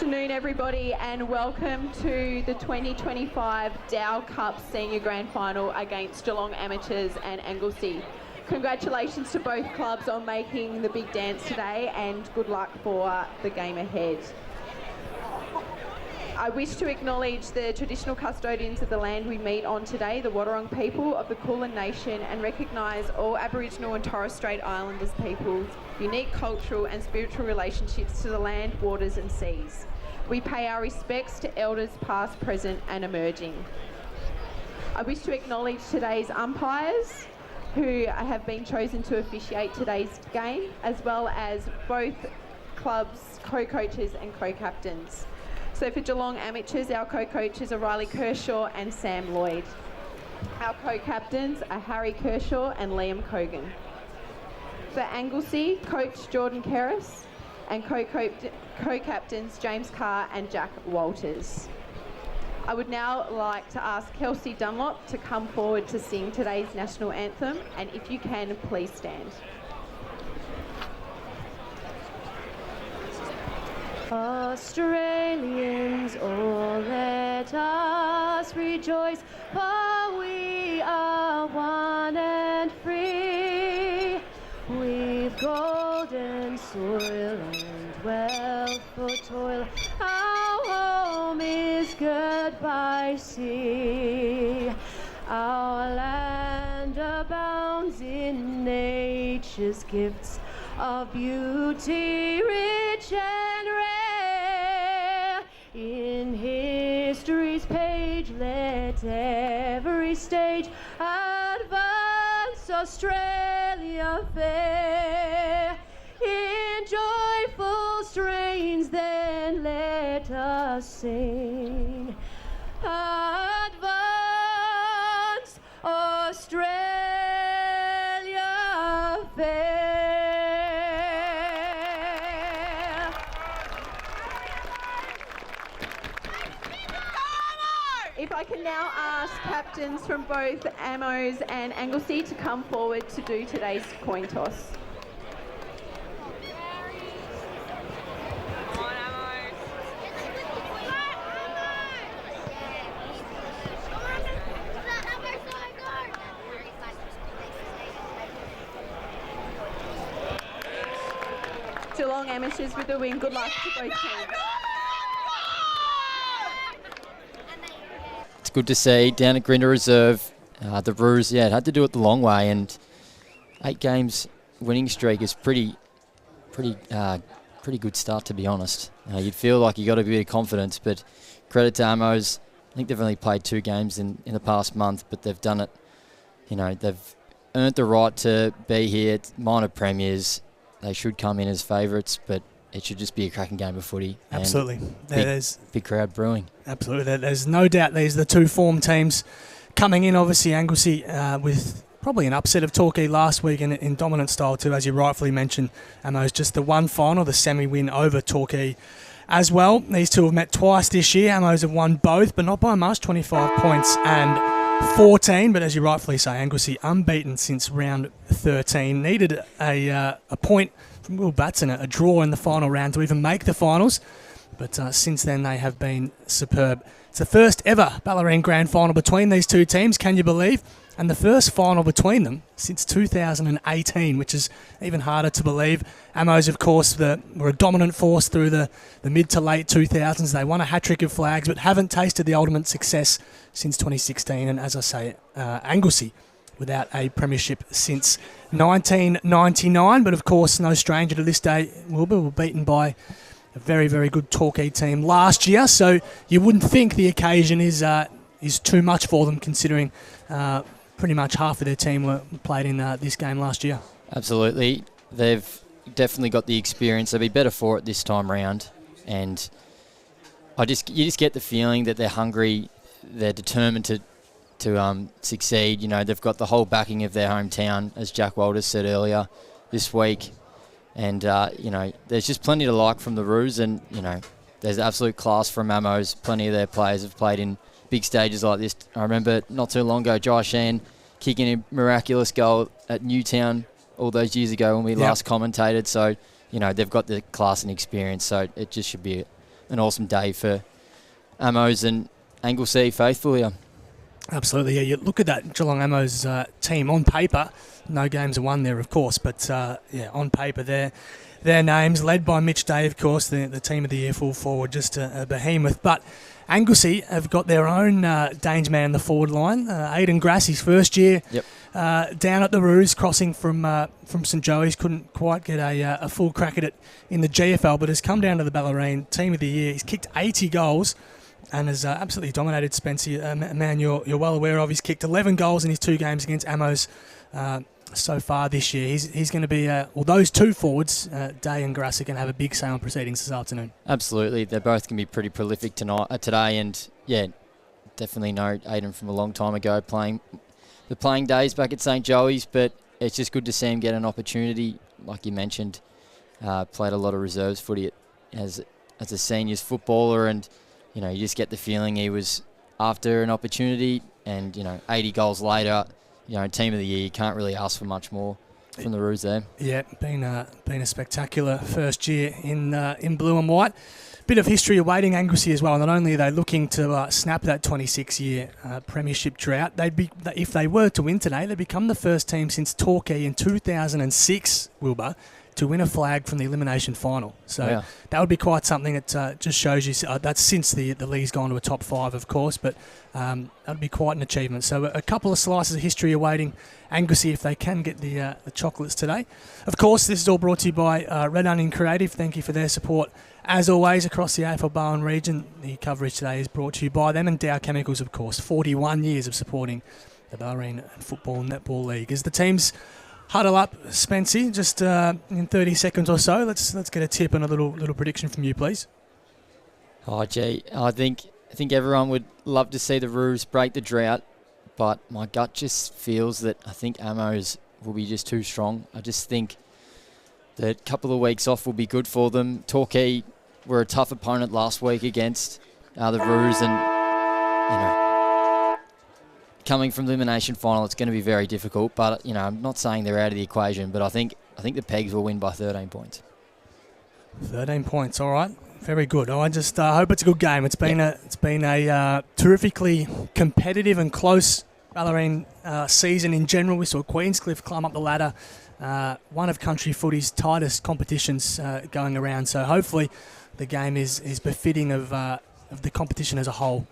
afternoon, everybody, and welcome to the 2025 Dow Cup Senior Grand Final against Geelong Amateurs and Anglesea. Congratulations to both clubs on making the big dance today, and good luck for the game ahead. I wish to acknowledge the traditional custodians of the land we meet on today, the Wadawurrung people of the Kulin Nation, and recognise all Aboriginal and Torres Strait Islanders peoples' unique cultural and spiritual relationships to the land, waters and seas. We pay our respects to elders past, present and emerging. I wish to acknowledge today's umpires who have been chosen to officiate today's game, as well as both clubs' co-coaches and co-captains. So for Geelong Amateurs, our co-coaches are Riley Kershaw and Sam Lloyd. Our co-captains are Harry Kershaw and Liam Cogan. For Anglesea, Coach Jordan Kerris and co-captains James Carr and Jack Walters. I would now like to ask Kelsey Dunlop to come forward to sing today's national anthem, and if you can, please stand. Australians, oh let us rejoice, for we are one and free. We've golden soil and wealth for toil, our home is good by sea. Our land abounds in nature's gifts of beauty rich and rare. In history's page let every stage advance Australia fair. In joyful strains then let us sing. Advance Australia fair. If I can now ask captains from both Amos and Anglesea to come forward to do today's coin toss. Geelong Amateurs with the win. Good luck to both teams. It's good to see down at Grinda Reserve. The Roos, it had to do it the long way, and 8 games winning streak is pretty good start, to be honest. You'd feel like you got a bit of confidence, but credit to Amos. I think they've only played 2 games in the past month, but they've done it. They've earned the right to be here. It's minor premiers. They should come in as favourites, but it should just be a cracking game of footy. Absolutely. Big crowd brewing. Absolutely. There's no doubt these are the 2 form teams coming in. Obviously, Anglesea with probably an upset of Torquay last week in dominant style too, as you rightfully mentioned. Amos just the one final, the semi-win over Torquay as well. These two have met twice this year. Amos have won both, but not by much, 25 points and 14. But as you rightfully say, Anglesea unbeaten since round 13. Needed a point from Will Batson, a draw in the final round to even make the finals. But since then, they have been superb. It's the first ever Bellarine Grand Final between these two teams, can you believe? And the first final between them since 2018, which is even harder to believe. Amos, of course, were a dominant force through the mid to late 2000s. They won a hat-trick of flags, but haven't tasted the ultimate success since 2016. And as I say, Anglesea without a premiership since 1999. But of course, no stranger to this day. Wilbur were beaten by a very, very good Torquay team last year. So you wouldn't think the occasion is too much for them, considering pretty much half of their team were played in this game last year. Absolutely. They've definitely got the experience. They'll be better for it this time round. And you just get the feeling that they're hungry, they're determined to succeed. They've got the whole backing of their hometown, as Jack Walters said earlier this week. And, there's just plenty to like from the Roos, and, there's absolute class from Amos. Plenty of their players have played in big stages like this. I remember not too long ago, Jai Shan kicking a miraculous goal at Newtown all those years ago when we last commentated. So, they've got the class and experience, so it just should be an awesome day for Amos and Anglesea faithful here. Absolutely, yeah. You look at that Geelong Amos team on paper. No games are won there, of course, but on paper, their names, led by Mitch Day, of course, the team of the year full forward, just a behemoth. But Anglesea have got their own danger man in the forward line. Aidan Grass, his first year down at the Roos, crossing from St Joey's, couldn't quite get a full crack at it in the GFL, but has come down to the Bellarine team of the year. He's kicked 80 goals. And has absolutely dominated Spencer, a man you're well aware of. He's kicked 11 goals in his 2 games against Amos so far this year. He's going to be, those 2 forwards, Day and Grass, are going to have a big say on proceedings this afternoon. Absolutely. They're both going to be pretty prolific today. And, definitely know Aidan from a long time ago playing days back at St Joey's. But it's just good to see him get an opportunity. Like you mentioned, played a lot of reserves footy as a seniors footballer, and you just get the feeling he was after an opportunity, and 80 goals later, team of the year, you can't really ask for much more from the Roos there. Yeah, been a spectacular first year in blue and white. Bit of history awaiting Anglesea as well. Not only are they looking to snap that 26-year premiership drought, if they were to win today, they'd become the first team since Torquay in 2006, Wilbur, to win a flag from the elimination final. So that would be quite something that just shows you, that's since the league's gone to a top 5, of course, but that would be quite an achievement. So a couple of slices of history awaiting Anglesea if they can get the chocolates today. Of course, this is all brought to you by Red Onion Creative. Thank you for their support. As always, across the AFL Bowen region, the coverage today is brought to you by them, and Dow Chemicals, of course. 41 years of supporting the Bellarine Football Netball League. As the teams huddle up, Spency, just in 30 seconds or so, let's get a tip and a little prediction from you, please. Oh, gee, I think everyone would love to see the Roos break the drought, but my gut just feels that I think Amos will be just too strong. I just think that a couple of weeks off will be good for them. Torquay were a tough opponent last week against the Roos, and coming from the elimination final, it's going to be very difficult. But I'm not saying they're out of the equation, but I think the Pegs will win by 13 points. 13 points, all right, very good. I just hope it's a good game. It's been a terrifically competitive and close Bellarine season in general. We saw Queenscliff climb up the ladder, one of country footy's tightest competitions going around. So hopefully the game is befitting of the competition as a whole.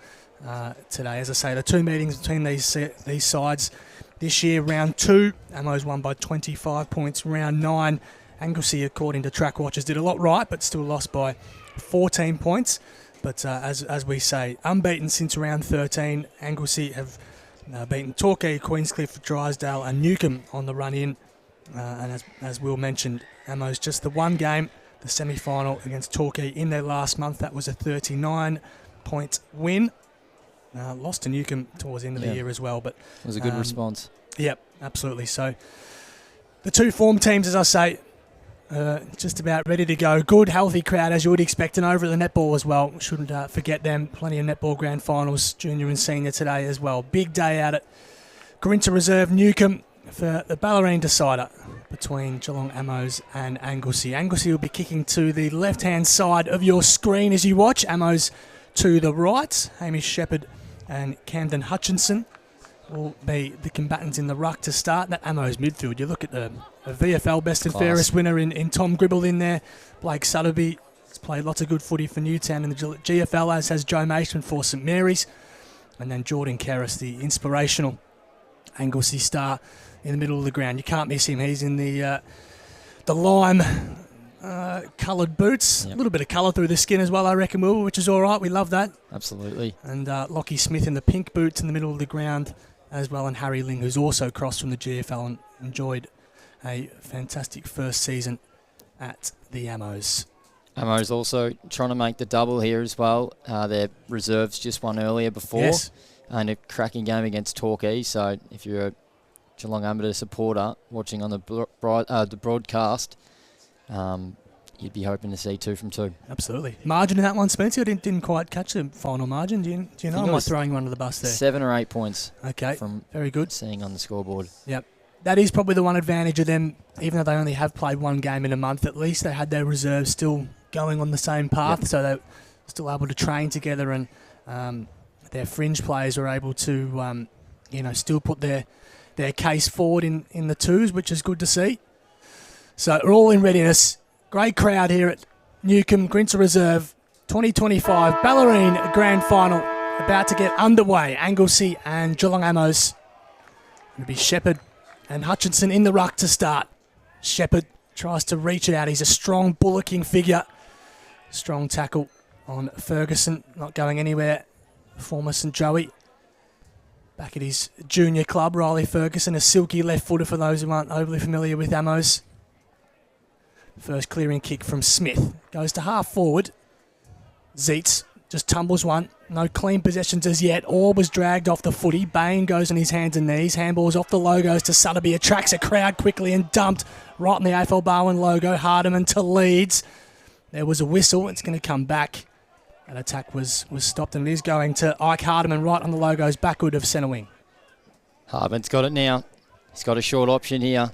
Today, as I say, the 2 meetings between these sides this year. Round 2, Amos won by 25 points. Round 9, Anglesea, according to Track Watchers, did a lot right, but still lost by 14 points. But as we say, unbeaten since round 13. Anglesea have beaten Torquay, Queenscliff, Drysdale and Newcombe on the run in. And as Will mentioned, Amos just the one game, the semi-final against Torquay in their last month. That was a 39-point win. Lost to Newcombe towards the end of the year as well. But it was a good response. Yep, absolutely. So the 2 form teams, as I say, just about ready to go. Good, healthy crowd, as you would expect. And over at the netball as well. Shouldn't forget them. Plenty of netball grand finals, junior and senior today as well. Big day out at Grinta Reserve, Newcombe, for the Bellarine decider between Geelong Amos and Anglesea. Anglesea will be kicking to the left-hand side of your screen as you watch. Amos to the right. Hamish Shepherd and Camden Hutchinson will be the combatants in the ruck to start. That Amos midfield, you look at a VFL best and fairest winner in Tom Gribble in there. Blake Sutterby has played lots of good footy for Newtown in the GFL, as has Joe Mason for St Mary's. And then Jordan Kerris, the inspirational Anglesea star in the middle of the ground. You can't miss him. He's in the lime coloured boots. Yep. A little bit of colour through the skin as well, I reckon, Will, which is all right. We love that. Absolutely. And Lockie Smith in the pink boots in the middle of the ground as well, and Harry Ling, who's also crossed from the GFL and enjoyed a fantastic first season at the Amos. Amos also trying to make the double here as well. Their reserves just won earlier before. Yes. And a cracking game against Torquay. So if you're a Geelong Amateur supporter watching on the broadcast, you'd be hoping to see 2 from 2. Absolutely. Margin in that one, Spencer? I didn't quite catch the final margin. Do you know? Am I throwing you under the bus there? 7 or 8 points. Okay, from very good. Seeing on the scoreboard. Yep. That is probably the one advantage of them, even though they only have played 1 game in a month. At least they had their reserves still going on the same path, so still able to train together, and their fringe players were able to, still put their case forward in the twos, which is good to see. So we're all in readiness. Great crowd here at Newcombe Grinter Reserve 2025 Bellarine Grand Final about to get underway. Anglesea and Geelong Amos. It'll be Shepherd and Hutchinson in the ruck to start. Shepherd tries to reach it out. He's a strong bullocking figure. Strong tackle on Ferguson, not going anywhere. Former St Joey. Back at his junior club, Riley Ferguson, a silky left footer for those who aren't overly familiar with Amos. First clearing kick from Smith. Goes to half forward. Zeitz just tumbles one. No clean possessions as yet. Orr was dragged off the footy. Bain goes on his hands and knees. Handballs off the logos to Sutterby. Attracts a crowd quickly and dumped right on the AFL Barwon logo. Hardiman to Leeds. There was a whistle. It's going to come back. That attack was stopped, and it is going to Ike Hardiman right on the logos backward of centre wing. Hardiman's got it now. He's got a short option here.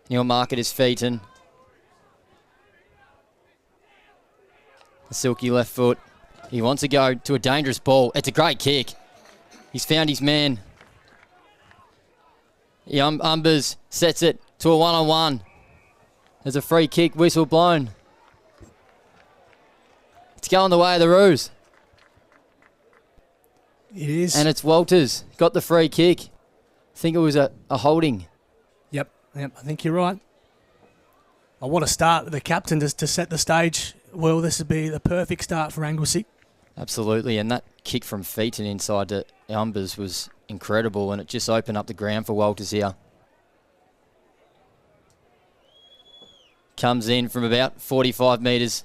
He'll mark at his feet, and the silky left foot. He wants to go to a dangerous ball. It's a great kick. He's found his man. He umbers, sets it to a one-on-one. There's a free kick, whistle blown. It's going the way of the Roos. It is. And it's Walters. Got the free kick. I think it was a holding. Yep, I think you're right. I want to start with the captain just to set the stage. Well, this would be the perfect start for Anglesea. Absolutely, and that kick from Featon inside to Umbers was incredible, and it just opened up the ground for Walters here. Comes in from about 45 metres.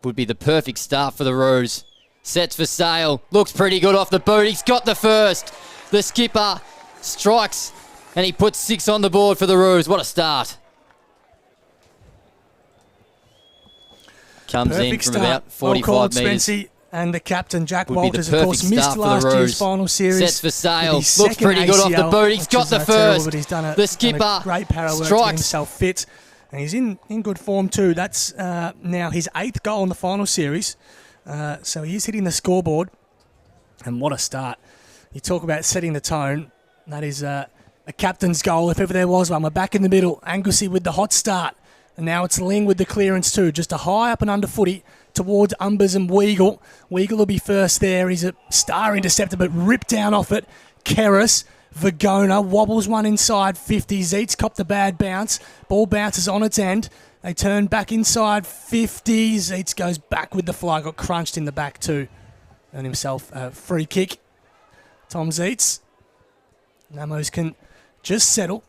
Would be the perfect start for the Roos. Sets for Sale. Looks pretty good off the boot. He's got the first. The skipper strikes, and he puts 6 on the board for the Roos. What a start. Comes Perfect in from start. about 45 well called, metres. Spency. And the captain, Jack Would be Walters, the of course, perfect missed start for last the year's Roos. final series. Sets for Sale. With his Looks second pretty good off the ACL, boot. He's which got is, the terrible, first. but he's done The skipper done a great para work to strikes. get himself fit. And he's in good form too. That's now his 8th goal in the final series. So he is hitting the scoreboard. And what a start. You talk about setting the tone. That is a captain's goal, if ever there was one. We're back in the middle. Anglesea with the hot start. And now it's Ling with the clearance too. Just a high up and under footy towards Umbers and Weagle. Weagle will be first there. He's a star interceptor, but ripped down off it. Keris, Vagona, wobbles one inside 50. Zeitz copped a bad bounce. Ball bounces on its end. They turn back inside 50. Zeitz goes back with the fly. Got crunched in the back too. Earned himself a free kick. Tom Zeitz. Namos can just settle.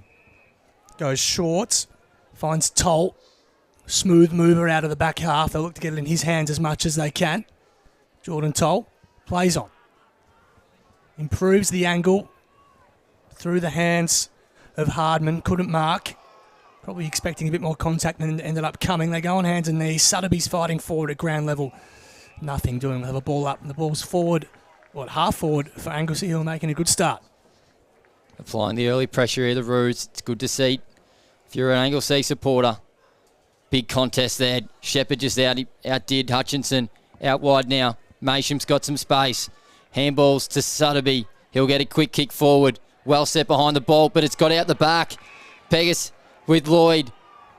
Goes short. Finds Toll. Smooth mover out of the back half. They'll look to get it in his hands as much as they can. Jordan Toll plays on. Improves the angle through the hands of Hardman. Couldn't mark. Probably expecting a bit more contact and ended up coming. They go on hands and knees. Sutterby's fighting forward at ground level. Nothing doing. They have a ball up and the ball's forward. Half forward for Anglesea, who are making a good start. Applying the early pressure here, the Roos. It's good to see. If you're an Anglesea supporter, big contest there. Shepherd just outdid Hutchinson. Out wide now. Masham's got some space. Handballs to Sutterby. He'll get a quick kick forward. Well set behind the ball, but it's got out the back. Pegas with Lloyd.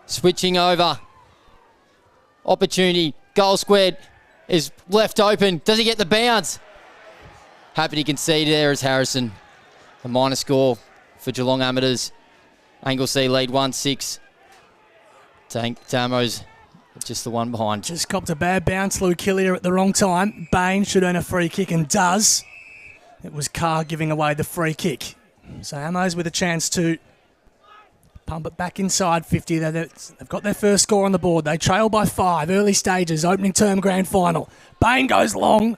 Switching over. Opportunity. Goal squared is left open. Does he get the bounce? Happy to concede there as Harrison. A minor score for Geelong Amateurs. Anglesea lead 1-6. Tamo's just the one behind. Just copped a bad bounce. Luke Hillier at the wrong time. Bain should earn a free kick and does. It was Carr giving away the free kick. So Amos with a chance to pump it back inside 50. They've got their first score on the board. They trail by 5. Early stages. Opening term grand final. Bain goes long.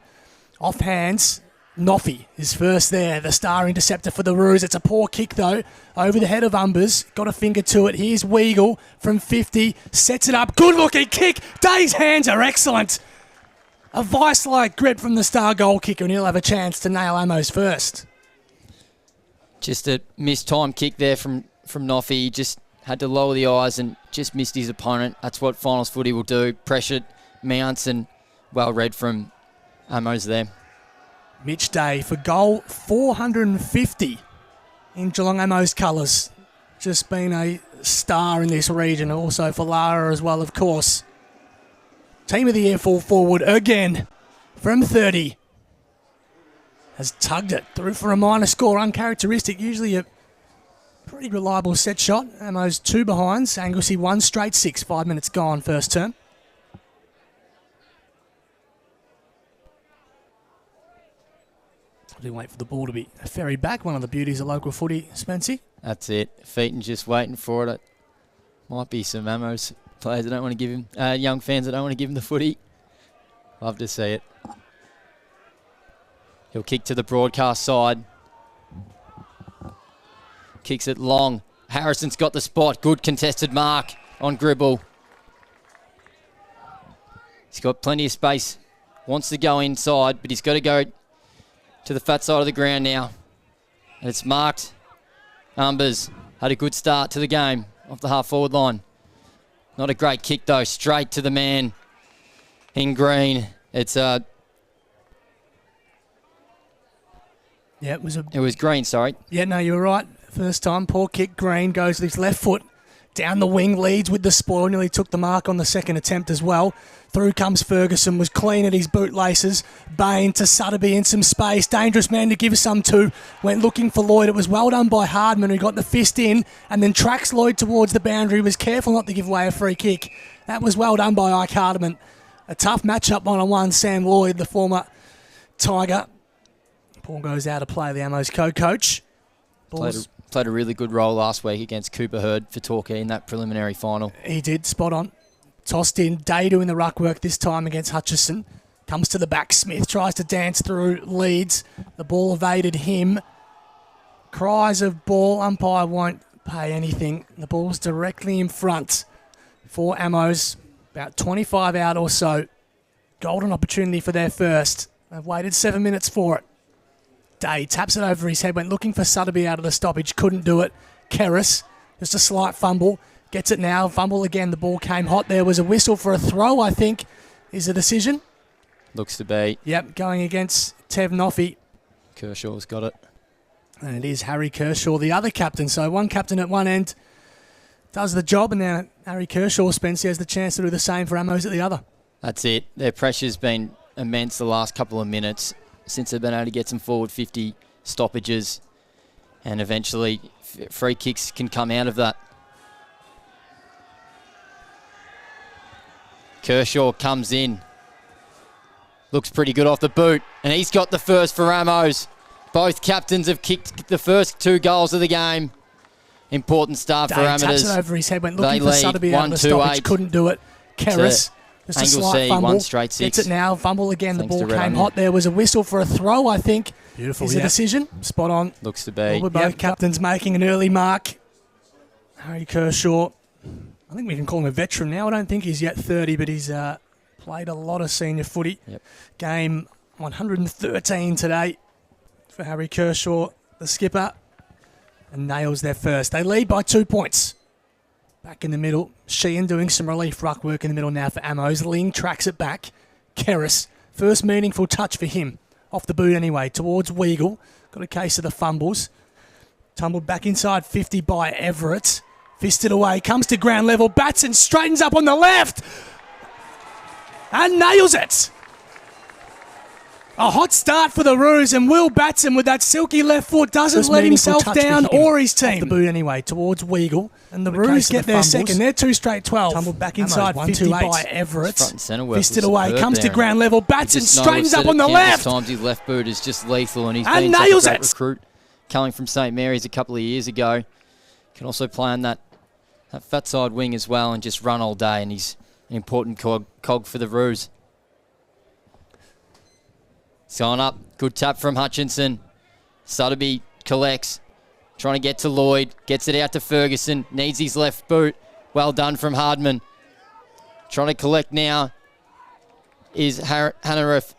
Off hands. Noffy is first there, the star interceptor for the Roos. It's a poor kick though, over the head of Umbers. Got a finger to it. Here's Weagle from 50, sets it up. Good looking kick. Day's hands are excellent. A vice-like grip from the star goal kicker, and he'll have a chance to nail Amos first. Just a mistimed kick there from Noffy. He just had to lower the eyes and just missed his opponent. That's what finals footy will do. Pressured mounts, and Well read from Amos there. Mitch Day for goal 450 in Geelong Ammo's colours. Just been a star in this region. Also for Lara as well, of course. Team of the year full forward again from 30. Has tugged it through for a minor score. Uncharacteristic. Usually a pretty reliable set shot. Ammo's 2 behinds. Anglesea 1 straight 6. 5 minutes gone first term. We wait for the ball to be ferried back. One of the beauties of local footy, Spency. That's it. Featon's just waiting for it. Might be some Amos players that don't want to give him, young fans that don't want to give him the footy. Love to see it. He'll kick to the broadcast side. Kicks it long. Harrison's got the spot. Good contested mark on Gribble. He's got plenty of space. Wants to go inside, but he's got to go to the fat side of the ground now. And it's marked. Numbers had a good start to the game off the half-forward line. Not a great kick, though. Straight to the man in green. It's Yeah, it was green, sorry. Yeah, no, you were right. First time, poor kick. Green goes with his left foot down the wing, leads with the spoil. Nearly took the mark on the second attempt as well. Through comes Ferguson, was clean at his bootlaces. Bain to Sutterby in some space. Dangerous man to give some to. Went looking for Lloyd. It was well done by Hardman, who got the fist in and then tracks Lloyd towards the boundary. Was careful not to give away a free kick. That was well done by Ike Hardman. A tough matchup one-on-one. Sam Lloyd, the former Tiger. Ball goes out of play, the Ammo's co-coach. Played a really good role last week against Cooper Hurd for Torquay in that preliminary final. He did, spot on. Tossed in, Day doing the ruck work this time against Hutchison. Comes to the back, Smith tries to dance through, leads. The ball evaded him. Cries of ball, umpire won't pay anything. The ball's directly in front for Ammo's. About 25 out or so. Golden opportunity for their first. They've waited 7 minutes for it. Day taps it over his head, went looking for Sutterby out of the stoppage, couldn't do it. Kerris, just a slight fumble, gets it now, fumble again, the ball came hot. There was a whistle for a throw, I think, is the decision. Looks to be. Yep, going against Tev Noffey. Kershaw's got it. And it is Harry Kershaw, the other captain. So one captain at one end does the job, and now Harry Kershaw, Spencer, has the chance to do the same for Amos at the other. That's it. Their pressure's been immense the last couple of minutes since they've been able to get some forward 50 stoppages, and eventually free kicks can come out of that. Kershaw comes in. Looks pretty good off the boot, and he's got the first for Amos. Both captains have kicked the first 2 goals of the game. Important start for Amateurs. Taps it over his head, went looking for Sutterby out of the stoppage, couldn't do it. Kerris, just a slight fumble. 1 straight 6. Gets it now, fumble again, the ball came hot. There was a whistle for a throw, I think. Beautiful, is a decision. Spot on. Looks to be. Well, both captains making an early mark. Harry Kershaw, I think we can call him a veteran now. I don't think he's yet 30, but he's played a lot of senior footy. Yep. Game 113 today for Harry Kershaw, the skipper, and nails their first. They lead by 2 points. Back in the middle, Sheehan doing some relief ruck work in the middle now for Amos. Ling tracks it back. Kerris, first meaningful touch for him. Off the boot anyway, towards Weagle. Got a case of the fumbles. Tumbled back inside 50 by Everett. Fisted away, comes to ground level. Batson straightens up on the left. And nails it. A hot start for the Roos, and Will Batson with that silky left foot doesn't let himself down or his team. Off the boot anyway, towards Weagle. And the Roos get their second. They're 2 straight 12. Tumbled back inside 50 by Everett. Fisted away, comes to ground level. Batson straightens up on the left. Times his left boot is just lethal, and he's and been nails such a great it. recruit coming from St Mary's a couple of years ago. Can also play on that fat side wing as well and just run all day, and he's an important cog for the Roos. It's gone up. Good tap from Hutchinson. Sutterby collects. Trying to get to Lloyd. Gets it out to Ferguson. Needs his left boot. Well done from Hardman. Trying to collect now is Hannareth.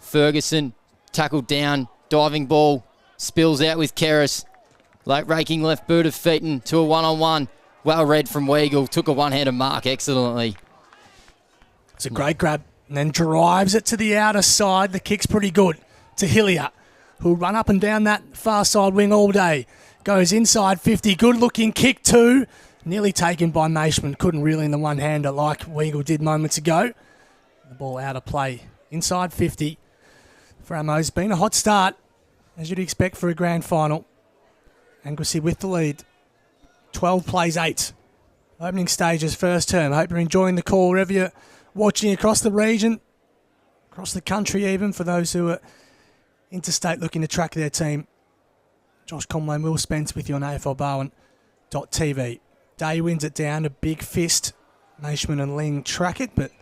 Ferguson tackled down. Diving ball. Spills out with Kerris. Late raking left boot of Featon to a one-on-one. Well read from Weagle. Took a one-handed mark excellently. It's a great grab. and then drives it to the outer side. The kick's pretty good to Hillier, who'll run up and down that far side wing all day. Goes inside 50. Good looking kick too. Nearly taken by Maishman. Couldn't reel in the one-hander like Weagle did moments ago. The ball out of play. Inside 50. For Ammo's been a hot start, as you'd expect for a grand final. Anglesea with the lead. 12 plays 8. Opening stages, first term. Hope you're enjoying the call wherever you're watching across the region, across the country even, for those who are interstate looking to track their team. Josh Conway and Will Spence with you on AFLbarwin.tv. Day wins it down, a big fist. Maishman and Ling track it, but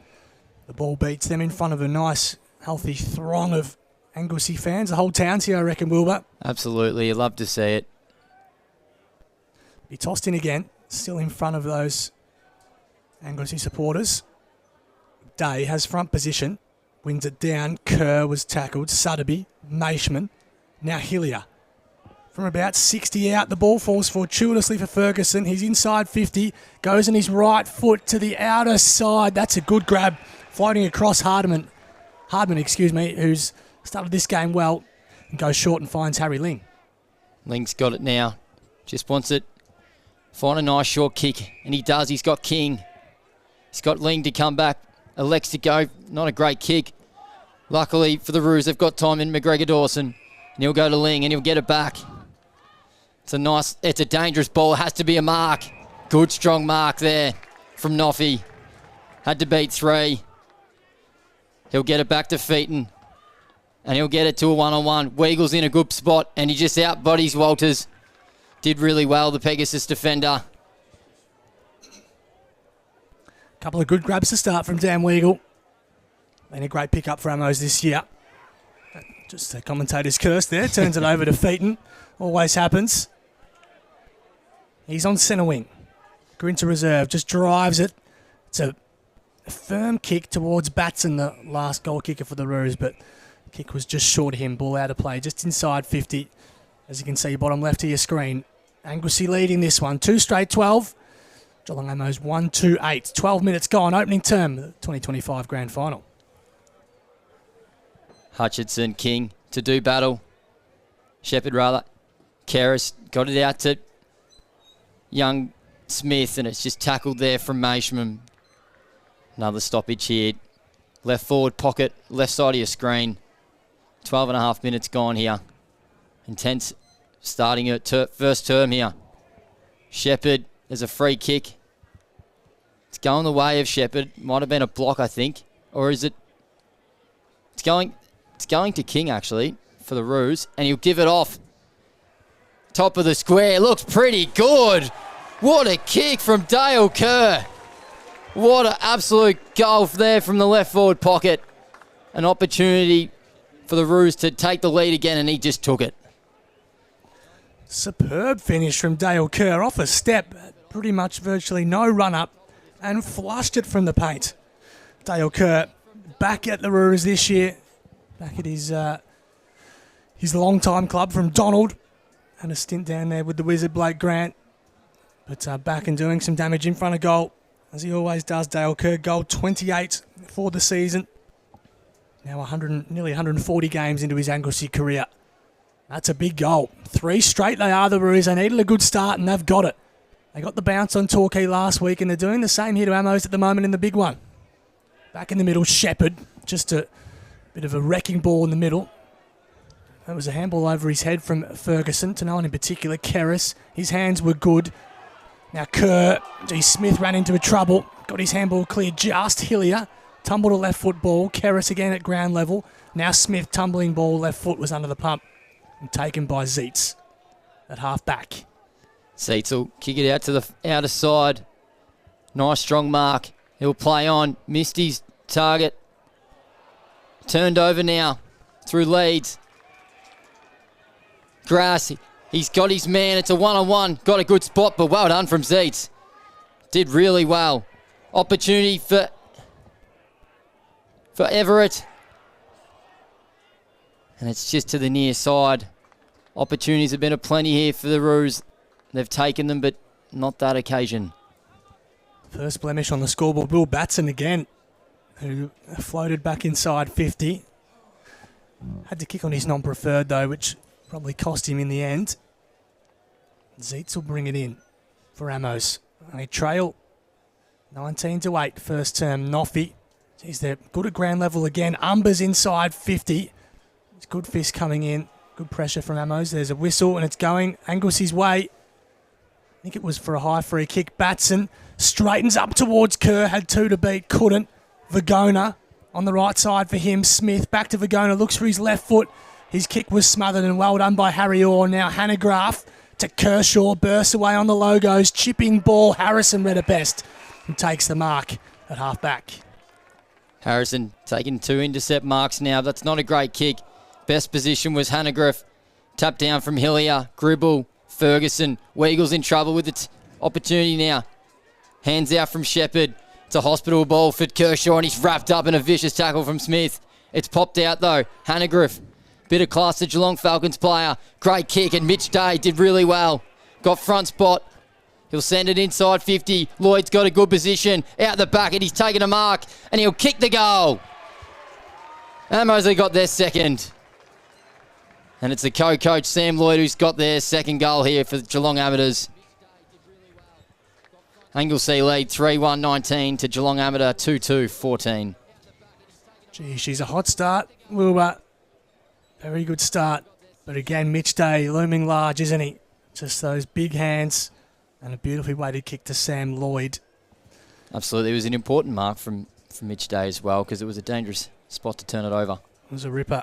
the ball beats them in front of a nice, healthy throng of Anglesea fans. The whole town's here, I reckon, Wilbur. Absolutely, you love to see it. Be tossed in again, still in front of those Anglesea supporters. Day has front position, wins it down. Kerr was tackled. Sutterby, Maishman, now Hillier. From about 60 out, the ball falls fortuitously for Ferguson. He's inside 50, goes on his right foot to the outer side. That's a good grab, floating across Hardman, who's started this game well, and goes short and finds Harry Ling. Ling's got it now. Just wants it. Find a nice short kick, and he does. He's got King. He's got Ling to come back. Elects to go. Not a great kick. Luckily for the Roos, they've got time in McGregor Dawson. And he'll go to Ling, and he'll get it back. It's a dangerous ball. It has to be a mark. Good, strong mark there from Noffy. Had to beat 3. He'll get it back to Featon. And he'll get it to a one-on-one. Weagle's in a good spot, and he just out-bodies Walters. Did really well, the Pegasus defender. Couple of good grabs to start from Dan Weagle. Been a great pickup for Amos this year. Just a commentator's curse there. Turns it over to Featon. Always happens. He's on centre wing. Grinter reserve. Just drives it. It's a firm kick towards Batson, the last goal kicker for the Roos, but the kick was just short of him. Ball out of play. Just inside 50. As you can see, bottom left of your screen. Anglesea leading this one. 2 straight 12. Geelong Amos 1-2-8. 12 minutes gone. Opening term. 2025 grand final. Hutchinson, King to do battle. Shepherd rather. Keris got it out to young Smith, and it's just tackled there from Maishman. Another stoppage here. Left forward pocket, left side of your screen. 12 and a half minutes gone here. Intense starting at first term here. Shepherd, there's a free kick. It's going the way of Shepherd. Might have been a block, I think. Or is it? It's going to King, actually, for the Roos. And he'll give it off. Top of the square. Looks pretty good. What a kick from Dale Kerr. What an absolute goal there from the left forward pocket. An opportunity for the Roos to take the lead again, and he just took it. Superb finish from Dale Kerr. Off a step, pretty much virtually no run-up, and flushed it from the paint. Dale Kerr back at the Roos this year. Back at his long-time club from Donald. Had a stint down there with the Wizard Blake Grant. But back and doing some damage in front of goal, as he always does. Dale Kerr, goal 28 for the season. Now nearly 140 games into his Anglesea career. That's a big goal. 3 straight they are, the Roos. They needed a good start, and they've got it. They got the bounce on Torquay last week, and they're doing the same here to Amos at the moment in the big one. Back in the middle, Shepherd. Just a bit of a wrecking ball in the middle. That was a handball over his head from Ferguson, to no one in particular. Keris, his hands were good. Now Kerr, Smith ran into a trouble. Got his handball cleared just. Hillier tumbled a left foot ball. Keris again at ground level. Now Smith tumbling ball, left foot was under the pump. And taken by Zeitz at half back. Zeitz will kick it out to the outer side. Nice strong mark. He'll play on. Missed his target. Turned over now through Leeds. Grass, he's got his man. It's a one-on-one. Got a good spot, but well done from Zeitz. Did really well. Opportunity for Everett. And it's just to the near side. Opportunities have been aplenty here for the Roos. They've taken them, but not that occasion. First blemish on the scoreboard. Will Batson again. who floated back inside 50. Had to kick on his non-preferred though, which probably cost him in the end. Zeitz will bring it in for Amos. They trail 19-8 first term. Noffy. Geez, they're good at ground level again. Umber's inside 50. It's good fist coming in. Good pressure from Amos. There's a whistle and it's going Anglesea's way. I think it was for a high free kick. Batson straightens up towards Kerr. Had 2 to beat. Couldn't. Vagona on the right side for him. Smith back to Vagona. Looks for his left foot. His kick was smothered and well done by Harry Orr. Now Hanegraaff to Kershaw. Bursts away on the logos. Chipping ball. Harrison read it best and takes the mark at half back. Harrison taking 2 intercept marks now. That's not a great kick. Best position was Hanegraaff. Tap down from Hillier. Gribble. Ferguson. Weagle's in trouble with its opportunity now. Hands out from Shepherd. It's a hospital ball for Kershaw and he's wrapped up in a vicious tackle from Smith. It's popped out though. Hanegraaff. Bit of class to Geelong Falcons player. Great kick and Mitch Day did really well. Got front spot. He'll send it inside 50. Lloyd's got a good position. Out the back and he's taken a mark and he'll kick the goal. And Mosley got their second. And it's the co-coach Sam Lloyd who's got their second goal here for the Geelong Amateurs. Anglesea lead 3-1-19 to Geelong Amateur 2-2-14. Gee, she's a hot start, Wilbur. Very good start. But again, Mitch Day looming large, isn't he? Just those big hands and a beautifully weighted kick to Sam Lloyd. Absolutely. It was an important mark from Mitch Day as well because it was a dangerous spot to turn it over. It was a ripper.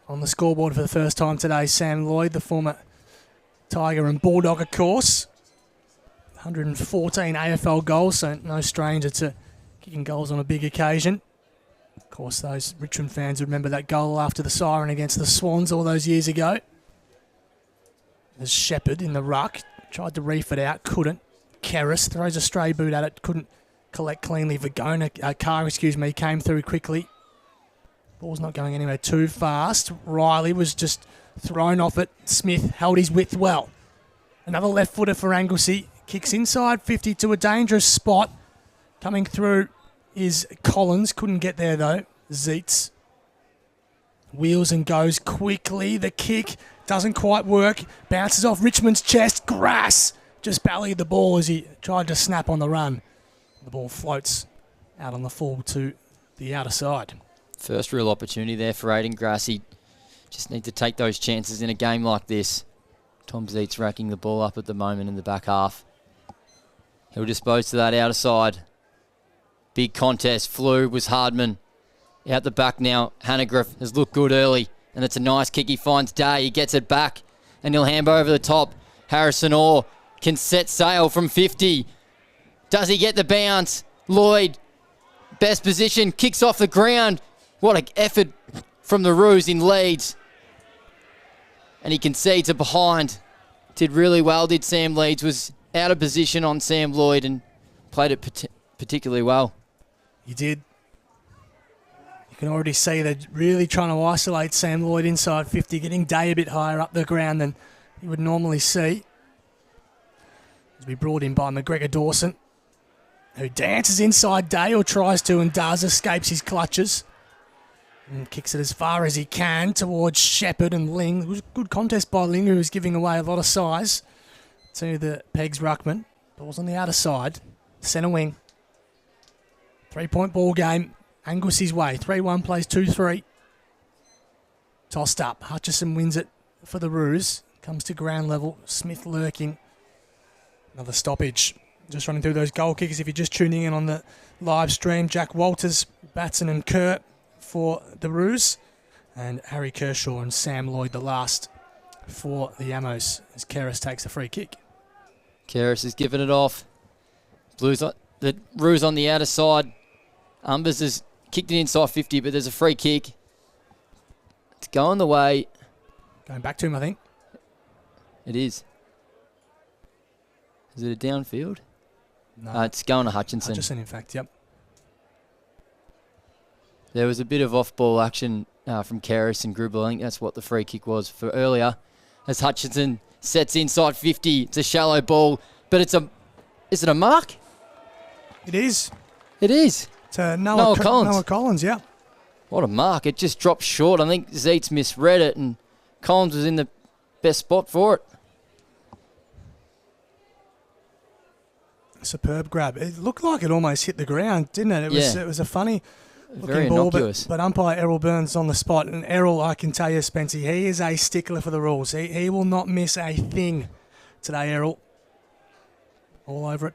On the scoreboard for the first time today, Sam Lloyd, the former Tiger and Bulldog, of course. 114 AFL goals, so no stranger to kicking goals on a big occasion. Of course, those Richmond fans would remember that goal after the siren against the Swans all those years ago. There's Shepherd in the ruck. Tried to reef it out, couldn't. Kerris throws a stray boot at it, couldn't collect cleanly. Carr came through quickly. Ball's not going anywhere too fast. Riley was just thrown off it. Smith held his width well. Another left footer for Anglesea. Kicks inside 50 to a dangerous spot. Coming through is Collins. Couldn't get there though. Zeitz. Wheels and goes quickly. The kick doesn't quite work. Bounces off Richmond's chest. Grass just ballied the ball as he tried to snap on the run. The ball floats out on the full to the outer side. First real opportunity there for Aiden Grassy. Just need to take those chances in a game like this. Tom Zeitz racking the ball up at the moment in the back half. He'll dispose to that outer side. Big contest. Flew was Hardman. Out the back now. Hanegraaff has looked good early. And it's a nice kick. He finds Day. He gets it back. And he'll hand over the top. Harrison Orr can set sail from 50. Does he get the bounce? Lloyd. Best position. Kicks off the ground. What an effort from the Roos in Leeds. And he concedes it behind. Did really well, did Sam Leeds. Was out of position on Sam Lloyd and played it particularly well. He did. You can already see they're really trying to isolate Sam Lloyd inside 50, getting Day a bit higher up the ground than you would normally see. As we brought in by McGregor Dawson, who dances inside Day or tries to and does, escapes his clutches. And kicks it as far as he can towards Shepherd and Ling. It was a good contest by Ling, who was giving away a lot of size to the Pegs ruckman. Ball's on the outer side. Centre wing. 3-point ball game. Anglesea's way. 3-1 plays 2-3. Tossed up. Hutchison wins it for the Roos. Comes to ground level. Smith lurking. Another stoppage. Just running through those goal kickers. If you're just tuning in on the live stream, Jack Walters, Batson and Kerr for the Roos, and Harry Kershaw and Sam Lloyd the last for the Amos as Kerris takes a free kick. Kerris has given it off. The Roos on the outer side. Umbers has kicked it inside 50, but there's a free kick. It's going the way. Going back to him, I think. It is. Is it a downfield? No. It's going to Hutchinson. Hutchison, in fact, yep. There was a bit of off-ball action from Kerris and Gribble. I think that's what the free kick was for earlier. As Hutchinson sets inside 50. It's a shallow ball, but is it a mark? It is. It is. To Noah Collins. Noah Collins, yeah. What a mark. It just dropped short. I think Zeitz misread it and Collins was in the best spot for it. Superb grab. It looked like it almost hit the ground, didn't it? It was a funny Very looking ball, innocuous. but umpire Errol Burns on the spot. And Errol, I can tell you, Spencer, he is a stickler for the rules. He will not miss a thing today, Errol. All over it.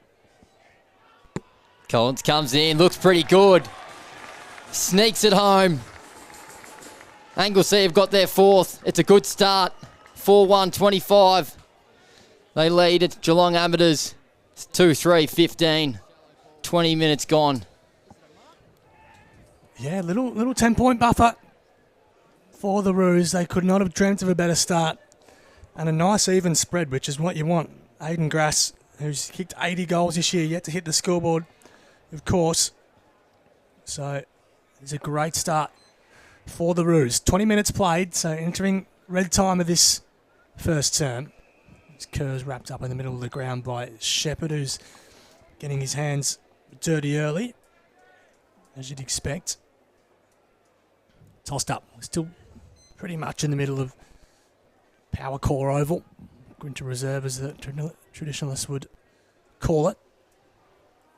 Collins comes in, looks pretty good. Sneaks it home. Anglesea have got their fourth. It's a good start. 4-1-25. They lead at Geelong Amateurs. It's 2-3-15. 20 minutes gone. Yeah, little 10-point buffer for the Roos. They could not have dreamt of a better start. And a nice even spread, which is what you want. Aidan Grass, who's kicked 80 goals this year, yet to hit the scoreboard, of course. So it's a great start for the Roos. 20 minutes played, so entering red time of this first term. Kerr's wrapped up in the middle of the ground by Shepherd, who's getting his hands dirty early, as you'd expect. Tossed up, still pretty much in the middle of power core oval. Winter reserve, as the traditionalists would call it.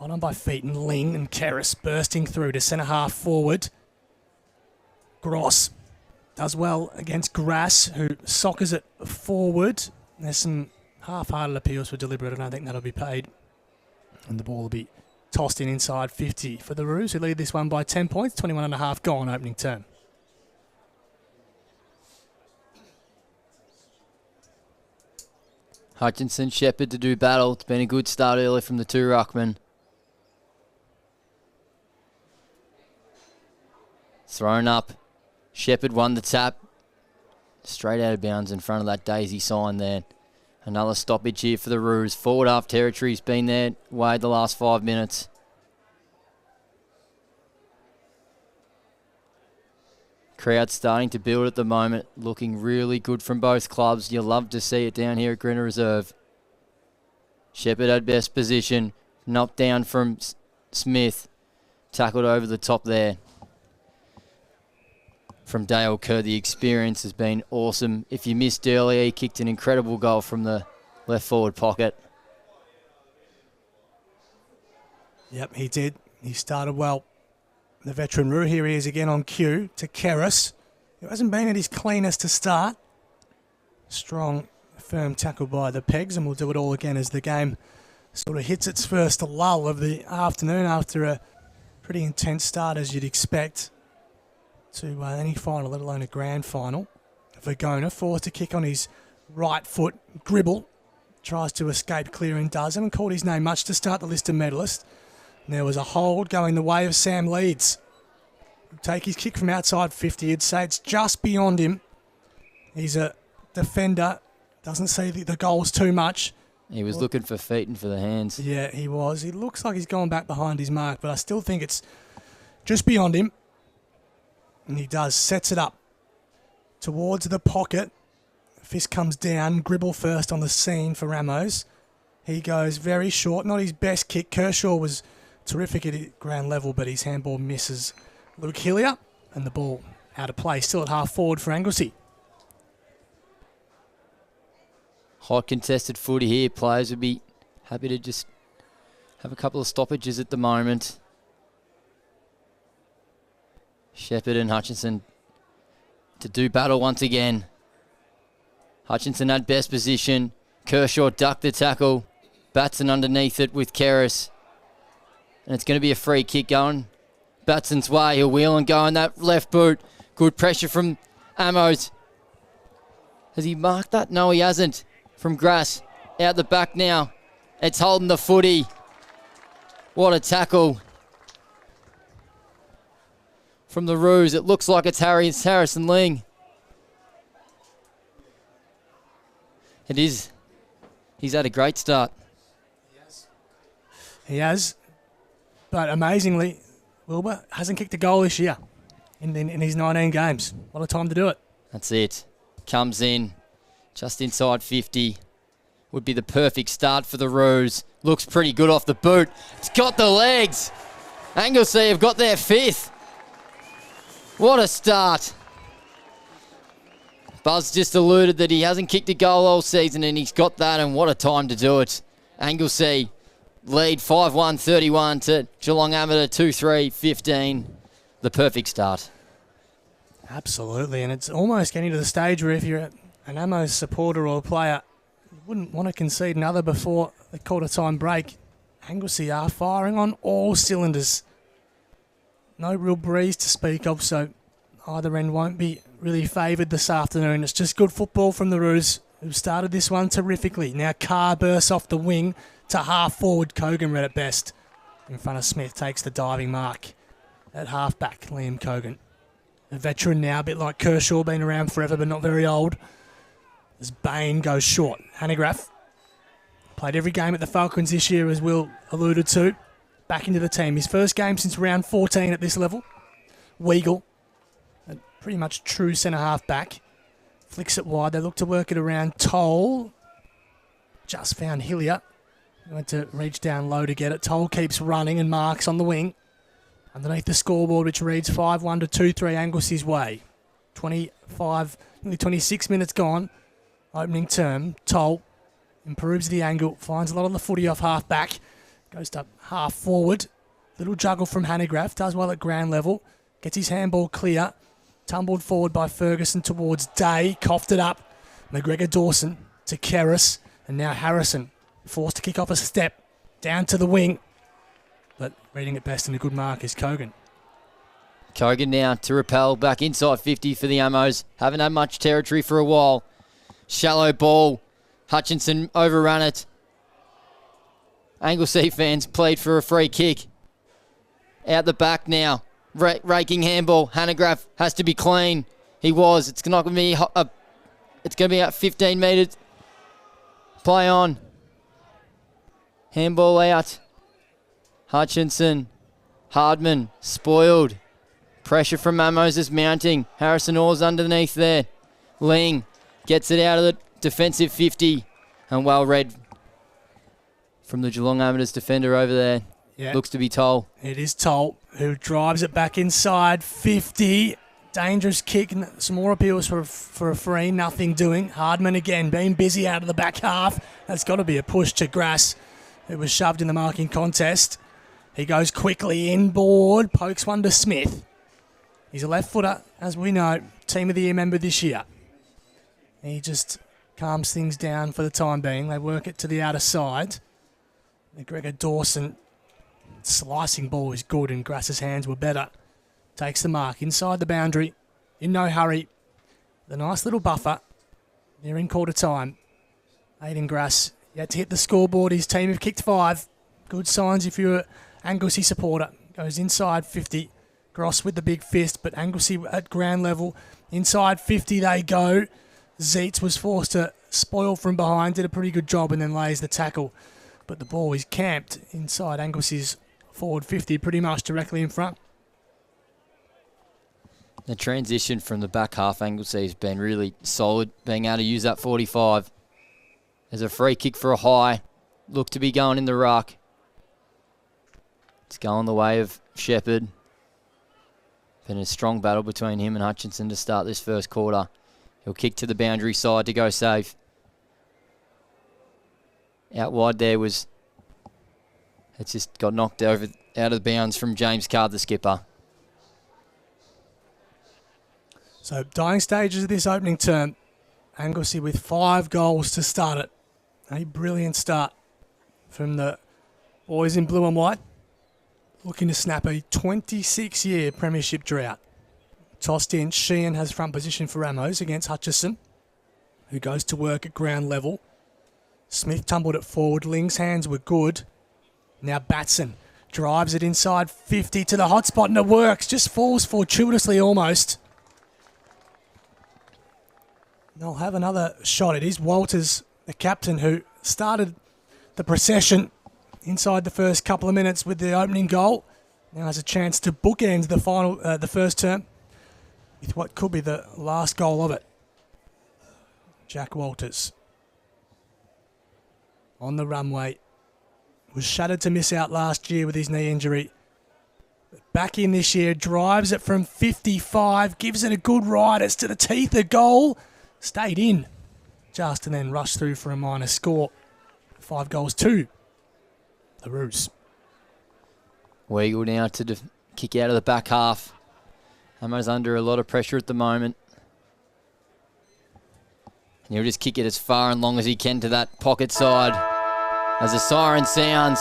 On by feet and Ling and Kerris bursting through to centre half forward. Gross does well against Grass, who soccers it forward. There's some half-hearted appeals for deliberate. I don't think that'll be paid. And the ball will be tossed in inside 50 for the Roos, who lead this one by 10 points. 21.5 gone opening term. Hutchinson, Shepherd to do battle. It's been a good start early from the two ruckmen. Thrown up. Shepherd won the tap. Straight out of bounds in front of that daisy sign there. Another stoppage here for the Roos. Forward half territory's been their way the last 5 minutes. Crowd starting to build at the moment. Looking really good from both clubs. You love to see it down here at Grinner Reserve. Shepherd had best position. Knocked down from Smith. Tackled over the top there. From Dale Kerr, the experience has been awesome. If you missed earlier, he kicked an incredible goal from the left forward pocket. Yep, he did. He started well. The veteran Roo, here he is again on cue to Kerris, who hasn't been at his cleanest to start. Strong, firm tackle by the Pegs, and we'll do it all again as the game sort of hits its first lull of the afternoon after a pretty intense start, as you'd expect, to any final, let alone a grand final. Vergona forced to kick on his right foot. Gribble tries to escape clear and does. Haven't called his name much to start the list of medalists. And there was a hold going the way of Sam Leeds. Take his kick from outside 50. You'd say it's just beyond him. He's a defender. Doesn't see the goals too much. He was looking for feet and for the hands. Yeah, he was. He looks like he's gone back behind his mark, but I still think it's just beyond him. And he does. Sets it up towards the pocket. Fist comes down. Gribble first on the scene for Ramos. He goes very short. Not his best kick. Kershaw was terrific at ground level, but his handball misses Luke Hillier. And the ball out of play. Still at half forward for Anglesea. Hot contested footy here. Players would be happy to just have a couple of stoppages at the moment. Shepherd and Hutchinson to do battle once again. Hutchinson had best position. Kershaw ducked the tackle. Batson underneath it with Kerris. And it's going to be a free kick going Batson's way. He'll wheel and go in that left boot. Good pressure from Amos. Has he marked that? No, he hasn't. From Grass. Out the back now. It's holding the footy. What a tackle. From the Roos, it looks like it's Harrison Ling. It is. He's had a great start. He has. But amazingly, Wilbur hasn't kicked a goal this year in his 19 games. What a time to do it. That's it. Comes in just inside 50. Would be the perfect start for the Roos. Looks pretty good off the boot. It's got the legs. Anglesea have got their 5th. What a start. Buzz just alluded that he hasn't kicked a goal all season, and he's got that, and what a time to do it. Anglesea lead 5-1, 31 to Geelong Amateur 2-3, 15. The perfect start. Absolutely, and it's almost getting to the stage where if you're an Amos supporter or a player, you wouldn't want to concede another before the quarter-time break. Anglesea are firing on all cylinders. No real breeze to speak of, so either end won't be really favoured this afternoon. It's just good football from the Roos, who started this one terrifically. Now Carr bursts off the wing to half-forward. Kogan read it best. In front of Smith, takes the diving mark. At half-back, Liam Kogan. A veteran now, a bit like Kershaw, been around forever but not very old. As Bain goes short. Hanegraaff played every game at the Falcons this year, as Will alluded to. Back into the team. His first game since round 14 at this level. Weagle, a pretty much true centre-half back. Flicks it wide. They look to work it around Toll. Just found Hillier. Went to reach down low to get it. Toll keeps running and marks on the wing. Underneath the scoreboard, which reads 5-1 to 2-3 Anglesea's way. 25, nearly 26 minutes gone. Opening term. Toll improves the angle. Finds a lot of the footy off half-back. Goes to half-forward. Little juggle from Hanegraaff. Does well at ground level. Gets his handball clear. Tumbled forward by Ferguson towards Day. Coughed it up. McGregor Dawson to Kerris. And now Harrison. Forced to kick off a step. Down to the wing. But reading it best and a good mark is Kogan. Kogan now to repel back inside 50 for the Amos. Haven't had much territory for a while. Shallow ball. Hutchinson overrun it. Anglesea fans played for a free kick. Out the back now. Raking handball. Hanegraaff has to be clean. He was. It's not going to be it's going to be at 15 metres. Play on. Handball out. Hutchinson. Hardman. Spoiled. Pressure from Amos is mounting. Harrison Orr's underneath there. Ling gets it out of the defensive 50. And well read from the Geelong Amateurs defender over there. Yeah. Looks to be Toll. It is Toll, who drives it back inside 50. Dangerous kick. Some more appeals for a free. Nothing doing. Hardman again being busy out of the back half. That's got to be a push to Grass, who was shoved in the marking contest. He goes quickly inboard. Pokes one to Smith. He's a left footer, as we know. Team of the Year member this year. He just calms things down for the time being. They work it to the outer side. McGregor Dawson. Slicing ball is good and Grass's hands were better. Takes the mark inside the boundary. In no hurry. The nice little buffer. Nearing quarter time. Aiden Grass yet to hit the scoreboard. His team have kicked 5. Good signs if you're an Anglesea supporter. Goes inside 50. Gross with the big fist, but Anglesea at ground level. Inside 50 they go. Zeitz was forced to spoil from behind. Did a pretty good job and then lays the tackle. But the ball is camped inside Anglesea's forward 50, pretty much directly in front. The transition from the back half Anglesea has been really solid, being able to use that 45. There's a free kick for a high. Look to be going in the ruck. It's going the way of Shepherd. Been a strong battle between him and Hutchinson to start this first quarter. He'll kick to the boundary side to go safe. Out wide there was... It's just got knocked out of the bounds from James Card, the skipper. So, dying stages of this opening term. Anglesea with 5 goals to start it. A brilliant start from the boys in blue and white. Looking to snap a 26-year premiership drought. Tossed in, Sheehan has front position for Ramos against Hutchison, who goes to work at ground level. Smith tumbled it forward. Ling's hands were good. Now Batson drives it inside 50 to the hot spot and it works. Just falls fortuitously almost. They'll have another shot. It is Walters, the captain, who started the procession inside the first couple of minutes with the opening goal. Now has a chance to bookend the first term with what could be the last goal of it. Jack Walters on the runway. Was shattered to miss out last year with his knee injury. Back in this year, drives it from 55, gives it a good ride. It's to the teeth of goal. Stayed in just and then rushed through for a minor score. 5 goals to the Roos. Weagle now to kick out of the back half. Amo's under a lot of pressure at the moment. And he'll just kick it as far and long as he can to that pocket side. As the siren sounds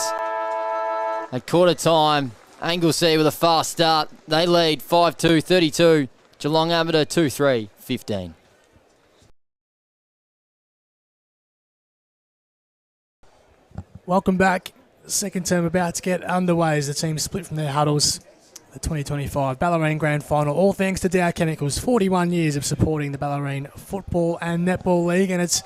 at quarter time, Anglesea with a fast start. They lead 5-2, 32. Geelong Amateur 2-3, 15. Welcome back. Second term about to get underway as the team split from their huddles. The 2025 Bellarine Grand Final, all thanks to Dow Chemicals. 41 years of supporting the Bellarine Football and Netball League, and it's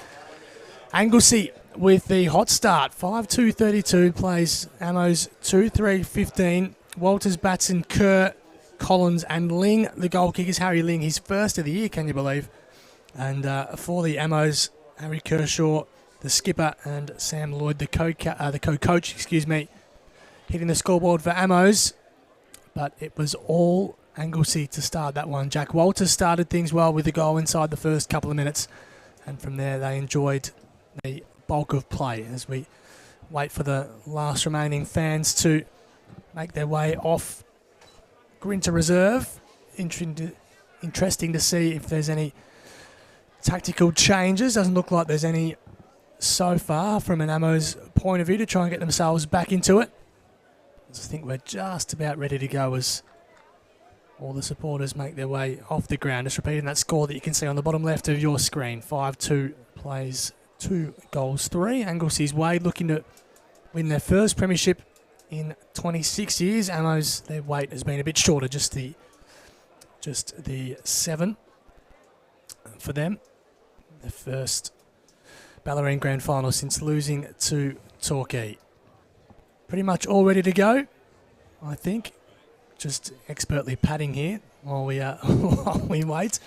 Anglesea with the hot start. 5-2, 32, plays Amos 2-3, 15. Walters, Batson, Kerr, Collins and Ling, the goal kickers. Harry Ling, his first of the year, can you believe? And for the Amos, Harry Kershaw, the skipper, and Sam Lloyd, the co-coach, hitting the scoreboard for Amos. But it was all Anglesea to start that one. Jack Walters started things well with the goal inside the first couple of minutes. And from there, they enjoyed the bulk of play as we wait for the last remaining fans to make their way off Grinter Reserve. Interesting to see if there's any tactical changes. Doesn't look like there's any so far from an Ammo's point of view to try and get themselves back into it. I think we're just about ready to go as all the supporters make their way off the ground. Just repeating that score that you can see on the bottom left of your screen. 5-2 plays 2 goals 3. Anglesea's way looking to win their first premiership in 26 years. Ammo's, their wait has been a bit shorter, just the 7 for them. The first Bellarine Grand Final since losing to Torquay. Pretty much all ready to go, I think. Just expertly padding here while we while we wait.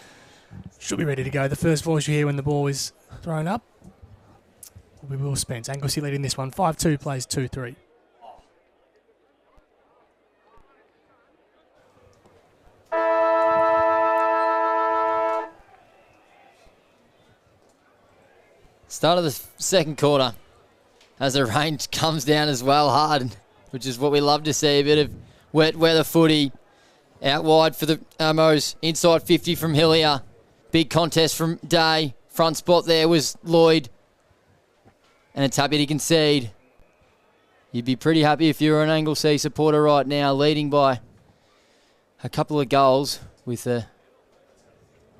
Should be ready to go. The first voice you hear when the ball is thrown up will be Will Spence. Anglesea leading this one. 5-2 plays 2-3. Start of the second quarter as the rain comes down as well hard, which is what we love to see. A bit of wet weather footy out wide for the Amos. Inside 50 from Hillier. Big contest from Day. Front spot there was Lloyd. And it's happy to concede. You'd be pretty happy if you were an Anglesea supporter right now, leading by a couple of goals with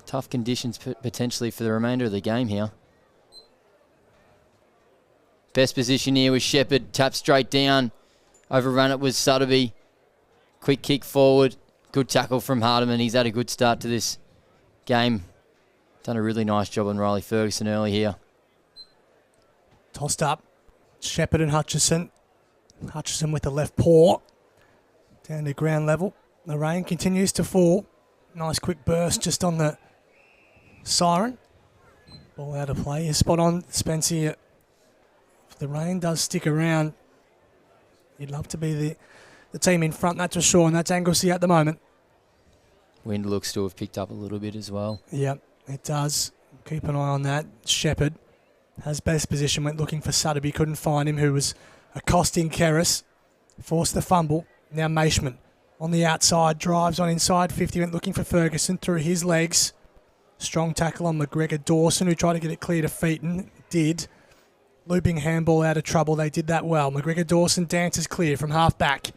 tough conditions potentially for the remainder of the game here. Best position here was Shepherd. Tap straight down. Overrun it was Sutterby. Quick kick forward. Good tackle from Hardiman. He's had a good start to this game. Done a really nice job on Riley Ferguson early here. Tossed up. Shepherd and Hutchison. Hutchison with the left paw. Down to ground level. The rain continues to fall. Nice quick burst just on the siren. Ball out of play. You're spot on, Spencer. If the rain does stick around, you'd love to be the team in front, that's for sure, and that's Anglesea at the moment. Wind looks to have picked up a little bit as well. Yep, it does. Keep an eye on that. Shepherd has best position, went looking for Sutterby, couldn't find him, who was accosting Kerris. Forced the fumble. Now Maishman on the outside, drives on inside 50, went looking for Ferguson through his legs. Strong tackle on McGregor Dawson, who tried to get it clear to Featon. Did. Looping handball out of trouble. They did that well. McGregor Dawson dances clear from half back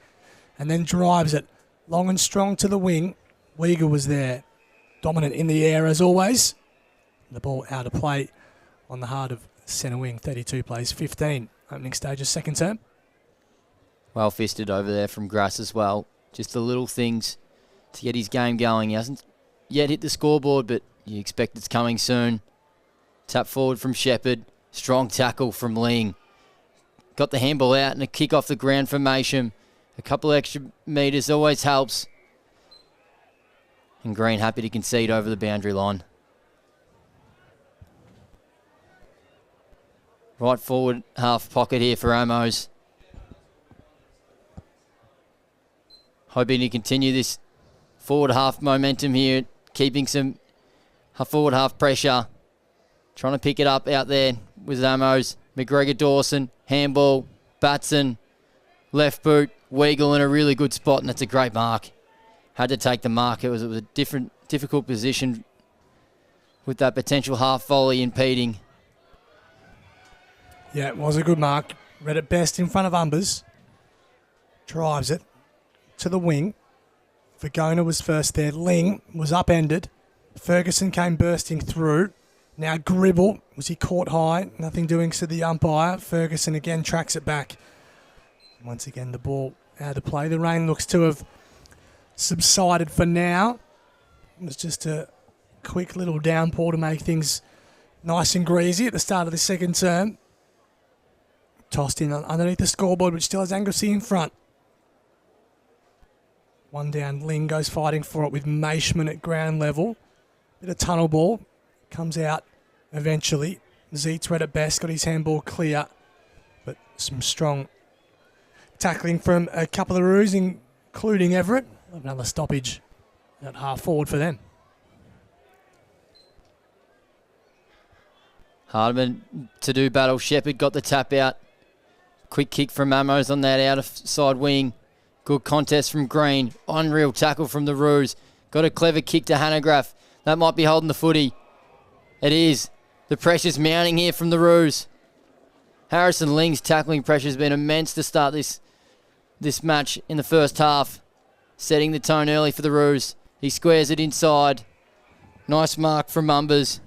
and then drives it long and strong to the wing. Weagle was there. Dominant in the air as always. The ball out of play on the heart of centre wing. 32 plays 15. Opening stage of second term. Well fisted over there from Grass as well. Just the little things to get his game going. He hasn't yet hit the scoreboard, but you expect it's coming soon. Tap forward from Shepherd. Strong tackle from Ling. Got the handball out and a kick off the ground for Masham. A couple extra metres always helps. And Green happy to concede over the boundary line. Right forward half pocket here for Amos. hoping to continue this forward half momentum here, keeping some forward half pressure. Trying to pick it up out there with Amos. McGregor Dawson, handball, Batson, left boot, Weagle in a really good spot, and that's a great mark. Had to take the mark. It was a difficult position with that potential half volley impeding. Yeah, it was a good mark. Read it best in front of Umbers. Drives it to the wing. Vergona was first there. Ling was upended. Ferguson came bursting through. Now Gribble, was he caught high? Nothing doing to the umpire. Ferguson again tracks it back. Once again, the ball out of play. The rain looks to have subsided for now. It was just a quick little downpour to make things nice and greasy at the start of the second term. Tossed in underneath the scoreboard, which still has Anglesea in front. One down, Ling goes fighting for it with Maishman at ground level. Bit of tunnel ball. Comes out eventually. Zeitz read it best, got his handball clear. But some strong tackling from a couple of Roos, including Everett. Another stoppage at half forward for them. Hardman to do battle. Shepherd got the tap out. Quick kick from Amos on that outside wing. Good contest from Green. Unreal tackle from the Roos. Got a clever kick to Hanegraaff. That might be holding the footy. It is. The pressure's mounting here from the Roos. Harrison Ling's tackling pressure has been immense to start this match in the first half. Setting the tone early for the Roos. He squares it inside. Nice mark from Umbers.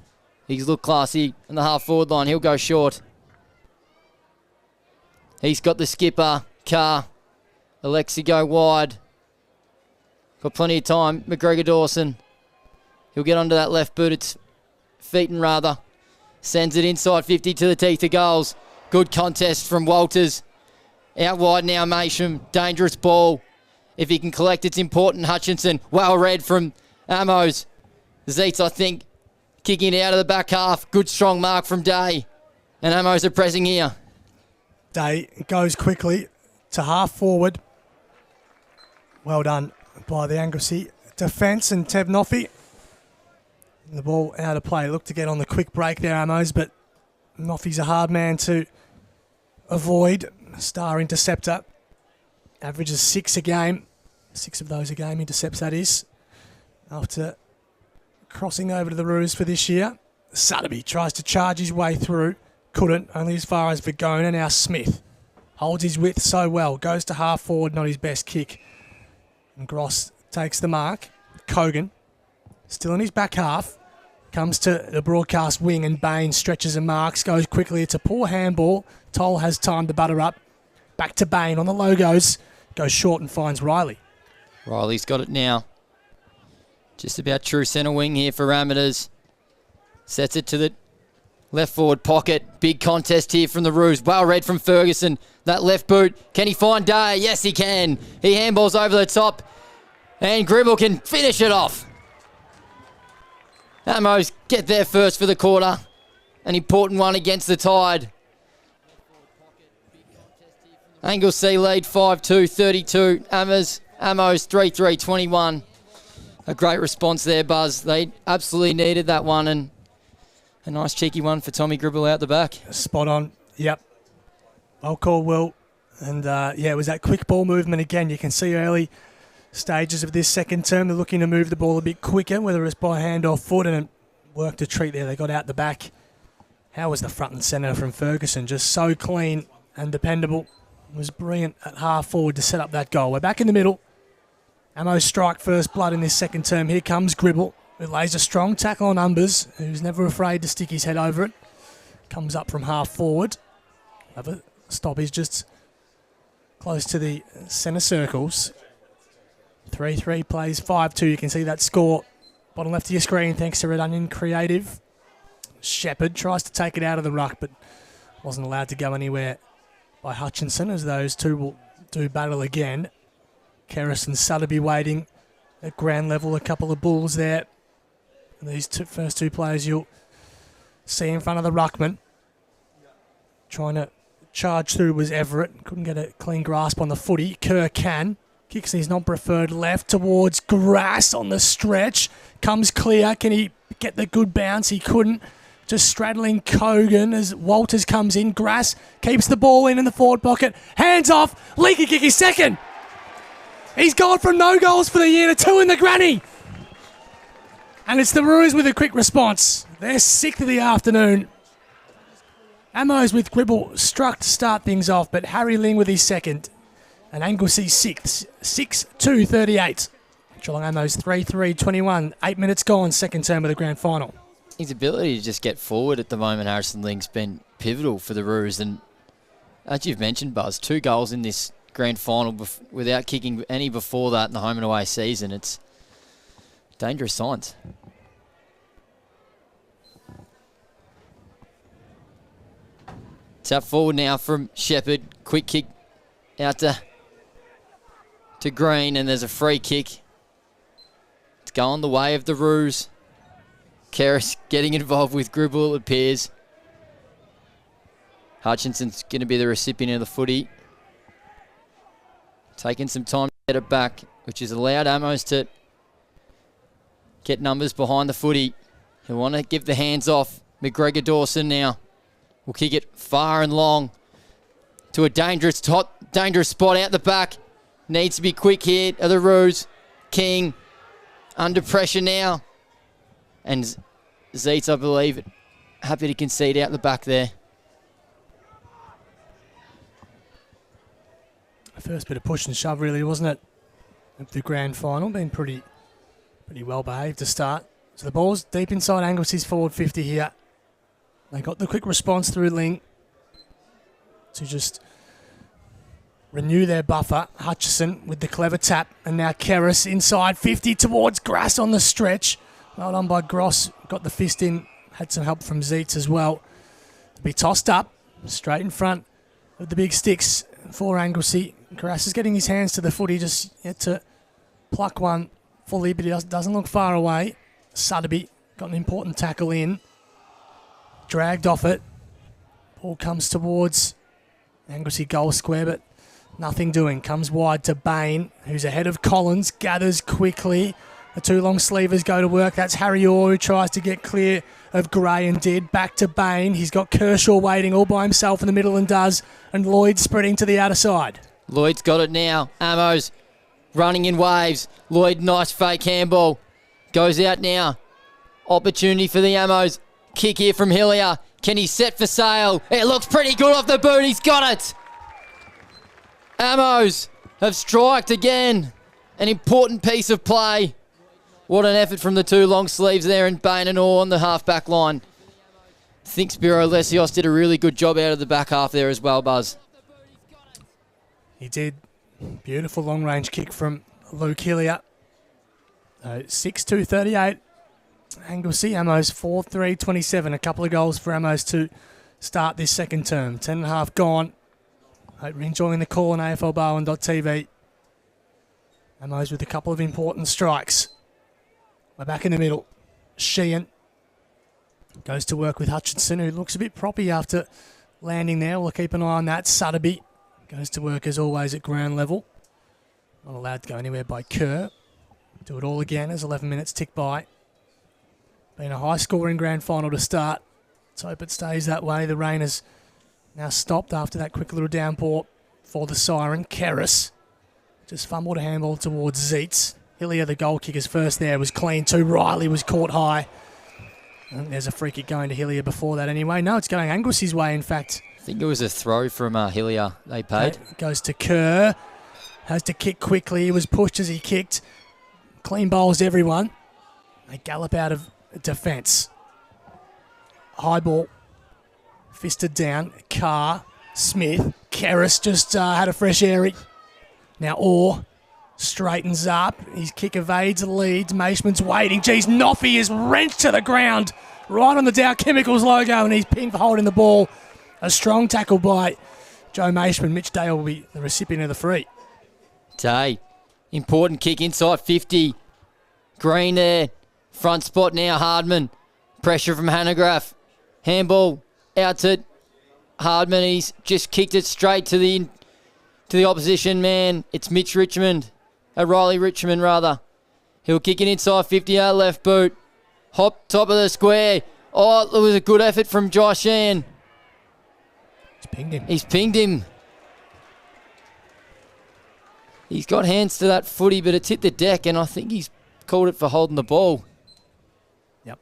He's looked classy on the half forward line. He'll go short. He's got the skipper, Carr. Alexi go wide. Got plenty of time. McGregor Dawson. He'll get onto that left boot. It's Featon rather. Sends it inside 50 to the teeth of goals. Good contest from Walters. Out wide now, Masham. Dangerous ball. If he can collect, it's important. Hutchinson, well read from Amos. Zeitz, I think, kicking it out of the back half. Good strong mark from Day. And Amos are pressing here. Day goes quickly to half forward. Well done by the Anglesea defence and Tev Noffy. The ball out of play. Looked to get on the quick break there, Amos, but Noffy's a hard man to avoid. Star interceptor. Averages 6 a game. 6 of those a game, intercepts that is. After crossing over to the Roos for this year. Sutterby tries to charge his way through. Couldn't, only as far as Vergona. Now Smith holds his width so well. Goes to half forward, not his best kick. And Gross takes the mark. Kogan, still in his back half. Comes to the broadcast wing and Bain stretches and marks. Goes quickly. It's a poor handball. Toll has time to butter up. Back to Bain on the logos. Goes short and finds Riley. Riley's got it now. Just about true centre wing here for Ramaders. Sets it to the left forward pocket. Big contest here from the Roos. Well read from Ferguson. That left boot. Can he find Day? Yes, he can. He handballs over the top. And Gribble can finish it off. Amos get there first for the quarter. An important one against the Tide. Anglesea lead 5-2, 32. Amos 3-3, 21. A great response there, Buzz. They absolutely needed that one, and a nice cheeky one for Tommy Gribble out the back. Spot on. Yep. Well called, Will. And it was that quick ball movement again. You can see early stages of this second term. They're looking to move the ball a bit quicker, whether it's by hand or foot, and it worked a treat there. They got out the back. How was the front and centre from Ferguson? Just so clean and dependable. It was brilliant at half forward to set up that goal. We're back in the middle. Amos strike first blood in this second term. Here comes Gribble. It lays a strong tackle on Umbers, who's never afraid to stick his head over it. Comes up from half forward. Have a stop. He's just close to the centre circles. 3-3 plays 5-2. You can see that score bottom left of your screen thanks to Red Onion Creative. Shepherd tries to take it out of the ruck, but wasn't allowed to go anywhere by Hutchinson, as those two will do battle again. Kerris and Sutterby waiting at ground level. A couple of bulls there. And these first two players you'll see in front of the ruckman. Trying to charge through was Everett. Couldn't get a clean grasp on the footy. Kerr can. Kicks his non-preferred left towards Grass on the stretch. Comes clear. Can he get the good bounce? He couldn't. Just straddling Kogan as Walters comes in. Grass keeps the ball in the forward pocket. Hands off. Leaky kick his second. He's gone from no goals for the year to 2 in the granny. And it's the Roos with a quick response. They're 6th of the afternoon. Amos with Gribble struck to start things off, but Harry Ling with his second. And Anglesea 6th, 6-2-38. Geelong Amos 3-3-21. 8 minutes gone, second term of the grand final. His ability to just get forward at the moment, Harrison Ling's been pivotal for the Roos. And as you've mentioned, Buzz, 2 goals in this grand final without kicking any before that in the home and away season. It's dangerous signs. Tap forward now from Shepherd. Quick kick out to Green, and there's a free kick. It's going the way of the Roos. Kerris getting involved with Gribble, it appears. Hutchinson's going to be the recipient of the footy. Taking some time to get it back, which has allowed Amos to get numbers behind the footy. He'll want to give the hands off. McGregor Dawson now will kick it far and long to a dangerous spot out the back. Needs to be quick here are the Roos. King under pressure now. And Zeitz, I believe, happy to concede out the back there. First bit of push and shove, really, wasn't it? Of the grand final, been pretty well behaved to start. So the ball's deep inside Anglesea's forward 50 here. They got the quick response through Ling to just renew their buffer. Hutchison with the clever tap, and now Kerris inside 50 towards Grass on the stretch. Well done by Gross. Got the fist in. Had some help from Zeitz as well. To be tossed up straight in front of the big sticks for Anglesea. Grass is getting his hands to the footy, just yet to pluck one fully, but he doesn't look far away. Suddaby got an important tackle in. Dragged off it. Ball comes towards Anglesea goal square, but nothing doing. Comes wide to Bain, who's ahead of Collins. Gathers quickly. The 2 long sleevers go to work. That's Harry Orr, who tries to get clear of Gray and did. Back to Bain. He's got Kershaw waiting all by himself in the middle and does. And Lloyd spreading to the outer side. Lloyd's got it now. Amos running in waves. Lloyd, nice fake handball. Goes out now. Opportunity for the Amos. Kick here from Hillier. Can he set for sail? It looks pretty good off the boot. He's got it. Amos have striked again. An important piece of play. What an effort from the 2 long sleeves there, and Bain and Orr on the half-back line. I think Spiro Lesios did a really good job out of the back half there as well, Buzz. He did. Beautiful long-range kick from Luke Hillier. 6-2-38. Anglesea, Amos 4-3-27. A couple of goals for Amos to start this second term. 10.5 gone. Hope you're enjoying the call on AFLbarwin.tv. Amos with a couple of important strikes. We're back in the middle. Sheehan goes to work with Hutchinson, who looks a bit proppy after landing there. We'll keep an eye on that. Suddaby goes to work as always at ground level. Not allowed to go anywhere by Kerr. Do it all again as 11 minutes tick by. Been a high-scoring grand final to start. Let's hope it stays that way. The rain has now stopped after that quick little downpour for the siren. Kerris just fumbled a handball towards Zeitz. Hillier, the goal kicker's first there, was clean too. Riley was caught high. And there's a free kick going to Hillier before that anyway. No, it's going Anglesea's way, in fact. I think it was a throw from Hillier they paid. It goes to Kerr. Has to kick quickly. He was pushed as he kicked. Clean bowls everyone. They gallop out of defence. High ball. Fisted down. Carr. Smith. Kerris just had a fresh airy. Now Orr straightens up. His kick evades, leads. Maishman's waiting. Geez, Noffy is wrenched to the ground right on the Dow Chemicals logo, and he's pinned for holding the ball. A strong tackle by Joe Maishman. Mitch Day will be the recipient of the free. Day. Important kick inside 50. Green there. Front spot now, Hardman. Pressure from Hanegraaff. Handball out to Hardman. He's just kicked it straight to the opposition man. It's Mitch Richmond. Riley Richmond rather. He'll kick it inside 50 out left boot. Hop top of the square. Oh, it was a good effort from Josh Sheehan. He's pinged him. He's got hands to that footy, but it's hit the deck, and I think he's called it for holding the ball. Yep.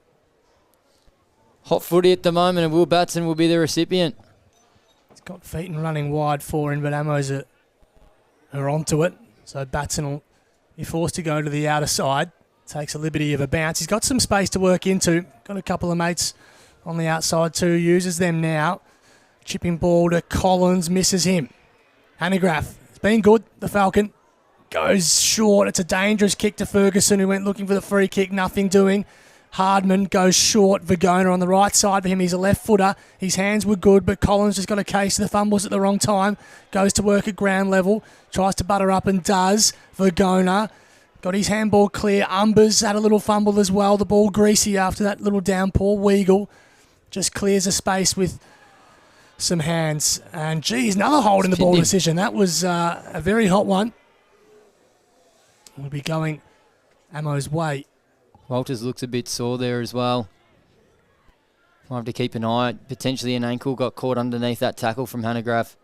Hot footy at the moment, and Will Batson will be the recipient. He's got feet and running wide for him, but Amos are onto it. So Batson will be forced to go to the outer side. Takes a liberty of a bounce. He's got some space to work into. Got a couple of mates on the outside too. Uses them now. Chipping ball to Collins. Misses him. Hanegraaff. It's been good. The Falcon goes short. It's a dangerous kick to Ferguson, who went looking for the free kick. Nothing doing. Hardman goes short. Vergona on the right side for him. He's a left footer. His hands were good, but Collins just got a case of the fumbles at the wrong time. Goes to work at ground level. Tries to butter up and does. Vergona got his handball clear. Umbers had a little fumble as well. The ball greasy after that little downpour. Weagle just clears a space with some hands. And, geez, another hold in the ball decision. That was a very hot one. We'll be going Amo's way. Walters looks a bit sore there as well. Might have to keep an eye. Potentially an ankle got caught underneath that tackle from Hanegraaff.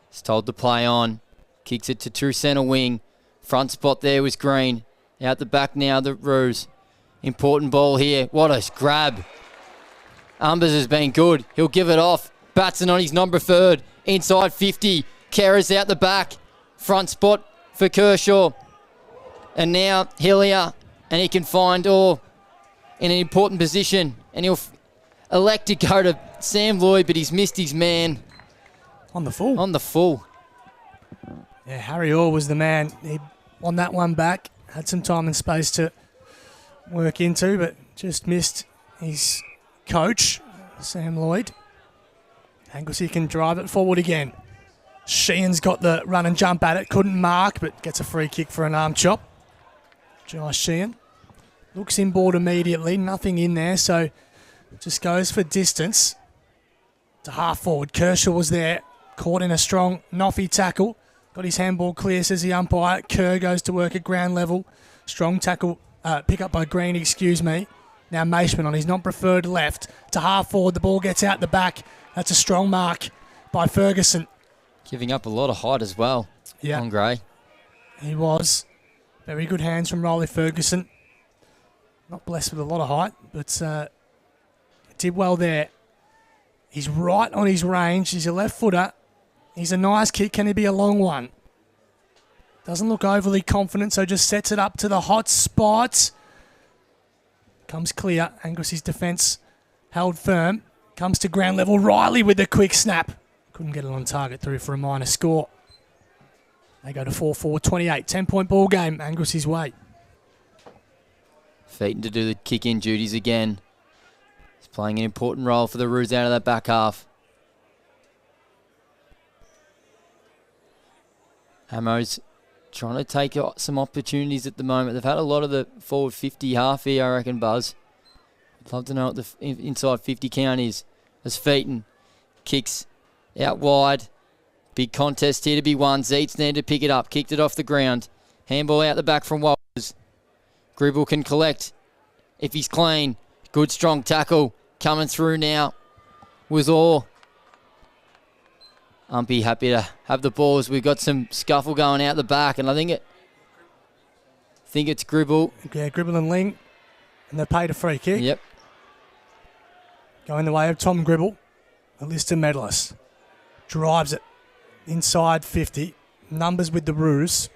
He's told to play on. Kicks it to true centre wing. Front spot there was Green. Out the back now, the Roos. Important ball here. What a grab. Umbers has been good. He'll give it off. Batson on his non-preferred. Inside 50. Kerr's out the back. Front spot for Kershaw. And now Hillier. And he can find Orr in an important position. And he'll elect to go to Sam Lloyd, but he's missed his man. On the full. On the full. Yeah, Harry Orr was the man. He won that one back. Had some time and space to work into, but just missed his coach, Sam Lloyd. Anglesea can drive it forward again. Sheehan's got the run and jump at it. Couldn't mark, but gets a free kick for an arm chop. Josh Sheehan looks inboard immediately. Nothing in there, so just goes for distance. To half forward. Kershaw was there. Caught in a strong Noffy tackle. Got his handball clear, says the umpire. Kerr goes to work at ground level. Strong tackle, pick up by Green, excuse me. Now Maishman on his non-preferred left. To half forward, the ball gets out the back. That's a strong mark by Ferguson. Giving up a lot of height as well on Gray. He was. Very good hands from Riley Ferguson. Not blessed with a lot of height, but did well there. He's right on his range. He's a left footer. He's a nice kick. Can he be a long one? Doesn't look overly confident, so just sets it up to the hot spot. Comes clear. Angus's defence held firm. Comes to ground level. Riley with the quick snap. Couldn't get it on target through for a minor score. They go to 4-4, 28. 10-point ball game. Angus's way. Featon to do the kick-in duties again. He's playing an important role for the Roos out of that back half. Hamo's trying to take some opportunities at the moment. They've had a lot of the forward 50 half here, I reckon, Buzz. I'd love to know what the inside 50 count is. As Featon kicks out wide. Big contest here to be won. Zeitz there to pick it up. Kicked it off the ground. Handball out the back from Walters. Gribble can collect if he's clean. Good strong tackle coming through now. Was all. Umpy happy to have the balls. We've got some scuffle going out the back, and I think it's Gribble. Yeah, Gribble and Ling, and they paid a free kick. Yep. Going the way of Tom Gribble, a Lister medalist. Drives it inside 50. Numbers with the Roos.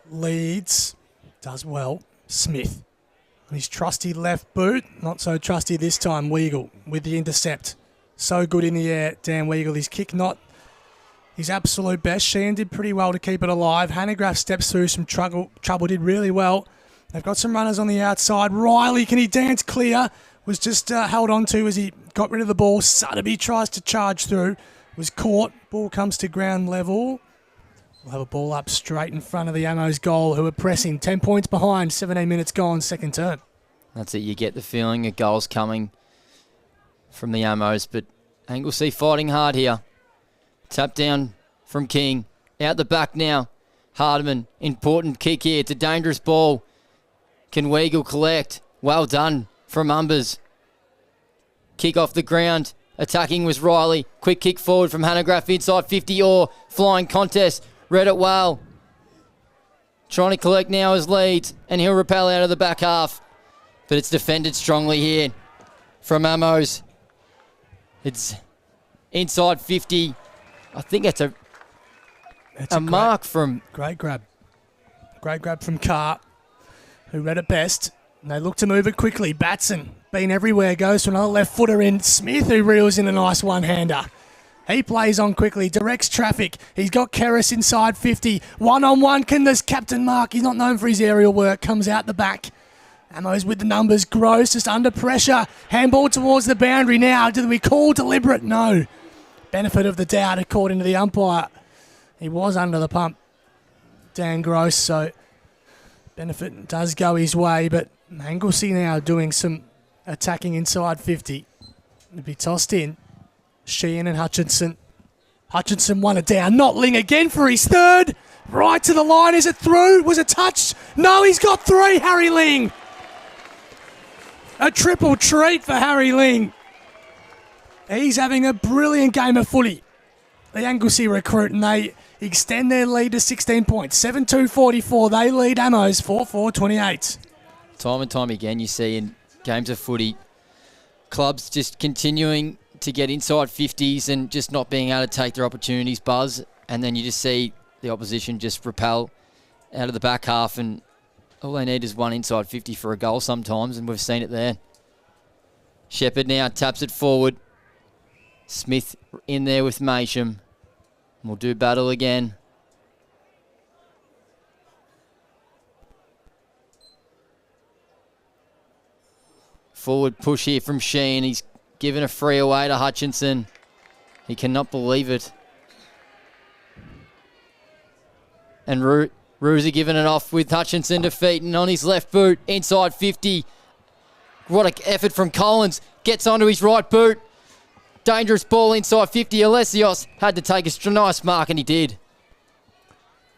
Leads. Does well. Smith. His trusty left boot. Not so trusty this time. Weagle with the intercept. So good in the air, Dan Weagle. His kick not his absolute best. Sheehan did pretty well to keep it alive. Hanegraaff steps through some trouble. Did really well. They've got some runners on the outside. Riley, can he dance clear? Was just held on to as he got rid of the ball. Sutterby tries to charge through. Was caught. Ball comes to ground level. We'll have a ball up straight in front of the Amos goal, who are pressing. 10 points behind. 17 minutes gone. Second term. That's it. You get the feeling a goal's coming from the Amos, but Anglesea fighting hard here. Tap down from King. Out the back now. Hardiman, important kick here. It's a dangerous ball. Can Weagle collect? Well done from Umbers. Kick off the ground. Attacking was Riley. Quick kick forward from Hanegraaff inside 50 or flying contest. Read it well. Trying to collect now as leads, and he'll repel out of the back half. But it's defended strongly here from Amos. It's inside 50. I think that's a mark from... Great grab. Great grab from Carr, who read it best. And they look to move it quickly. Batson, been everywhere, goes to another left footer in. Smith, who reels in a nice one-hander. He plays on quickly, directs traffic. He's got Keris inside 50. One-on-one, can this captain mark? He's not known for his aerial work. Comes out the back. Amos with the numbers. Gross, just under pressure. Handball towards the boundary now. Do we call deliberate? No. Benefit of the doubt, according to the umpire. He was under the pump, Dan Gross, so benefit does go his way, but Anglesea now doing some attacking inside 50. It'll be tossed in. Sheehan and Hutchinson. Hutchinson won it down. Notling again for his third. Right to the line. Is it through? Was it touched? No, he's got three, Harry Ling. A triple treat for Harry Ling. He's having a brilliant game of footy. The Anglesea recruit, and they extend their lead to 16 points. 7-2-44. They lead Amos 4-4-28. Time and time again you see in games of footy, clubs just continuing to get inside 50s and just not being able to take their opportunities, Buzz, and then you just see the opposition just repel out of the back half, and all they need is one inside 50 for a goal sometimes, and we've seen it there. Shepherd now taps it forward. Smith in there with Maysham. We'll do battle again. Forward push here from Sheen. He's given a free away to Hutchinson. He cannot believe it. And Roosie giving it off with Hutchinson to feet and on his left boot. Inside 50. What an effort from Collins. Gets onto his right boot. Dangerous ball inside 50. Alessios had to take a nice mark, and he did.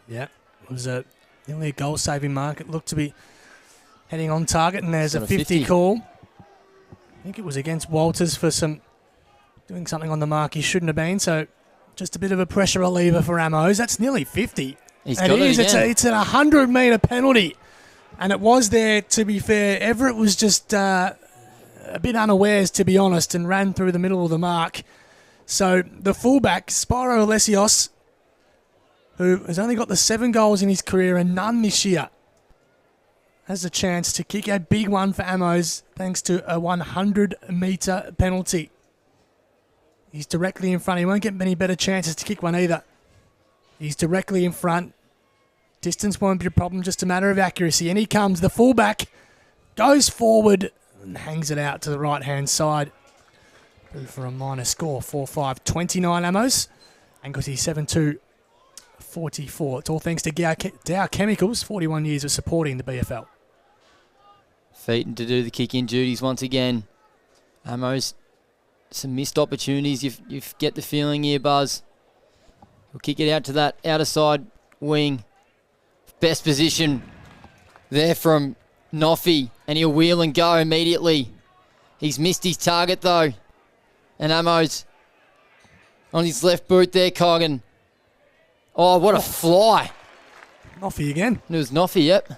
Yeah, it was nearly a goal-saving mark. It looked to be heading on target, and there's a 50 call. I think it was against Walters for doing something on the mark he shouldn't have been, so just a bit of a pressure reliever for Amos. That's nearly 50. He's got it again. It's an 100-metre penalty, and it was there, to be fair. Everett was just... a bit unawares, to be honest, and ran through the middle of the mark. So the fullback, Spyro Alessios, who has only got the 7 goals in his career and none this year, has a chance to kick a big one for Amos thanks to a 100-metre penalty. He's directly in front. He won't get many better chances to kick one either. He's directly in front. Distance won't be a problem, just a matter of accuracy. And he comes, the fullback goes forward and hangs it out to the right-hand side. For a minor score, 4-5-29 Amos. Anglesea 7-2-44. It's all thanks to Dow Chemicals, 41 years of supporting the BFL. Featon to do the kick-in duties once again. Amos, some missed opportunities. You get the feeling here, Buzz. He'll kick it out to that outer side wing. Best position there from Noffy, and he'll wheel and go immediately. He's missed his target though. And Amos on his left boot there, Coggan. Oh, what a fly. Noffy again. It was Noffy, yep.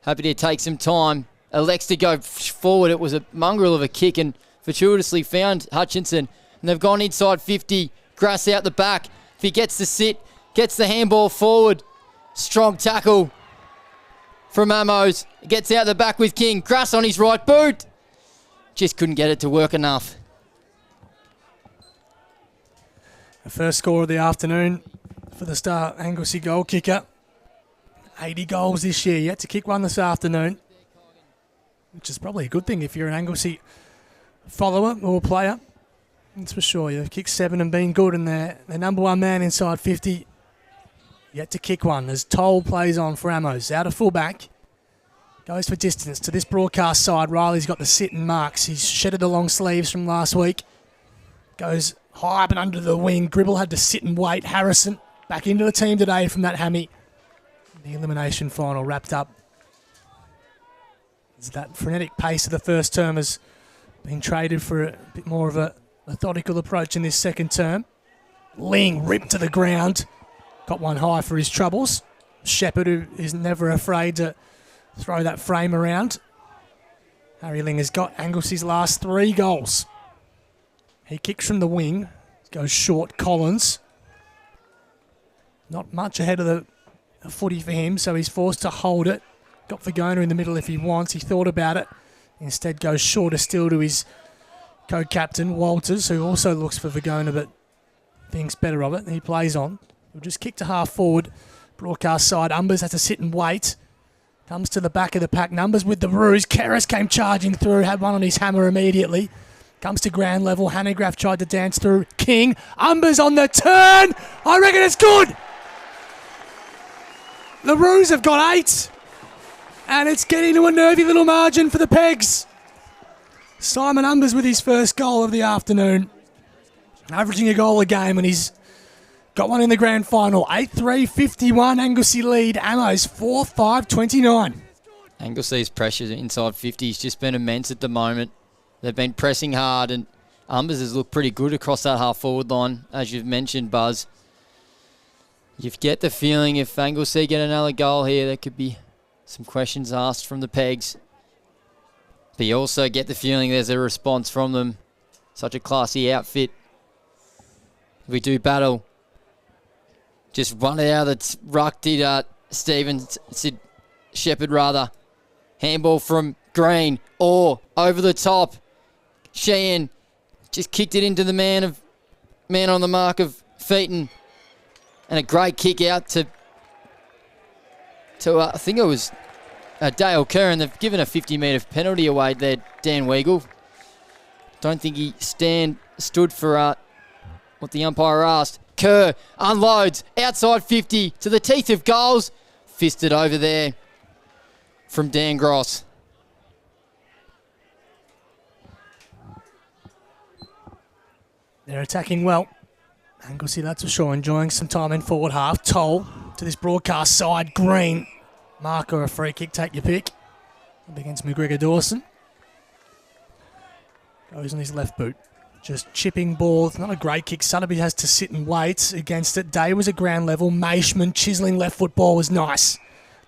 Happy to take some time. Elects to go forward. It was a mongrel of a kick and fortuitously found Hutchinson. And they've gone inside 50. Grass out the back. If he gets to sit, gets the handball forward. Strong tackle from Amos. Gets out the back with King. Grass on his right boot. Just couldn't get it to work enough. The first score of the afternoon for the star Anglesea goal kicker. 80 goals this year. Yet to kick one this afternoon, which is probably a good thing if you're an Anglesea follower or player. That's for sure. You've kicked 7 and been good, and they're number one man inside 50. Yet to kick one as Toll plays on for Amos. Out of fullback. Goes for distance to this broadcast side. Riley's got the sit and marks. He's shedded the long sleeves from last week. Goes high up and under the wing. Gribble had to sit and wait. Harrison back into the team today from that hammy. The elimination final wrapped up. As that frenetic pace of the first term has been traded for a bit more of a methodical approach in this second term. Ling ripped to the ground. Got one high for his troubles. Shepherd, who is never afraid to throw that frame around. Harry Ling has got Anglesea's last 3 goals. He kicks from the wing. Goes short. Collins. Not much ahead of the footy for him, so he's forced to hold it. Got Vergona in the middle if he wants. He thought about it. Instead goes shorter still to his co-captain, Walters, who also looks for Vergona but thinks better of it. He plays on. He'll just kick to half forward. Broadcast side. Umbers has to sit and wait. Comes to the back of the pack. Numbers with the ruse. Keris came charging through. Had one on his hammer immediately. Comes to ground level. Hanegraaff tried to dance through. King. Umbers on the turn. I reckon it's good. The Roos have got 8. And it's getting to a nervy little margin for the Pegs. Simon Umbers with his first goal of the afternoon. Averaging a goal a game, and he's got one in the grand final. 8-3-51 Anglesea lead. Ammo's 4-5-29. Anglesea's pressure inside 50 has just been immense at the moment. They've been pressing hard, and Umbers has looked pretty good across that half-forward line, as you've mentioned, Buzz. You get the feeling if Anglesea get another goal here, there could be some questions asked from the Pegs. But you also get the feeling there's a response from them. Such a classy outfit. We do battle. Just run it out of the ruck, did Sid Shepherd rather. Handball from Green. Or over the top. Sheehan just kicked it into the man on the mark of Featon. And a great kick out to I think it was Dale Kerr, and they've given a 50-metre penalty away there, Dan Weigel. Don't think he stood for what the umpire asked. Kerr unloads outside 50 to the teeth of goals. Fisted over there from Dan Gross. They're attacking well. Anglesea, that's for sure, enjoying some time in forward half. Toll to this broadcast side. Green. Mark or a free kick, take your pick. Up against McGregor Dawson. Goes on his left boot. Just chipping ball. It's not a great kick. Sutterby has to sit and wait against it. Day was at ground level. Maishman chiselling left foot ball was nice.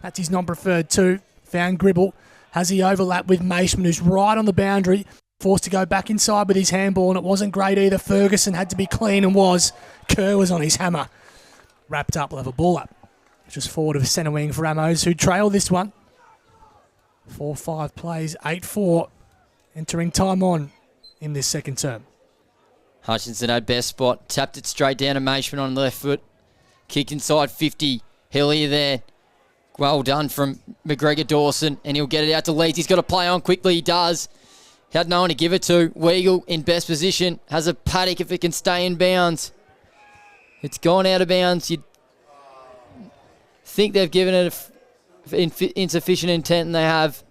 That's his non-preferred too. Found Gribble. Has he overlapped with Maishman, who's right on the boundary. Forced to go back inside with his handball, and it wasn't great either. Ferguson had to be clean and was. Kerr was on his hammer. Wrapped up, will have a ball up. Just forward of centre wing for Amos, who trailed this one. 4-5 plays, 8-4. Entering time on in this second term. Hutchinson had best spot. Tapped it straight down to Maishman on the left foot. Kicked inside 50. Hillier there. Well done from McGregor Dawson, and he'll get it out to Leeds. He's got to play on quickly. He does. He had no one to give it to. Weigel in best position. Has a paddock if it can stay in bounds. It's gone out of bounds. You'd think they've given it insufficient intent, and they have.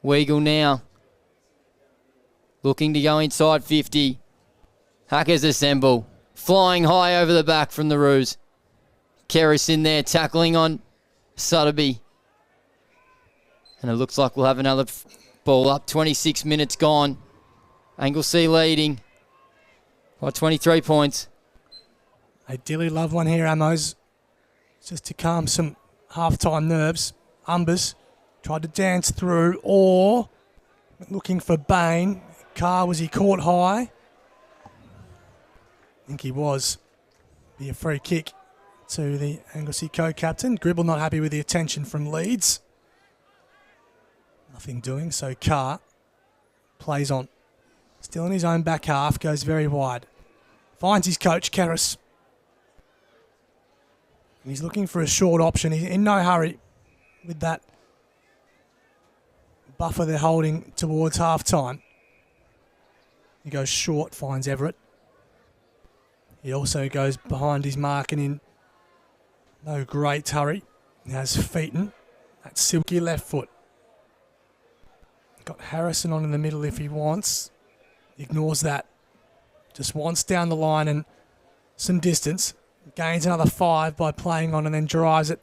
Weigel now. Looking to go inside 50. Hackers assemble. Flying high over the back from the Roos. Keris in there tackling on Sutterby. And it looks like we'll have another ball up. 26 minutes gone. Anglesea leading by 23 points. Ideally love one here, Amos. Just to calm some half-time nerves. Umbers tried to dance through, or looking for Bain. Carr, was he caught high? I think he was. Be a free kick to the Anglesea co-captain. Gribble not happy with the attention from Leeds. Nothing doing, so Carr plays on. Still in his own back half, goes very wide. Finds his coach, Keris. He's looking for a short option. He's in no hurry with that buffer they're holding towards half-time. He goes short, finds Everett. He also goes behind his mark and in no great hurry. He has Featon. That silky left foot. Got Harrison on in the middle if he wants. Ignores that. Just wants down the line and some distance. Gains another 5 by playing on and then drives it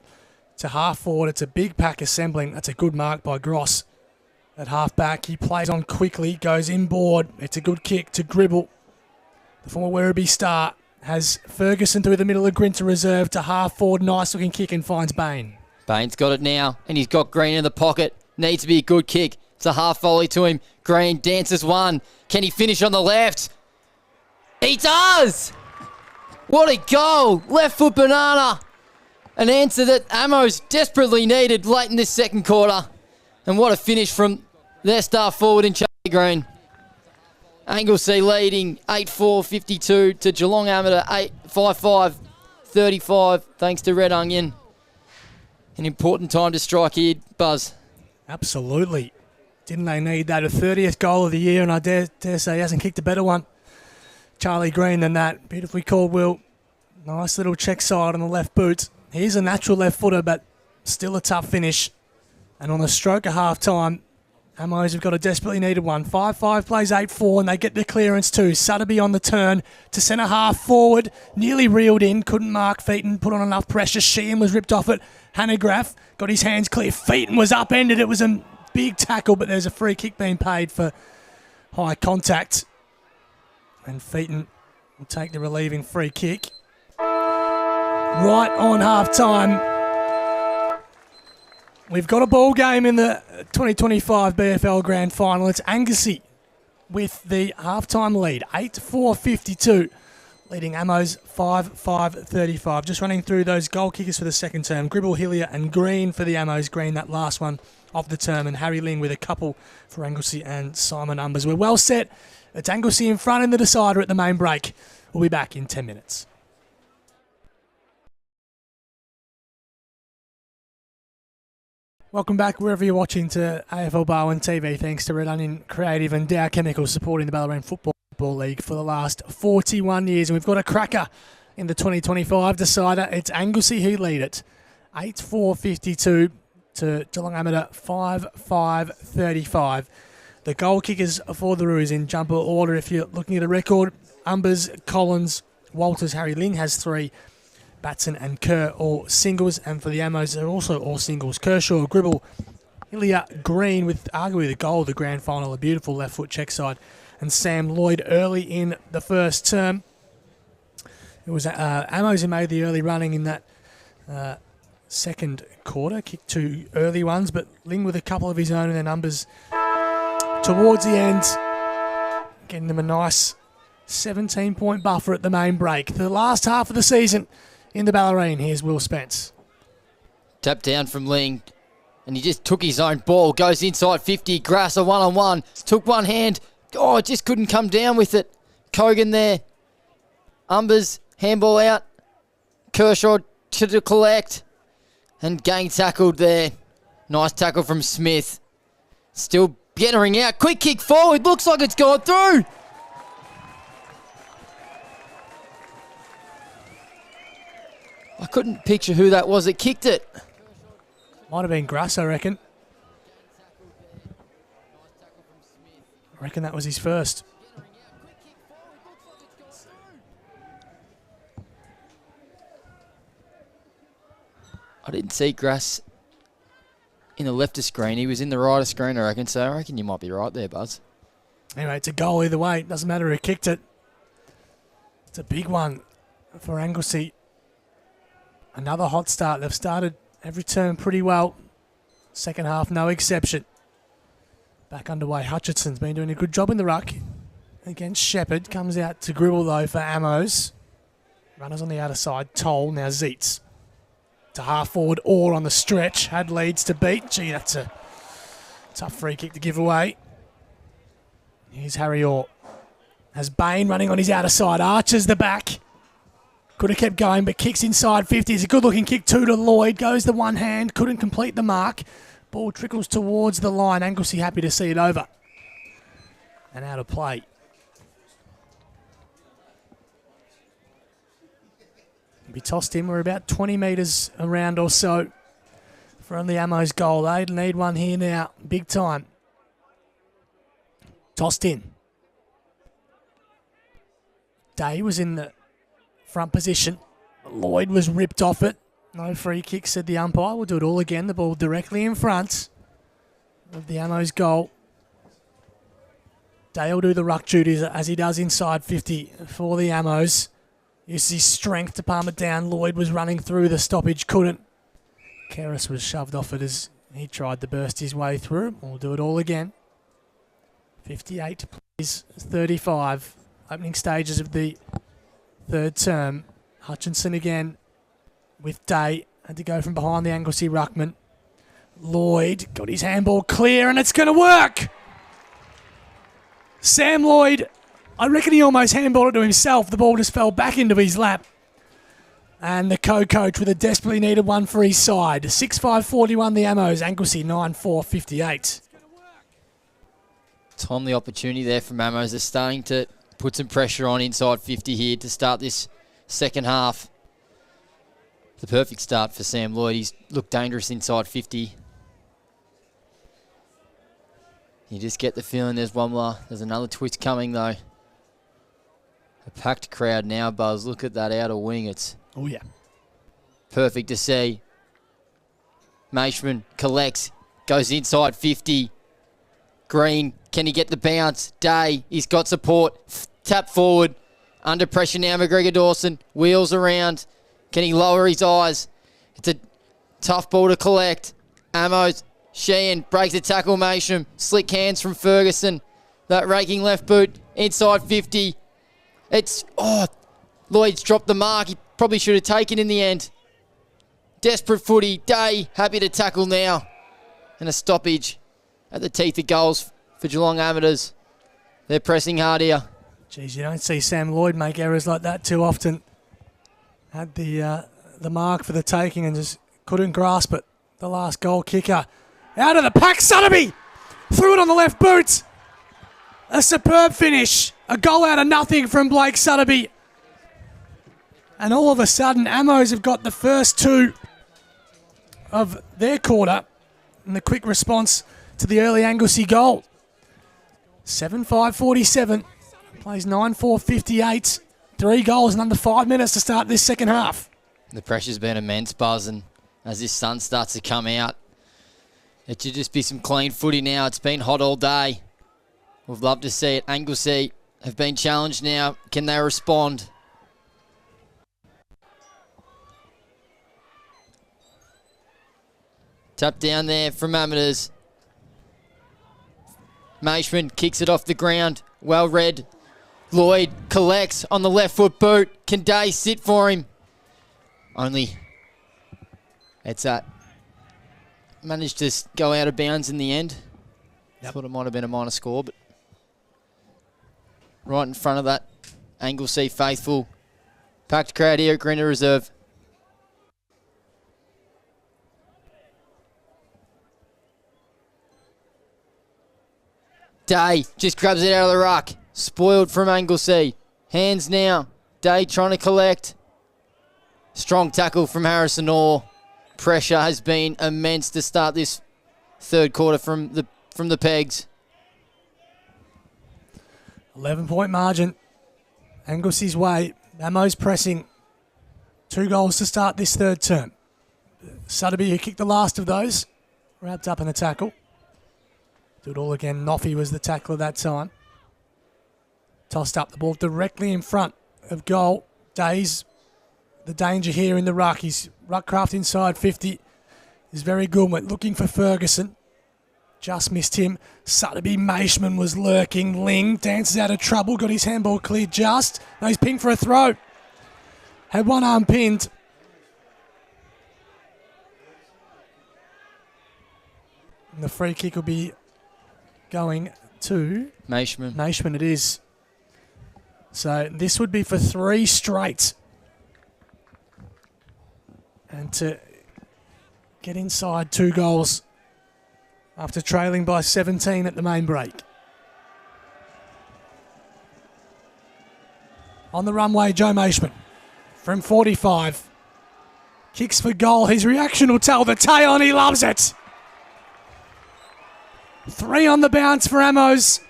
to half forward. It's a big pack assembling. That's a good mark by Gross. At half back, he plays on quickly, goes inboard. It's a good kick to Gribble. The former Werribee star has Ferguson through the middle of Grinter reserve to half forward. Nice looking kick and finds Bain. Bain's got it now, and he's got Green in the pocket. Needs to be a good kick. It's a half volley to him. Green dances one. Can he finish on the left? He does! What a goal! Left foot banana. An answer that Amos desperately needed late in this second quarter. And what a finish from their star forward in Charlie Green. Anglesea leading 8-4-52 to Geelong Amateur 5-5-35 thanks to Red Onion. An important time to strike here, Buzz. Absolutely. Didn't they need that? A 30th goal of the year, and I dare say he hasn't kicked a better one. Charlie Green than that. Beautifully called, Will. Nice little check side on the left boot. He's a natural left footer, but still a tough finish. And on the stroke of half time, Amos have got a desperately needed one. 5-5 plays 8-4, and they get the clearance too. Sutterby on the turn to centre half forward. Nearly reeled in. Couldn't mark Featon. Put on enough pressure. Sheehan was ripped off it. Hanegraaff got his hands clear. Featon was upended. It was a big tackle, but there's a free kick being paid for high contact. And Featon will take the relieving free kick. Right on half time. We've got a ball game in the 2025 BFL Grand Final. It's Anglesea with the halftime lead, 8-4-52, leading Amos 5-5-35. Just running through those goal kickers for the second term. Gribble, Hillier and Green for the Amos. Green, that last one of the term, and Harry Ling with a couple for Anglesea and Simon Umbers. We're well set. It's Anglesea in front in the decider at the main break. We'll be back in 10 minutes. Welcome back wherever you're watching to AFL Barwon TV. Thanks to Red Onion Creative and Dow Chemicals supporting the Bellarine Football League for the last 41 years. And we've got a cracker in the 2025 decider. It's Anglesea who lead it. 8-4-52 to Geelong Amateur 5-5-35. The goal kickers for the Roos in jumper order. If you're looking at a record, Umbers, Collins, Walters, Harry Ling has 3. Batson and Kerr all singles, and for the Amos they're also all singles. Kershaw, Gribble, Hillier, Green with arguably the goal of the grand final, a beautiful left foot check side, and Sam Lloyd early in the first term. It was Amos who made the early running in that second quarter, kicked 2 early ones, but Ling with a couple of his own and their numbers towards the end, getting them a nice 17-point buffer at the main break. The last half of the season in the Bellarine. Here's Will Spence. Tap down from Ling, and he just took his own ball. Goes inside 50. Grasser one-on-one. Took one hand. Oh, just couldn't come down with it. Kogan there. Umbers, handball out. Kershaw to collect. And gang tackled there. Nice tackle from Smith. Still gettering out. Quick kick forward. Looks like it's gone through. I couldn't picture who that was that kicked it. Might have been Grass, I reckon. I reckon that was his first. I didn't see Grass in the left of screen. He was in the right of screen, I reckon. So I reckon you might be right there, Buzz. Anyway, it's a goal either way. It doesn't matter who kicked it. It's a big one for Anglesea. Another hot start. They've started every term pretty well. Second half, no exception. Back underway. Hutchinson's been doing a good job in the ruck against Shepherd. Comes out to Gribble, though, for Amos. Runners on the outer side. Toll, now Zeitz. To half forward, Orr on the stretch. Had leads to beat. Gee, that's a tough free kick to give away. Here's Harry Orr. Has Bain running on his outer side. Archers the back. Could have kept going, but kicks inside 50. It's a good-looking kick, 2 to Lloyd. Goes the one hand. Couldn't complete the mark. Ball trickles towards the line. Anglesea happy to see it over. And out of play. Be tossed in. We're about 20 metres around or so from the Ammo's goal. They need one here now, big time. Tossed in. Day was in the front position. Lloyd was ripped off it. No free kick, said the umpire. We'll do it all again. The ball directly in front of the Ammo's goal. Day will do the ruck duties as he does inside 50 for the Ammos. Uses his strength to palm it down. Lloyd was running through the stoppage, couldn't. Keras was shoved off it as he tried to burst his way through. We'll do it all again. 58 plays, 35. Opening stages of the third term. Hutchinson again with Day. Had to go from behind the Anglesea ruckman. Lloyd got his handball clear and it's going to work. Sam Lloyd, I reckon he almost handballed it to himself. The ball just fell back into his lap. And the co-coach with a desperately needed one for his side. 6-5-41 the Ammos. Anglesea 9-4-58. Timely opportunity there from Ammos. They're starting to put some pressure on inside 50 here to start this second half. The perfect start for Sam Lloyd. He's looked dangerous inside 50. You just get the feeling there's one more. There's another twist coming though. A packed crowd now, Buzz. Look at that outer wing. It's Oh yeah. perfect to see. Maishman collects, goes inside 50. Green, can he get the bounce? Day, he's got support. Tap forward. Under pressure now, McGregor Dawson. Wheels around. Can he lower his eyes? It's a tough ball to collect. Ammos, Sheehan breaks the tackle. Masham, slick hands from Ferguson. That raking left boot inside 50. Lloyd's dropped the mark. He probably should have taken in the end. Desperate footy. Day happy to tackle now. And a stoppage at the teeth of goals for Geelong Amateurs. They're pressing hard here. Geez, you don't see Sam Lloyd make errors like that too often. Had the mark for the taking and just couldn't grasp it. The last goal kicker. Out of the pack, Sotheby! Threw it on the left boot. A superb finish. A goal out of nothing from Blake Sotheby. And all of a sudden, Ammos have got the first two of their quarter in the quick response to the early Anglesea goal. 7-5-47. Plays 9-4-58. 3 goals in under 5 minutes to start this second half. The pressure's been immense, Buzz, and as this sun starts to come out, it should just be some clean footy now. It's been hot all day. We'd love to see it. Anglesea have been challenged now. Can they respond? Tap down there from Amateurs. Maishman kicks it off the ground. Well read. Lloyd collects on the left foot boot. Can Day sit for him? Only it's managed to go out of bounds in the end. Yep. Thought it might have been a minor score, but right in front of that Anglesea faithful. Packed crowd here at Greener Reserve. Day just grabs it out of the ruck. Spoiled from Anglesea. Hands now. Day trying to collect. Strong tackle from Harrison Orr. Pressure has been immense to start this third quarter from the pegs. 11-point margin. Anglesea's way. Ammo's pressing. 2 goals to start this third term. Sotheby, who kicked the last of those, wrapped up in a tackle. Do it all again. Noffy was the tackler that time. Tossed up the ball directly in front of goal. Days, the danger here in the ruck. He's Ruckcraft inside 50 is very good. Went looking for Ferguson. Just missed him. Sotheby Maishman was lurking. Ling dances out of trouble. Got his handball cleared just. Now he's pinged for a throw. Had one arm pinned. And the free kick will be going to Maishman. Maishman it is. So this would be for 3 straight. And to get inside 2 goals after trailing by 17 at the main break. On the runway, Joe Maishman from 45. Kicks for goal. His reaction will tell the tale, and he loves it. 3 on the bounce for Amos.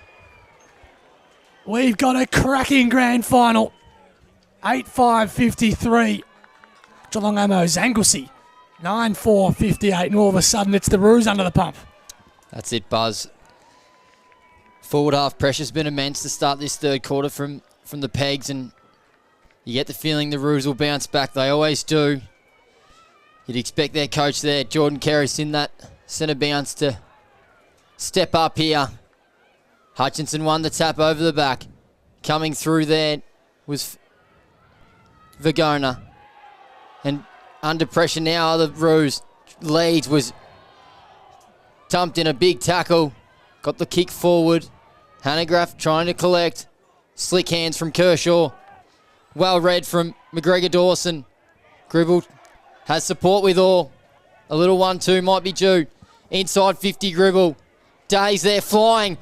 We've got a cracking grand final. 8-5-53. Geelong Amos, Anglesea. 9-4-58. And all of a sudden, it's the Roos under the pump. That's it, Buzz. Forward half pressure's been immense to start this third quarter from the Pegs, and you get the feeling the Roos will bounce back. They always do. You'd expect their coach there, Jordan Kerris, in that centre bounce to step up here. Hutchinson won the tap over the back. Coming through there was Vagona. And under pressure now are the Roos. Leeds was dumped in a big tackle. Got the kick forward. Hanegraaff trying to collect. Slick hands from Kershaw. Well read from McGregor Dawson. Gribble has support with all. A little 1-2 might be due. Inside 50 Gribble. Day's there flying.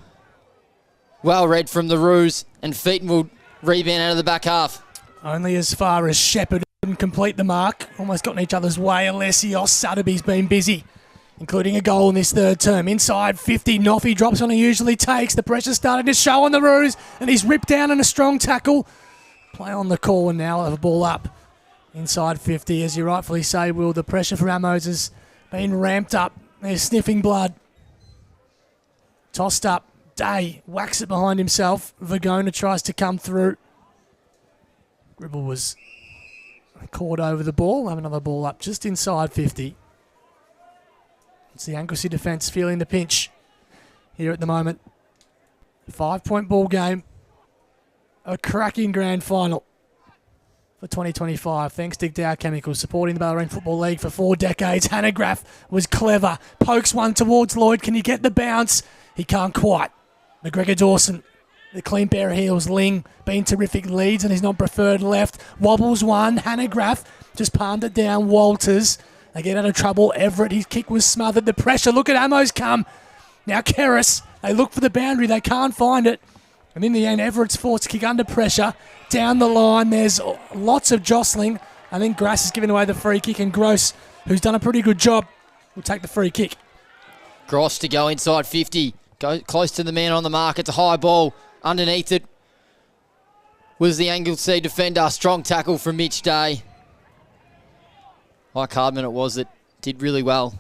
Well read from the Roos. And Featon will rebound out of the back half. Only as far as Shepherd couldn't complete the mark. Almost got in each other's way. Alessios Sotheby's been busy, including a goal in this third term. Inside 50, Noffy drops on he usually takes. The pressure started to show on the Roos, and he's ripped down in a strong tackle. Play on the call, and now have a ball up. Inside 50, as you rightfully say, Will, the pressure for Amos has been ramped up. They're sniffing blood. Tossed up. Day whacks it behind himself. Vagona tries to come through. Gribble was caught over the ball. Have another ball up just inside 50. It's the Anglesea defence feeling the pinch here at the moment. 5-point ball game. A cracking grand final for 2025. Thanks to Dow Chemicals, supporting the Bellarine Football League for 4 decades. Hanegraaff was clever. Pokes one towards Lloyd. Can he get the bounce? He can't quite. McGregor Dawson, the clean pair of heels. Ling been terrific leads and he's not preferred left. Wobbles one. Hanegraaff just palmed it down. Walters. They get out of trouble. Everett, his kick was smothered. The pressure. Look at Amos come. Now Kerris. They look for the boundary. They can't find it. And in the end, Everett's forced to kick under pressure. Down the line, there's lots of jostling. I think Grass has given away the free kick, and Gross, who's done a pretty good job, will take the free kick. Gross to go inside 50. Go close to the man on the mark. It's a high ball. Underneath it was the Anglesea defender. Strong tackle from Mitch Day. Mike Hardman it was that did really well.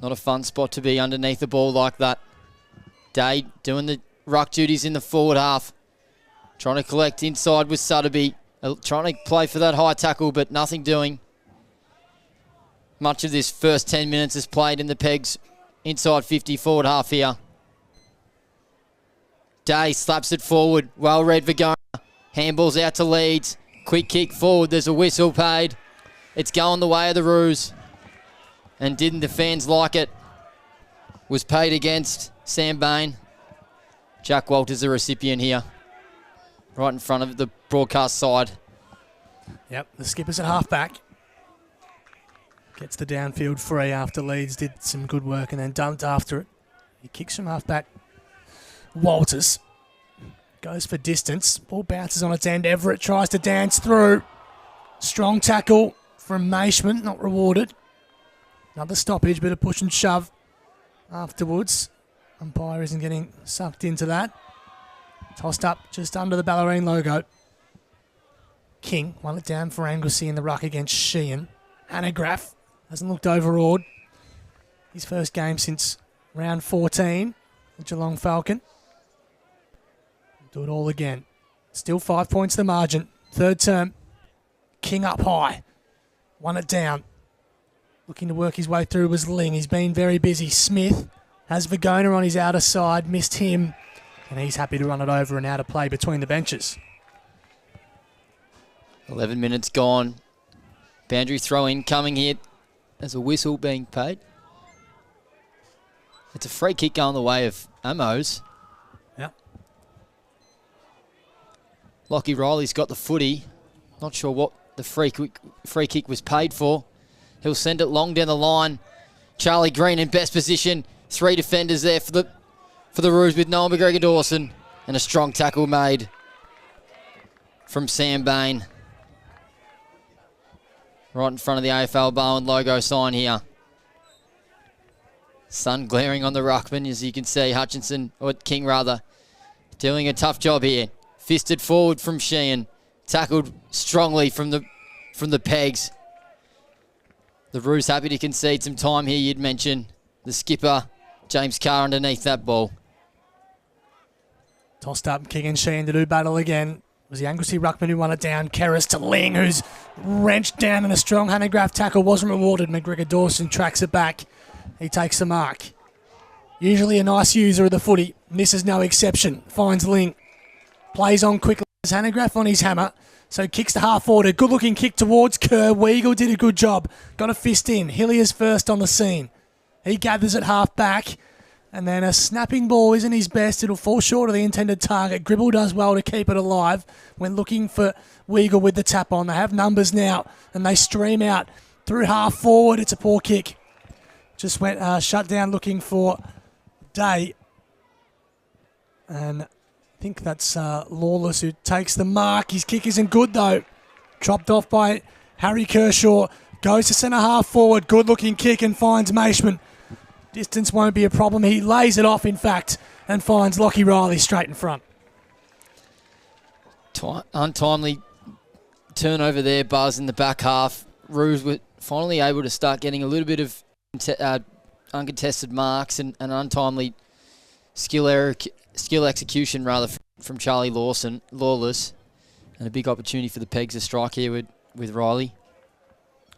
Not a fun spot to be underneath the ball like that. Day doing the ruck duties in the forward half. Trying to collect inside with Sotheby. Trying to play for that high tackle, but nothing doing. Much of this first 10 minutes is played in the Pegs inside 50 forward half here. Day slaps it forward. Well read Vagona. Handballs out to Leeds. Quick kick forward. There's a whistle paid. It's going the way of the Roos. And didn't the fans like it? Was paid against Sam Bain. Jack Walters, the recipient here. Right in front of the broadcast side. Yep, the skipper's at half-back. Gets the downfield free after Leeds did some good work and then dumped after it. He kicks from half-back. Walters goes for distance. Ball bounces on its end. Everett tries to dance through. Strong tackle from Maishman, not rewarded. Another stoppage, bit of push and shove afterwards. Umpire isn't getting sucked into that. Tossed up just under the Bellarine logo. King won it down for Anglesea in the ruck against Sheehan. Hanegraaff hasn't looked overawed. His first game since round 14, the Geelong Falcon. Do it all again. Still 5 points the margin. Third term. King up high. Won it down. Looking to work his way through was Ling. He's been very busy. Smith has Vagona on his outer side. Missed him. And he's happy to run it over and out of play between the benches. 11 minutes gone. Boundary throw in coming here. There's a whistle being paid. It's a free kick going the way of Amos. Yep. Lockie Riley's got the footy. Not sure what the free kick was paid for. He'll send it long down the line. Charlie Green in best position. 3 defenders there for the Roos with Noah McGregor Dawson. And a strong tackle made from Sam Bain. right in front of the AFL Bowen logo sign here. Sun glaring on the ruckman, as you can see. Hutchinson, or King rather, doing a tough job here. Fisted forward from Sheehan. Tackled strongly from the pegs. The Roos happy to concede some time here, you'd mention. The skipper, James Carr, underneath that ball. Tossed up, King and Sheehan to do battle again. It was the Anglesea ruckman who won it down. Keris to Ling, who's wrenched down, and a strong Hanegraaff tackle wasn't rewarded. McGregor Dawson tracks it back. He takes the mark. Usually a nice user of the footy. This is no exception. Finds Ling. Plays on quickly. Hanegraaff on his hammer. So kicks to half forward. A good-looking kick towards Kerr. Weagle did a good job. Got a fist in. Hillier's first on the scene. He gathers it half back. And then a snapping ball isn't his best. It'll fall short of the intended target. Gribble does well to keep it alive when looking for Weagle with the tap on. They have numbers now, and they stream out through half forward. It's a poor kick. Just went shut down looking for Day. And I think that's Lawless who takes the mark. His kick isn't good, though. Chopped off by Harry Kershaw. Goes to centre half forward. Good looking kick and finds Maishman. Distance won't be a problem. He lays it off, in fact, and finds Lockie Riley straight in front. Untimely turnover there, Buzz, in the back half. Roos were finally able to start getting a little bit of uncontested marks and untimely skill execution, rather, from Charlie Lawless. And a big opportunity for the Pegs to strike here with Riley.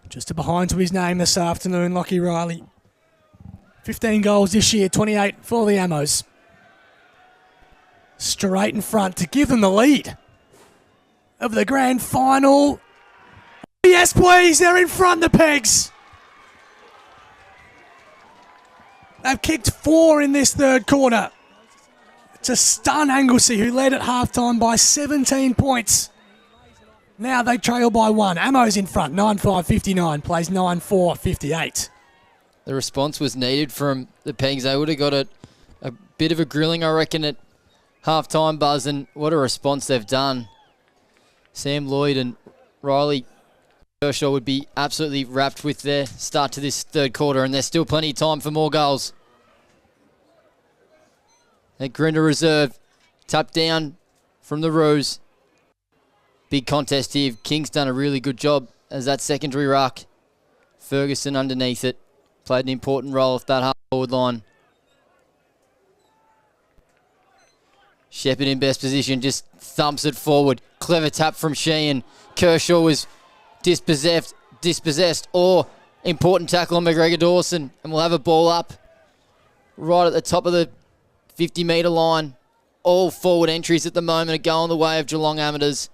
Just a behind to his name this afternoon, Lockie Riley. 15 goals this year, 28 for the Ammos. Straight in front to give them the lead of the grand final. Yes, please, they're in front, the Pegs. They've kicked 4 in this third quarter to stun Anglesea, who led at halftime by 17 points. Now they trail by 1. Ammo's in front, 9-5-59, plays 9-4-58. The response was needed from the Pegs. They would have got a bit of a grilling, I reckon, at half-time, Buzz, and what a response they've done. Sam Lloyd and Riley Kershaw would be absolutely wrapped with their start to this third quarter, and there's still plenty of time for more goals. At Grinder reserve, tapped down from the Roos. Big contest here. King's done a really good job as that secondary ruck. Ferguson underneath it. Played an important role off that half-forward line. Shepherd in best position, just thumps it forward. Clever tap from Sheehan. Kershaw was dispossessed, or important tackle on McGregor Dawson, and we'll have a ball up right at the top of the 50-metre line. All forward entries at the moment are going the way of Geelong Amateurs.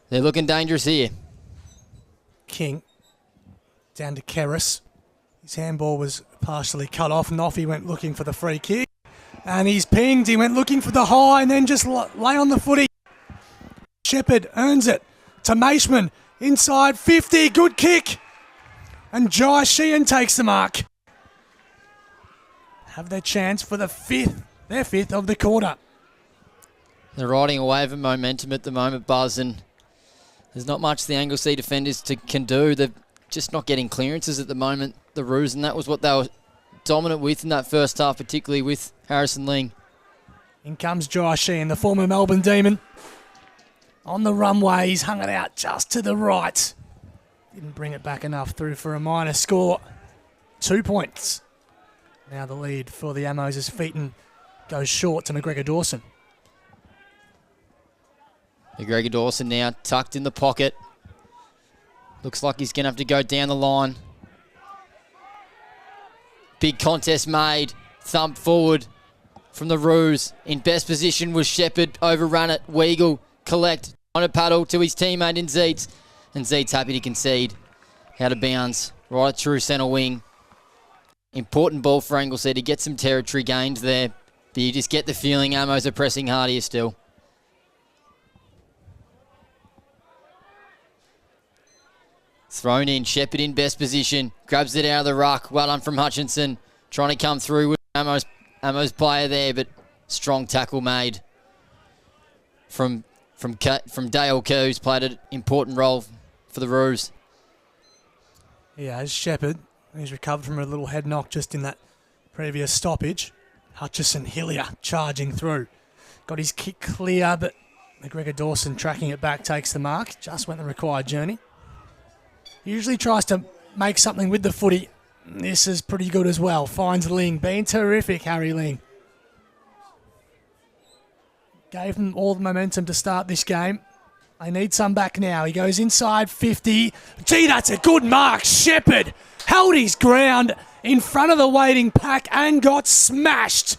They're looking dangerous here. King down to Keris. His handball was partially cut off, and off he went looking for the free kick. And he's pinged. He went looking for the high and then just lay on the footy. Shepherd earns it to Maishman. Inside 50. Good kick. And Jai Sheehan takes the mark. Have their chance for their fifth of the quarter. They're riding a wave of momentum at the moment, Buzz, and there's not much the Anglesea defenders can do. They're just not getting clearances at the moment, the Roos, and that was what they were dominant with in that first half, particularly with Harrison Ling. In comes Jai Sheehan, the former Melbourne Demon. On the runway, he's hung it out just to the right. Didn't bring it back enough through for a minor score. 2 points. Now the lead for the Ammos as Featon goes short to McGregor Dawson. McGregor Dawson now tucked in the pocket. Looks like he's going to have to go down the line. Big contest made. Thump forward from the Roos. In best position was Shepherd. Overrun it. Weagle collect on a paddle to his teammate in Zeitz. And Zeitz happy to concede. Out of bounds. Right through centre wing. Important ball for Anglesea to get some territory gains there. But you just get the feeling Ammos are pressing hard here still. Thrown in, Shepherd in best position. Grabs it out of the ruck. Well done from Hutchinson. Trying to come through with Ammo's player there, but strong tackle made from Dale Kerr, who's played an important role for the Roos. He has Shepherd. He's recovered from a little head knock just in that previous stoppage. Hutchison Hillier charging through. Got his kick clear, but McGregor Dawson tracking it back takes the mark. Just went the required journey. Usually tries to make something with the footy. This is pretty good as well. Finds Ling. Been terrific, Harry Ling. Gave them all the momentum to start this game. They need some back now. He goes inside 50. Gee, that's a good mark. Shepherd held his ground in front of the waiting pack and got smashed.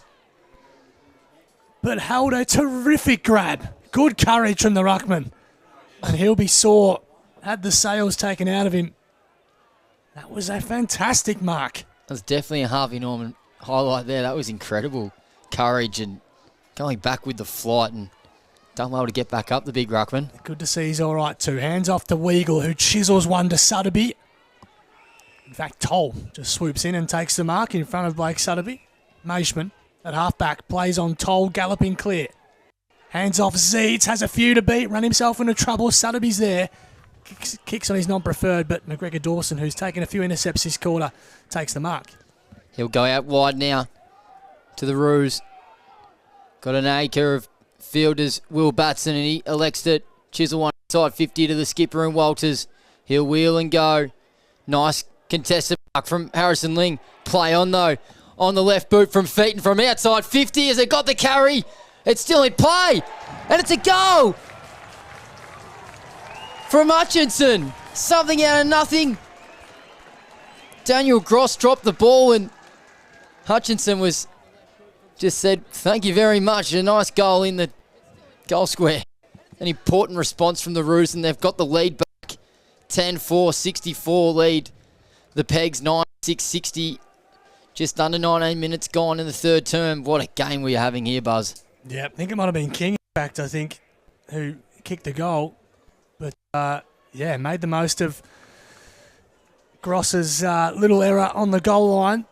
But held a terrific grab. Good courage from the ruckman. And he'll be sore. Had the sails taken out of him. That was a fantastic mark. That's definitely a Harvey Norman highlight there. That was incredible. Courage and going back with the flight and done well to get back up, the big ruckman. Good to see he's all right too. Hands off to Weagle, who chisels one to Sutterby. In fact, Toll just swoops in and takes the mark in front of Blake Sutterby. Maishman at half-back plays on Toll, galloping clear. Hands off Zeitz, has a few to beat, run himself into trouble. Sutterby's there. Kicks on his non-preferred, but McGregor Dawson, who's taken a few intercepts this quarter, takes the mark. He'll go out wide now to the Roos. Got an acre of fielders, Will Batson, and he elects to chisel one side 50 to the skipper and Walters. He'll wheel and go. Nice contested mark from Harrison Ling. Play on though. On the left boot from Featon from outside 50 as it got the carry. It's still in play. And it's a goal from Hutchinson. Something out of nothing. Daniel Gross dropped the ball and Hutchinson was just said, thank you very much. A nice goal in the goal square. An important response from the Roos, and they've got the lead back. 10-4, 64 lead. The Pegs 9-6-60. Just under 19 minutes gone in the third term. What a game we're having here, Buzz. Yeah, I think it might have been King, in fact, who kicked the goal. But, made the most of Gross's little error on the goal line.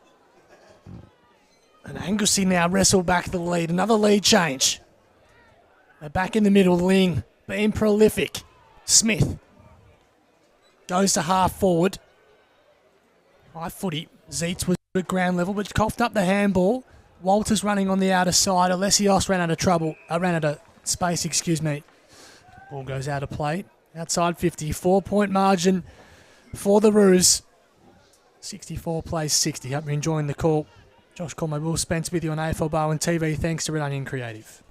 And Anglesea now wrestle back the lead. Another lead change. They're back in the middle. Ling being prolific. Smith goes to half forward. High footy. Zeitz was at ground level, but coughed up the handball. Walters running on the outer side. Alessios ran out of space, Ball goes out of play. Outside 50. 4-point margin for the Roos. 64 plays 60. Hope you're enjoying the call. Josh Cormay, Will Spence with you on AFL Bowen TV. Thanks to Red Onion Creative.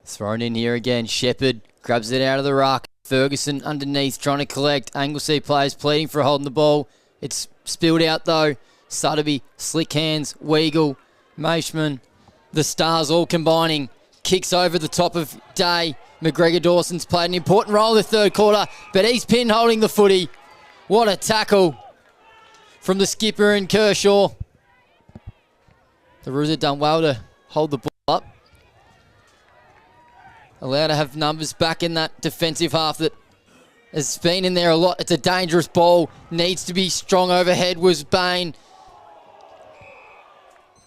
Thrown in here again. Shepherd grabs it out of the ruck. Ferguson underneath trying to collect. Anglesea players pleading for holding the ball. It's spilled out though. Sutterby, slick hands, Weagle, Maishman. The Stars all combining. Kicks over the top of Day. McGregor Dawson's played an important role in the third quarter, but he's pinned holding the footy. What a tackle from the skipper and Kershaw. The Roos have done well to hold the ball up. Allowed to have numbers back in that defensive half that has been in there a lot. It's a dangerous ball. Needs to be strong overhead was Bain.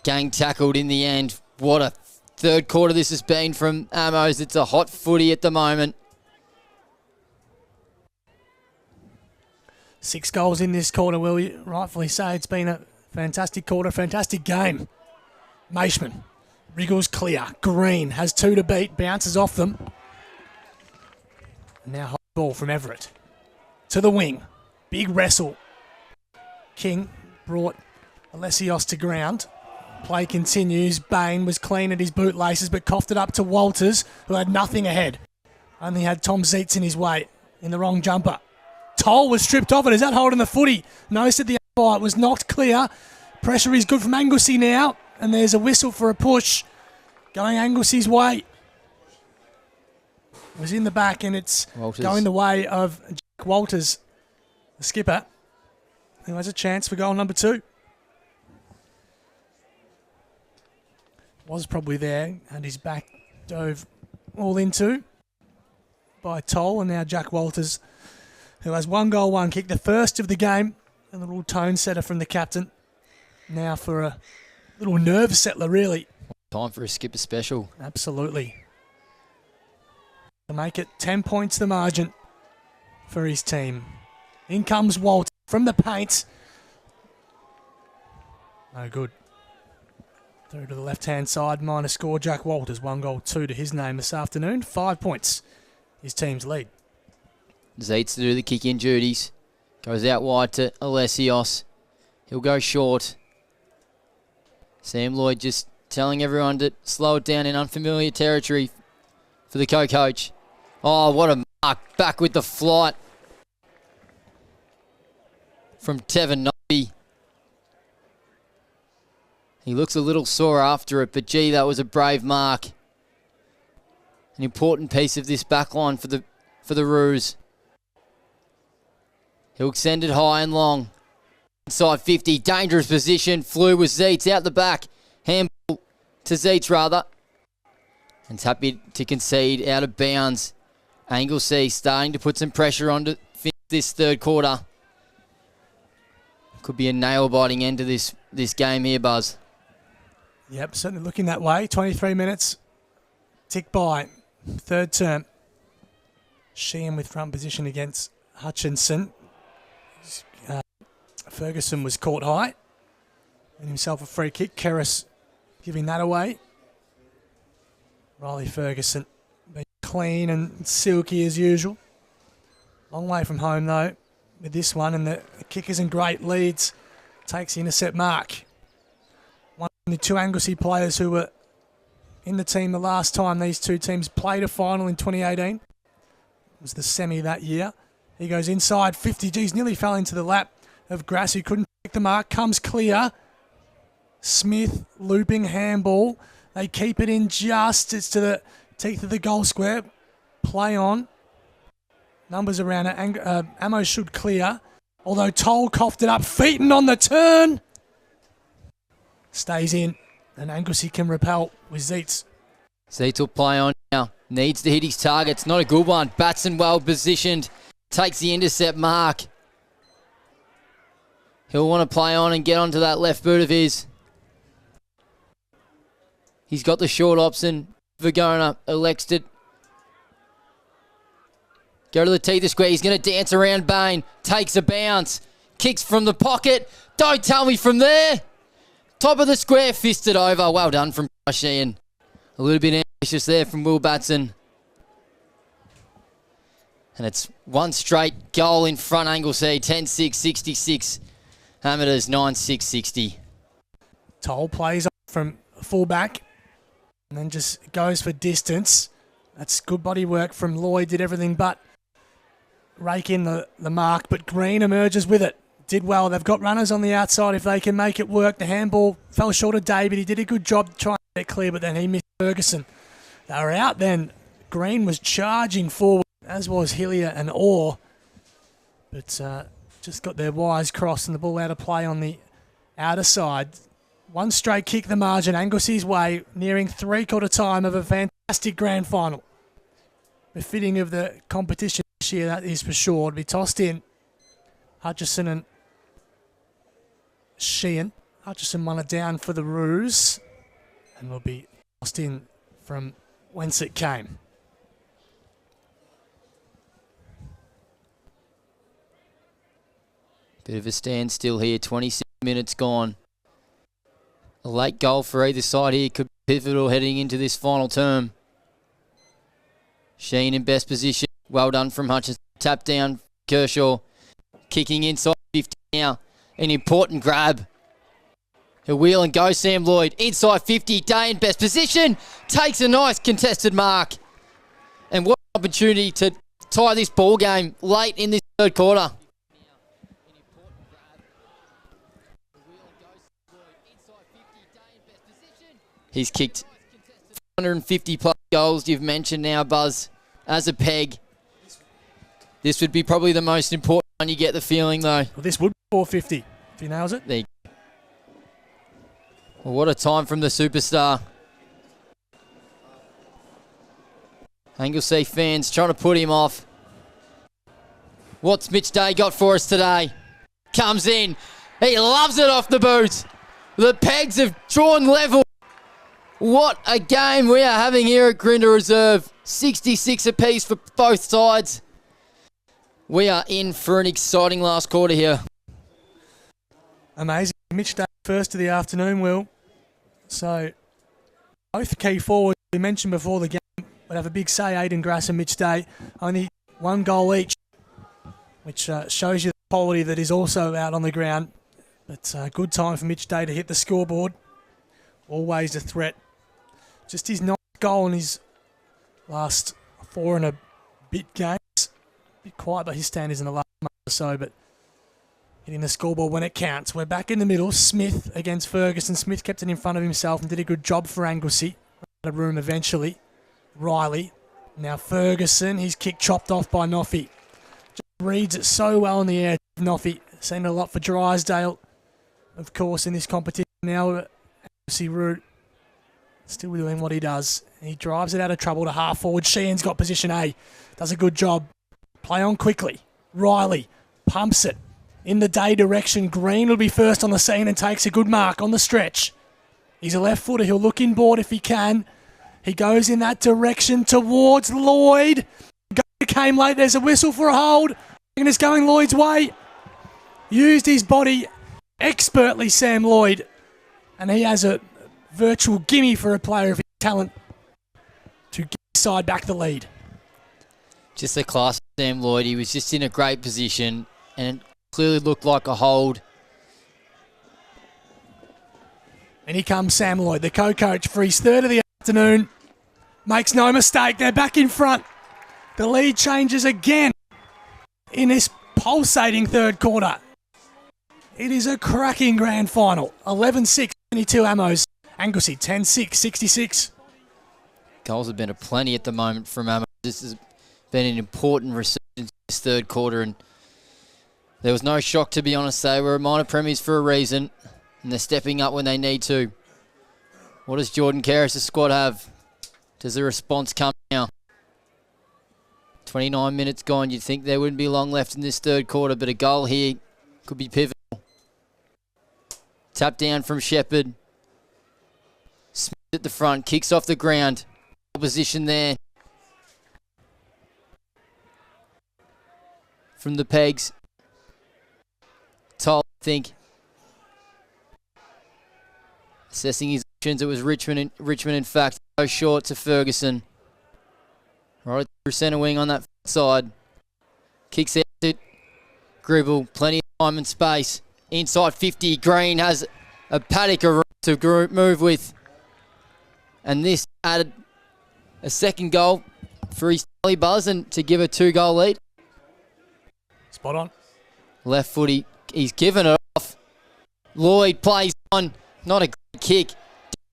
Gang tackled in the end. What a third quarter this has been from Amos. It's a hot footy at the moment. 6 goals in this quarter, will you rightfully say. It's been a fantastic quarter, fantastic game. Maishman wriggles clear. Green has 2 to beat, bounces off them. Now hot ball from Everett. To the wing. Big wrestle. King brought Alessios to ground. Play continues. Bain was clean at his bootlaces but coughed it up to Walters, who had nothing ahead. Only had Tom Zeitz in his way in the wrong jumper. Toll was stripped off it. Is that holding the footy? No, said the umpire. It was knocked clear. Pressure is good from Anglesea now. And there's a whistle for a push going Anglesea's way. It was in the back and it's Walters. Going the way of Jack Walters, the skipper, who has a chance for goal number 2. Was probably there, had his back dove all into by Toll, and now Jack Walters, who has 1 goal, 1 kick, the first of the game, a little tone setter from the captain. Now for a little nerve settler, really. Time for a skipper special. Absolutely. To make it 10 points the margin. for his team. In comes Walt from the paint. No good. Through to the left-hand side, minor score. Jack Walters, 1 goal, 2 to his name this afternoon. 5 points, his team's lead. Zeitz to do the kick-in duties. Goes out wide to Alessios. He'll go short. Sam Lloyd just telling everyone to slow it down in unfamiliar territory for the co-coach. Oh, what a mark. Back with the flight from Tevin Nobby. He looks a little sore after it, but gee, that was a brave mark. An important piece of this back line for the Roos. He'll send it high and long. Inside 50, dangerous position. Flew with Zeitz out the back. Handball to Zeitz rather. And it's happy to concede out of bounds. Anglesea starting to put some pressure on to finish this third quarter. Could be a nail-biting end to this game here, Buzz. Yep, certainly looking that way. 23 minutes. Tick by. Third term. Sheehan with front position against Hutchinson. Ferguson was caught high. And himself a free kick. Keris giving that away. Riley Ferguson being clean and silky as usual. Long way from home though with this one. And the kick isn't great. Leeds takes the intercept mark. One of the 2 Anglesea players who were in the team the last time these 2 teams played a final in 2018. It was the semi that year. He goes inside 50 Gs, nearly fell into the lap of Grass, who couldn't pick the mark. Comes clear. Smith looping handball. They keep it in just. It's to the teeth of the goal square. Play on. Numbers around it. Ammo should clear. Although Toll coughed it up. Featon on the turn. Stays in. And Anglesea can repel with Zeitz. Zeitz will play on now. Needs to hit his targets. Not a good one. Batson well positioned. Takes the intercept mark. He'll want to play on and get onto that left boot of his. He's got the short option. Vergona elects to go to the teeth of the square. He's going to dance around Bain. Takes a bounce. Kicks from the pocket. Don't tell me from there. Top of the square, fisted over. Well done from Josh Ian. A little bit ambitious there from Will Batson. And it's one straight goal in front, Anglesea. 10-6, 66. Amateurs 9-6-60. Toll plays from fullback and then just goes for distance. That's good body work from Lloyd. Did everything but rake in the mark, but Green emerges with it. Did well. They've got runners on the outside if they can make it work. The handball fell short of David. He did a good job trying to get clear, but then he missed Ferguson. They were out then. Green was charging forward, as was Hillier and Orr. But just got their wires crossed and the ball out of play on the outer side. One straight kick the margin. Anglesea's way, nearing 3/4 time of a fantastic grand final. Befitting of the competition this year, that is for sure. To be tossed in. Hutchison and Sheehan. Hutchison won it down for the Roos and will be tossed in from whence it came. Bit of a standstill here, 26 minutes gone. A late goal for either side here could be pivotal heading into this final term. Sheen in best position. Well done from Hutchison. Tap down Kershaw. Kicking inside 50 now. An important grab. He'll wheel and go Sam Lloyd. Inside 50. Day in best position. Takes a nice contested mark. And what an opportunity to tie this ball game late in this third quarter. He's kicked 150 plus goals you've mentioned now, Buzz, as a peg. This would be probably the most important one, you get the feeling, though. Well, this would be 450 if he nails it. There you go. Well, what a time from the superstar. Anglesea fans trying to put him off. What's Mitch Day got for us today? Comes in. He loves it off the boot. The pegs have drawn level. What a game we are having here at Grinda Reserve. 66 apiece for both sides. We are in for an exciting last quarter here. Amazing. Mitch Day first of the afternoon, Will. So both key forwards we mentioned before the game would have a big say, Aiden Grass and Mitch Day. Only one goal each, which shows you the quality that is also out on the ground. But good time for Mitch Day to hit the scoreboard. Always a threat. Just his ninth goal in his last 4 and a bit games. A bit quiet by his standards in the last month or so, but hitting the scoreboard when it counts. We're back in the middle. Smith against Ferguson. Smith kept it in front of himself and did a good job for Anglesea. Out of room eventually. Riley. Now Ferguson. His kick chopped off by Noffy. Just reads it so well in the air. Noffy. Seen a lot for Drysdale, of course, in this competition. Now Anglesea Root still doing what he does. He drives it out of trouble to half forward. Sheehan's got position A. Does a good job. Play on quickly. Riley pumps it in the Day direction. Green will be first on the scene and takes a good mark on the stretch. He's a left footer. He'll look inboard if he can. He goes in that direction towards Lloyd. Came late. There's a whistle for a hold. And it's going Lloyd's way. Used his body expertly, Sam Lloyd. And he has a virtual gimme for a player of his talent to get his side back the lead. Just the class of Sam Lloyd. He was just in a great position and it clearly looked like a hold. And here comes Sam Lloyd, the co-coach for his third of the afternoon. Makes no mistake, they're back in front. The lead changes again in this pulsating third quarter. It is a cracking grand final. 11-6, 22 Ammos. Anglesea 10-6, 66. Goals have been aplenty at the moment from Amos. This has been an important resurgence in this third quarter, and there was no shock, to be honest. They were minor premiers for a reason, and they're stepping up when they need to. What does Jordan Karras' squad have? Does the response come now? 29 minutes gone. You'd think there wouldn't be long left in this third quarter, but a goal here could be pivotal. Tap down from Shepherd. Smith at the front, kicks off the ground. Position there. From the pegs. Toll, I think. Assessing his options, it was Richmond in fact. Go short to Ferguson. Right through centre wing on that side. Kicks out to Gribble. Plenty of time and space. Inside 50. Green has a paddock of room to move with. And this added a second goal for his Buzz and to give a 2-goal lead. Spot on. Left footy. He's given it off. Lloyd plays on. Not a great kick.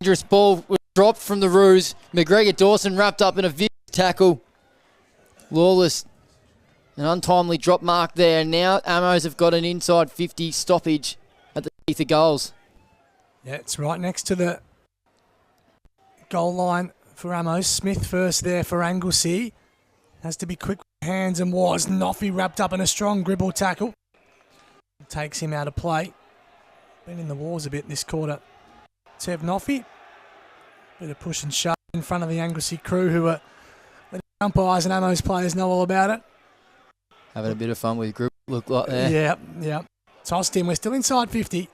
Dangerous ball was dropped from the Roos. McGregor Dawson wrapped up in a vicious tackle. Lawless. An untimely drop mark there. Now Ammos have got an inside 50 stoppage at the teeth of goals. Yeah, it's right next to the goal line for Ammos. Smith first there for Anglesea. Has to be quick with hands and was. Noffy wrapped up in a strong Gribble tackle. Takes him out of play. Been in the wars a bit this quarter. Tev Noffy. Bit of push and shove in front of the Anglesea crew who are letting umpires and Ammos players know all about it. Having a bit of fun with Gribble, look like there. Yeah. Tossed in. We're still inside 50.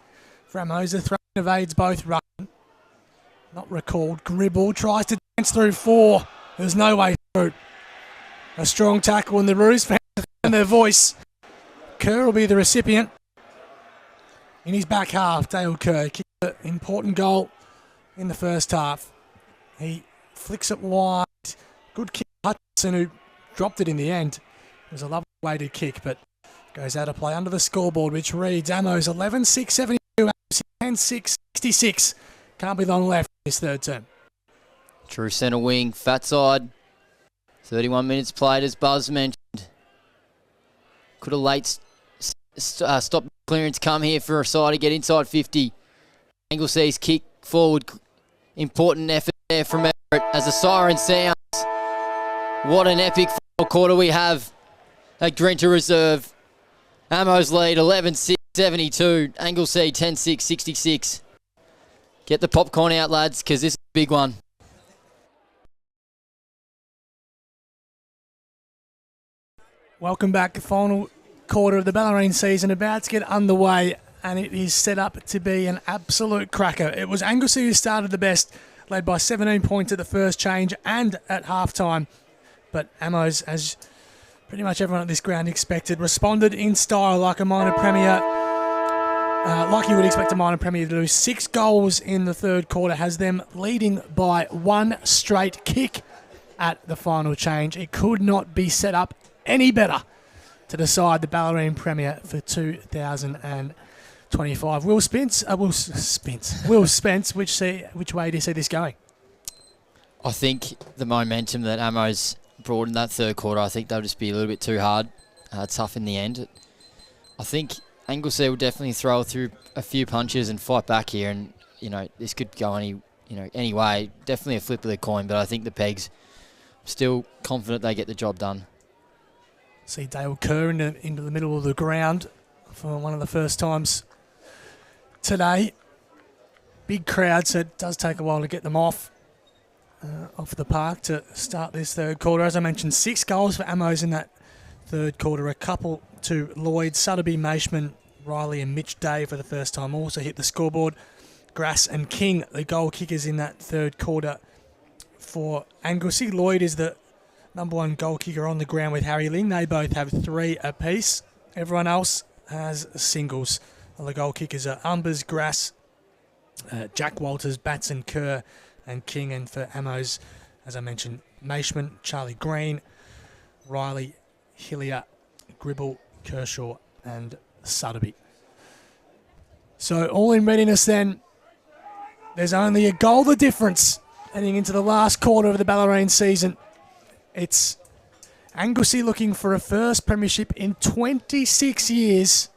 For Ammos, the throw evades both run. Not recalled. Gribble tries to dance through 4. There's no way through. A strong tackle in the Roos fans and their voice. Kerr will be the recipient. In his back half, Dale Kerr kicked an important goal in the first half. He flicks it wide. Good kick. Hutchinson, who dropped it in the end. It was a lovely weighted kick, but goes out of play under the scoreboard, which reads Ammos 11-6, 72, 10-6, 66. Can't be long left in this third term. True centre wing, fat side. 31 minutes played, as Buzz mentioned. Could a late stop clearance come here for a side to get inside 50. Anglesea's kick forward. Important effort there from Everett as the siren sounds. What an epic final quarter we have at Drenthe Reserve. Ammos lead 11-6, 72. Anglesea 10-6, 66. Get the popcorn out, lads, because this is a big one. Welcome back. The final quarter of the Bellarine season about to get underway, and it is set up to be an absolute cracker. It was Anglesea who started the best, led by 17 points at the first change and at halftime. But Amos, as pretty much everyone at this ground expected, responded in style like a minor premier, like you would expect a minor premier to do. 6 goals in the third quarter has them leading by 1 straight kick at the final change. It could not be set up any better to decide the Bellarine Premier for 2025. Will Spence, which way do you see this going? I think the momentum that Amos brought in that third quarter, I think they'll just be a little bit too hard, tough in the end. I think Anglesea will definitely throw through a few punches and fight back here, and this could go any way. Definitely a flip of the coin, but I think the Pegs still confident they get the job done. See Dale Kerr into the middle of the ground for one of the first times today. Big crowd, so it does take a while to get them off the park to start this third quarter. As I mentioned, 6 goals for Amos in that third quarter. A couple to Lloyd, Sutterby, Maishman, Riley and Mitch Day for the first time also hit the scoreboard. Grass and King, the goal kickers in that third quarter for Anglesea. Lloyd is the number 1 goal kicker on the ground with Harry Ling. They both have 3 apiece. Everyone else has singles. Well, the goal kickers are Umbers, Grass, Jack Walters, Batson, Kerr and King. And for Amos, as I mentioned, Maishman, Charlie Green, Riley, Hillier, Gribble, Kershaw and Sutterby. So all in readiness then. There's only a goal the difference heading into the last quarter of the Bellarine season. It's Anglesea looking for a first premiership in 26 years.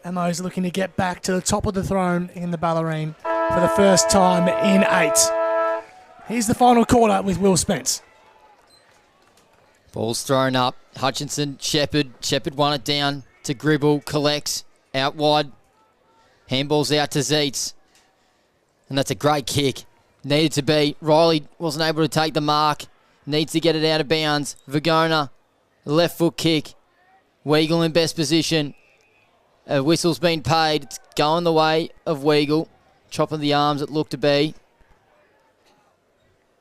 Amos looking to get back to the top of the throne in the Bellarine for the first time in 8. Here's the final quarter with Will Spence. Ball's thrown up. Hutchinson, Shepherd. Shepherd won it down to Gribble. Collects. Out wide. Handball's out to Zeitz. And that's a great kick. Needed to be. Riley wasn't able to take the mark. Needs to get it out of bounds. Vergona, left foot kick. Weagle in best position. A whistle's been paid. It's going the way of Weagle. Chopping the arms it looked to be.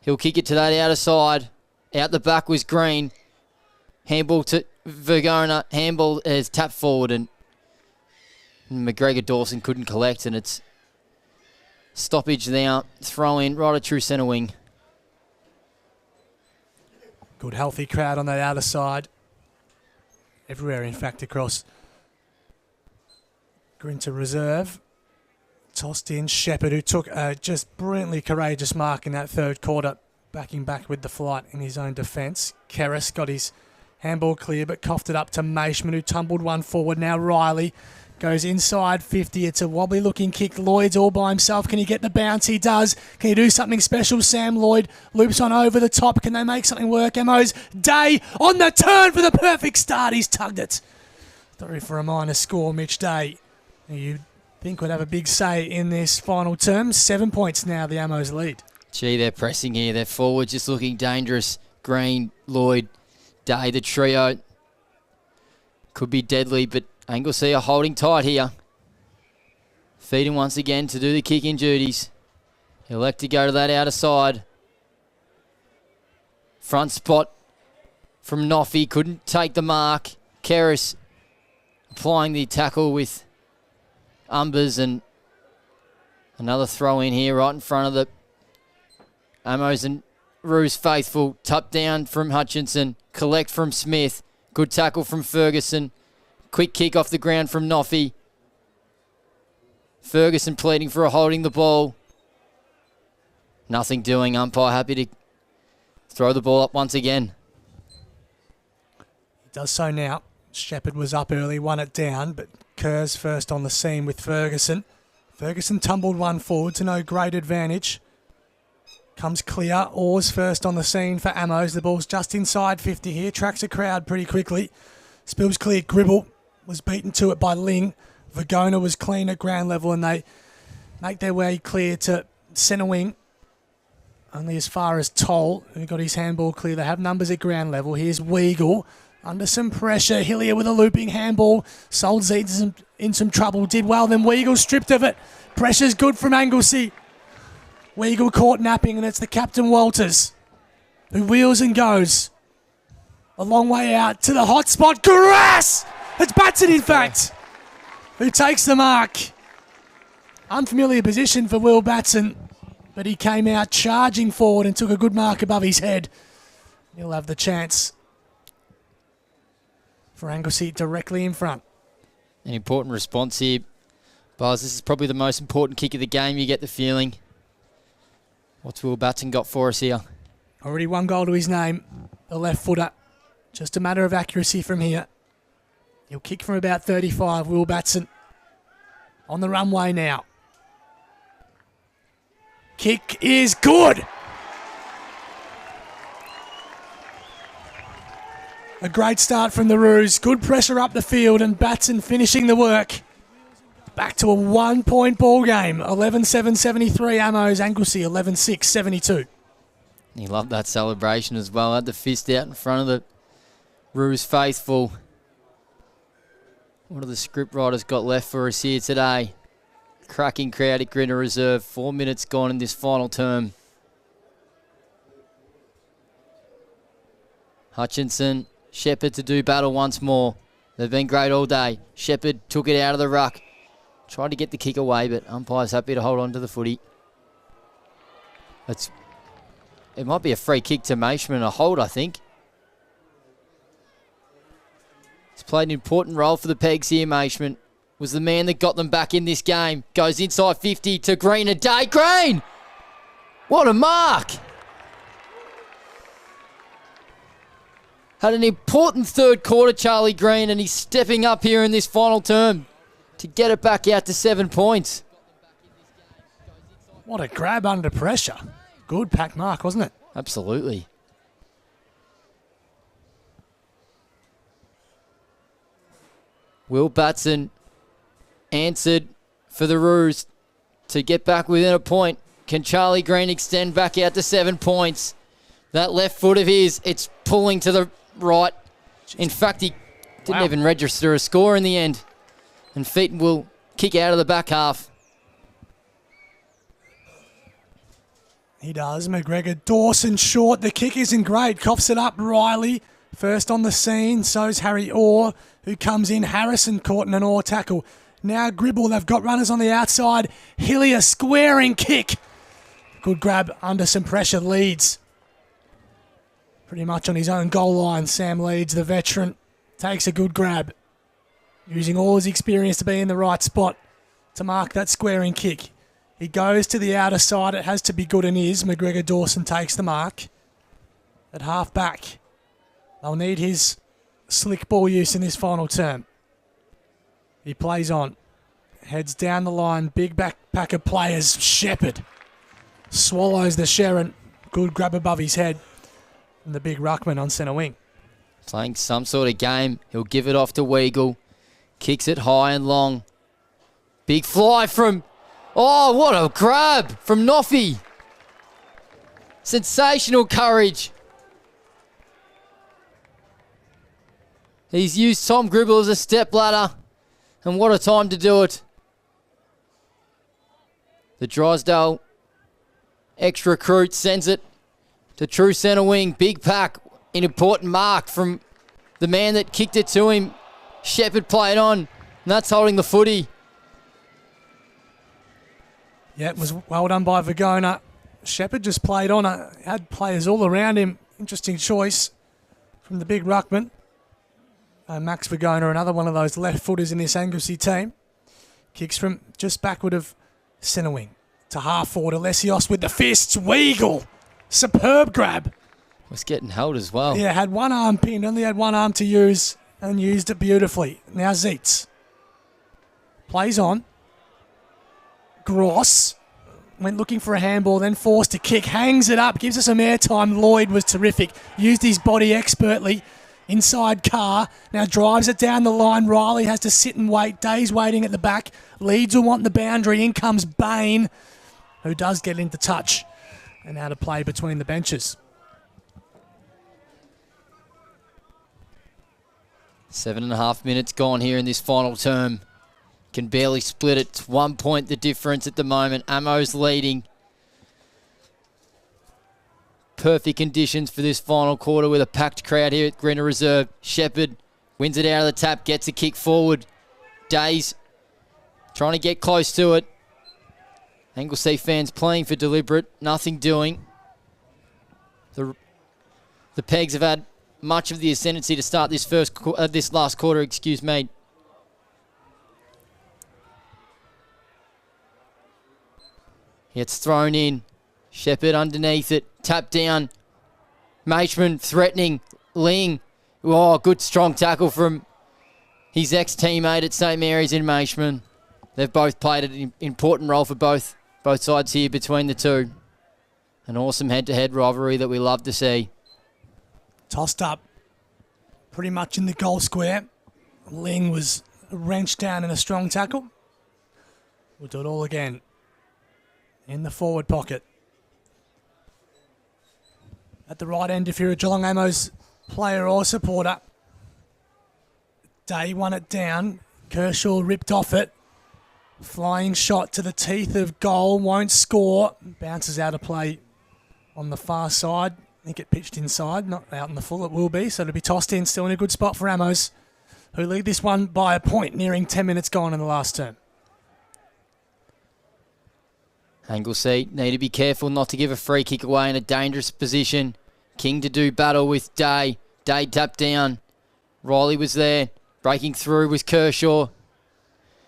He'll kick it to that outer side. Out the back was Green. Handball to Vergona. Handball is tapped forward and McGregor Dawson couldn't collect, and it's stoppage now. Throw in right at true centre wing. Good healthy crowd on that outer side. Everywhere, in fact, across. Grinter reserve. Tossed in Shepherd, who took a just brilliantly courageous mark in that third quarter, backing back with the flight in his own defence. Kerris got his handball clear, but coughed it up to Maishman, who tumbled one forward. Now Riley goes inside 50. It's a wobbly looking kick. Lloyd's all by himself. Can he get the bounce? He does. Can he do something special? Sam Lloyd loops on over the top. Can they make something work? Amos Day on the turn for the perfect start. He's tugged it through for a minor score. Mitch Day, you think would have a big say in this final term. 7 points now, the Amos lead. Gee, they're pressing here. They're forward, just looking dangerous. Green, Lloyd, Day, the trio. Could be deadly, but Anglesea are holding tight here. Feeding once again to do the kicking duties. Elect to go to that outer side. Front spot from Noffy. Couldn't take the mark. Kerris applying the tackle with Umbers, and another throw in here right in front of the Amos and Roos faithful. Tup down from Hutchinson. Collect from Smith. Good tackle from Ferguson. Quick kick off the ground from Noffy. Ferguson pleading for a holding the ball. Nothing doing. Umpire happy to throw the ball up once again. He does so now. Shepherd was up early, won it down, but Kerr's first on the scene with Ferguson. Ferguson tumbled one forward to no great advantage. Comes clear. Oars first on the scene for Amos. The ball's just inside 50 here. Tracks a crowd pretty quickly. Spills clear. Gribble was beaten to it by Ling. Vergona was clean at ground level, and they make their way clear to centre wing. Only as far as Toll, who got his handball clear. They have numbers at ground level. Here's Weagle. Under some pressure, Hillier with a looping handball. Sold Zeeds in some trouble. Did well, then Weagle stripped of it. Pressure's good from Anglesea. Weagle caught napping, and it's the captain Walters who wheels and goes a long way out to the hot spot. Grass! It's Batson, in fact, who takes the mark. Unfamiliar position for Will Batson, but he came out charging forward and took a good mark above his head. He'll have the chance for Anglesea directly in front. An important response here. Buzz, this is probably the most important kick of the game, you get the feeling. What's Will Batson got for us here? Already one goal to his name, the left footer. Just a matter of accuracy from here. He'll kick from about 35, Will Batson. On the runway now. Kick is good. A great start from the Roos. Good pressure up the field, and Batson finishing the work. Back to a 1 point ball game. 11-7-73 Ammos, Anglesea 11-6-72. He loved that celebration as well. Had the fist out in front of the Roos faithful. What have the script writers got left for us here today? Cracking crowd at Grinner Reserve. 4 minutes gone in this final term. Hutchinson, Shepherd to do battle once more. They've been great all day. Shepherd took it out of the ruck. Tried to get the kick away, but umpire's happy to hold on to the footy. It might be a free kick to Maishman, a hold, I think. He's played an important role for the Pegs here, Maishman. Was the man that got them back in this game. Goes inside 50 to Green a day. Green! What a mark! Had an important third quarter, Charlie Green, and he's stepping up here in this final term to get it back out to 7 points. What a grab under pressure. Good pack mark, wasn't it? Absolutely. Will Batson answered for the Roos to get back within a point. Can Charlie Green extend back out to 7 points? That left foot of his, it's pulling to the right. In fact, he didn't even register a score in the end. And Featon will kick out of the back half. He does. McGregor, Dawson short. The kick isn't great. Coughs it up. Riley first on the scene. So's Harry Orr, who comes in. Harrison caught in an Orr tackle. Now Gribble. They've got runners on the outside. Hillier squaring kick. Good grab under some pressure. Leeds pretty much on his own goal line. Sam Leeds, the veteran, takes a good grab, using all his experience to be in the right spot to mark that squaring kick. He goes to the outer side. It has to be good and is. McGregor Dawson takes the mark. At half back, they'll need his slick ball use in this final term. He plays on. Heads down the line. Big backpack of players. Shepherd swallows the Sharon. Good grab above his head. And the big ruckman on centre wing. Playing some sort of game. He'll give it off to Weagle. Kicks it high and long. Big fly from... Oh, what a grab from Noffy. Sensational courage. He's used Tom Gribble as a step ladder. And what a time to do it. The Drysdale ex-recruit sends it to true centre wing. Big pack. An important mark from the man that kicked it to him. Shepherd played on. And that's holding the footy. Yeah, it was well done by Vagona. Shepherd just played on. Had players all around him. Interesting choice from the big ruckman. Max Vagona, another one of those left footers in this Anglesea team. Kicks from just backward of centre wing to half forward. Alessios with the fists. Weagle. Superb grab. Was getting held as well. Yeah, had one arm pinned. Only had one arm to use and used it beautifully. Now Zeitz. Plays on. Gross went looking for a handball, then forced to kick, hangs it up, gives us some airtime. Lloyd was terrific, used his body expertly. Inside Carr, now drives it down the line. Riley has to sit and wait. Day's waiting at the back. Leeds will want the boundary. In comes Bain, who does get into touch and out of play between the benches. 7.5 minutes gone here in this final term. Can barely split it. It's 1 point the difference at the moment. Ammo's leading. Perfect conditions for this final quarter with a packed crowd here at Greener Reserve. Shepherd wins it out of the tap, gets a kick forward. Days trying to get close to it. Anglesea fans playing for deliberate, nothing doing. The Pegs have had much of the ascendancy to start this last quarter, excuse me. It's thrown in. Shepherd underneath it. Tap down. Maishman threatening. Ling. Oh, good strong tackle from his ex-teammate at St Mary's in Maishman. They've both played an important role for both sides here between the two. An awesome head-to-head rivalry that we love to see. Tossed up pretty much in the goal square. Ling was wrenched down in a strong tackle. We'll do it all again. In the forward pocket. At the right end, if you're a Geelong Ammo's player or supporter. Day won it down. Kershaw ripped off it. Flying shot to the teeth of goal. Won't score. Bounces out of play on the far side. I think it pitched inside, not out in the full. It will be, so it'll be tossed in. Still in a good spot for Ammos, who lead this one by a point, nearing 10 minutes gone in the last term. Anglesea need to be careful not to give a free kick away in a dangerous position. King to do battle with Day. Day tapped down. Riley was there. Breaking through with Kershaw.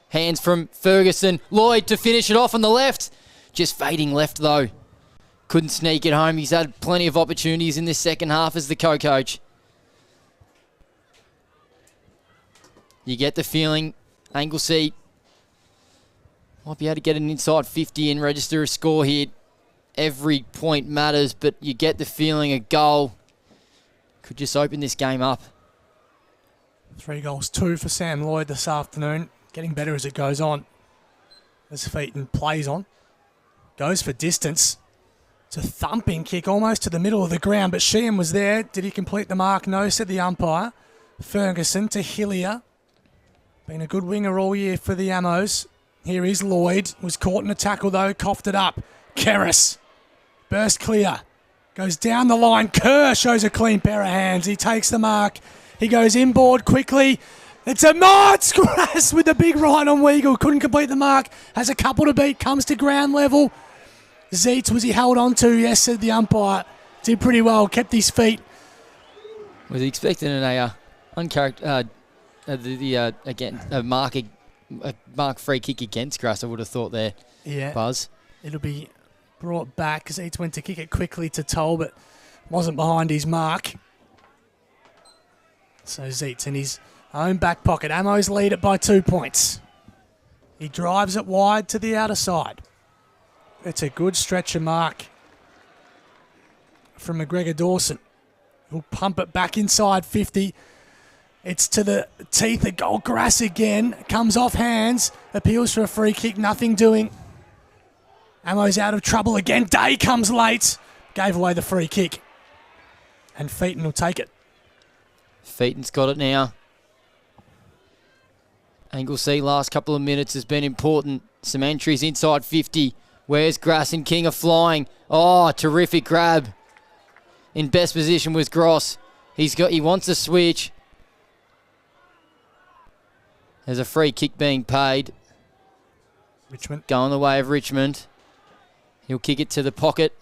Hands from Ferguson. Lloyd to finish it off on the left. Just fading left though. Couldn't sneak it home. He's had plenty of opportunities in this second half as the co-coach. You get the feeling Anglesea might be able to get an inside 50 and register a score here. Every point matters, but you get the feeling a goal could just open this game up. 3 goals, 2 for Sam Lloyd this afternoon. Getting better as it goes on. As Featon plays on. Goes for distance. It's a thumping kick almost to the middle of the ground, but Sheehan was there. Did he complete the mark? No, said the umpire. Ferguson to Hillier. Been a good winger all year for the Ammos. Here is Lloyd. Was caught in a tackle though. Coughed it up. Kerris. Burst clear. Goes down the line. Kerr shows a clean pair of hands. He takes the mark. He goes inboard quickly. It's a Scrass with the big right on Weagle. Couldn't complete the mark. Has a couple to beat. Comes to ground level. Zeitz was he held on to? Yes, said the umpire. Did pretty well. Kept his feet. Was he expecting a mark free kick against Grass? I would have thought there. Yeah. Buzz. It'll be brought back. Zeitz went to kick it quickly to Toll, but wasn't behind his mark. So Zeitz in his own back pocket. Ammo's lead it by 2 points. He drives it wide to the outer side. It's a good stretcher mark from McGregor Dawson. He'll pump it back inside 50. It's to the teeth of goal. Grass again. Comes off hands. Appeals for a free kick. Nothing doing. Ammo's out of trouble again. Day comes late. Gave away the free kick. And Featon will take it. Featon's got it now. Anglesea last couple of minutes has been important. Some entries inside 50. Where's Grass and King are flying. Oh, terrific grab. In best position was Gross. He wants a switch. There's a free kick being paid. Richmond. Going the way of Richmond. He'll kick it to the pocket.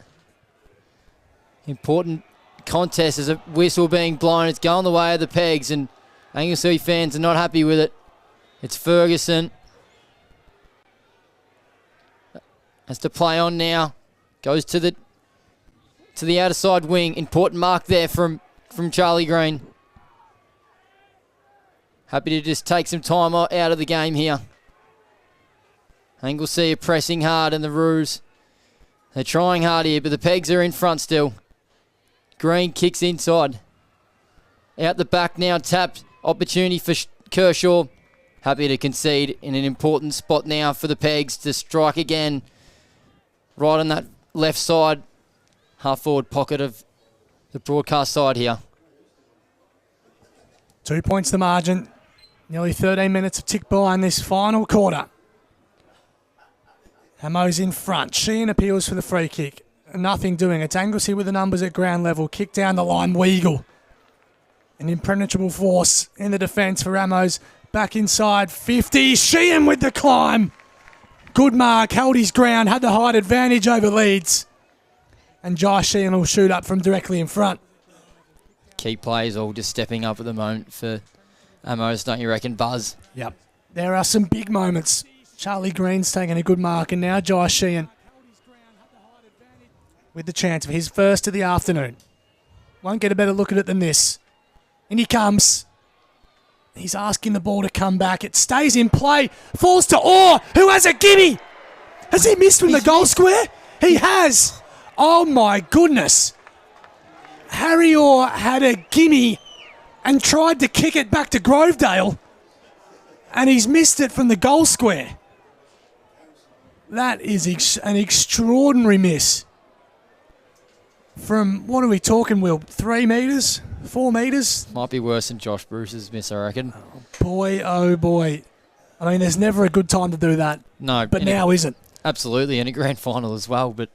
Important contest. There's a whistle being blown. It's going the way of the Pegs, and Anglesea fans are not happy with it. It's Ferguson. Has to play on now. Goes to the outer side wing. Important mark there from Charlie Green. Happy to just take some time out of the game here. Anglesea are pressing hard in the Roos. They're trying hard here, but the Pegs are in front still. Green kicks inside. Out the back now, tapped. Opportunity for Kershaw. Happy to concede in an important spot now for the Pegs to strike again. Right on that left side, half forward pocket of the broadcast side here. 2 points the margin. Nearly 13 minutes of tick by in this final quarter. Hamo's in front. Sheehan appeals for the free kick. Nothing doing. It's Anglesea with the numbers at ground level. Kick down the line. Weagle. An impenetrable force in the defence for Ramos. Back inside. 50. Sheehan with the climb. Good mark. Held his ground. Had the height advantage over Leeds. And Josh Sheehan will shoot up from directly in front. Key players all just stepping up at the moment for Amos, don't you reckon, Buzz? Yep. There are some big moments. Charlie Green's taking a good mark, and now Josh Sheehan with the chance of his first of the afternoon. Won't get a better look at it than this. In he comes. He's asking the ball to come back. It stays in play. Falls to Orr, who has a gimme. Has he missed from the goal square? He has. Oh, my goodness. Harry Orr had a gimme and tried to kick it back to Grovedale, and he's missed it from the goal square. That is an extraordinary miss. From, what are we talking, Will? 3 metres? 4 metres? Might be worse than Josh Bruce's miss, I reckon. Boy, oh boy. I mean, there's never a good time to do that. No. But now isn't. Absolutely, in a grand final as well, but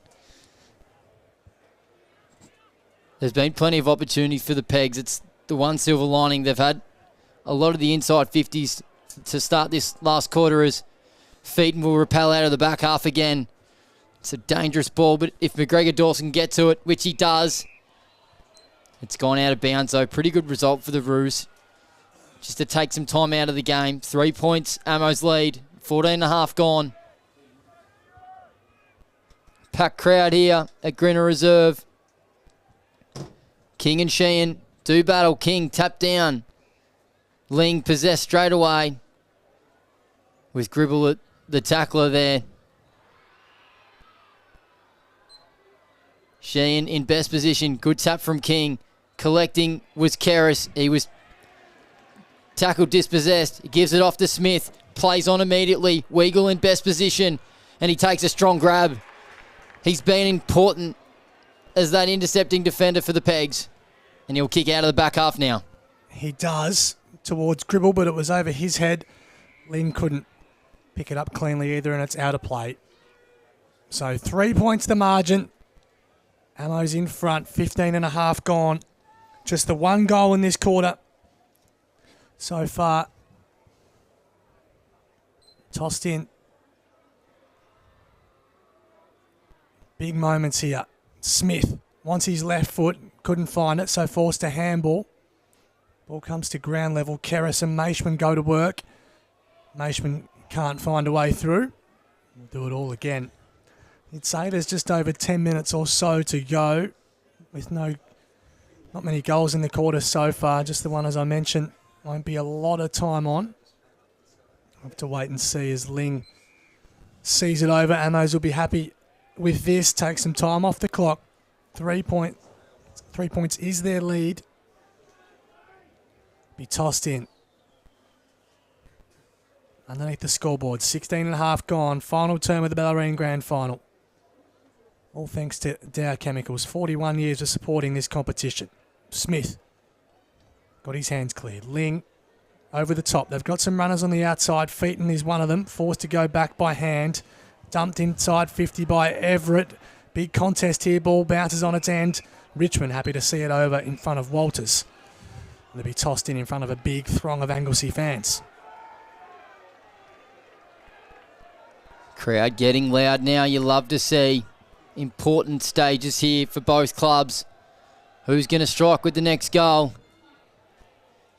there's been plenty of opportunity for the Pegs. It's the one silver lining. They've had a lot of the inside 50s to start this last quarter as Featon will repel out of the back half again. It's a dangerous ball, but if McGregor Dawson can get to it, which he does, it's gone out of bounds, though. Pretty good result for the Roos. Just to take some time out of the game. 3 points, Amos lead. 14.5 gone. Packed crowd here at Grinner Reserve. King and Sheehan do battle. King tapped down. Ling possessed straight away. With Gribble at the tackler there. Sheehan in best position. Good tap from King. Collecting was Keris. He was tackled dispossessed. He gives it off to Smith. Plays on immediately. Weagle in best position. And he takes a strong grab. He's been important as that intercepting defender for the Pegs. And he'll kick out of the back half now. He does towards Gribble, but it was over his head. Lynn couldn't pick it up cleanly either, and it's out of play. So 3 points the margin. Ammo's in front, 15.5 gone. Just the one goal in this quarter so far. Tossed in. Big moments here. Smith wants his left foot, couldn't find it, so forced a handball. Ball comes to ground level. Keris and Maishman go to work. Maishman can't find a way through. We'll do it all again. You'd say there's just over 10 minutes or so to go with not many goals in the quarter so far, just the one as I mentioned. Won't be a lot of time on. We'll have to wait and see as Ling sees it over. Amos will be happy with this. Take some time off the clock. 3 points is their lead. Be tossed in. Underneath the scoreboard, 16.5 gone. Final term of the Bellarine Grand Final. All thanks to Dow Chemicals. 41 years of supporting this competition. Smith got his hands cleared. Ling over the top. They've got some runners on the outside. Featon is one of them. Forced to go back by hand. Dumped inside 50 by Everett. Big contest here. Ball bounces on its end. Richmond happy to see it over in front of Walters. They'll be tossed in front of a big throng of Anglesea fans. Crowd getting loud now. You love to see important stages here for both clubs. Who's going to strike with the next goal?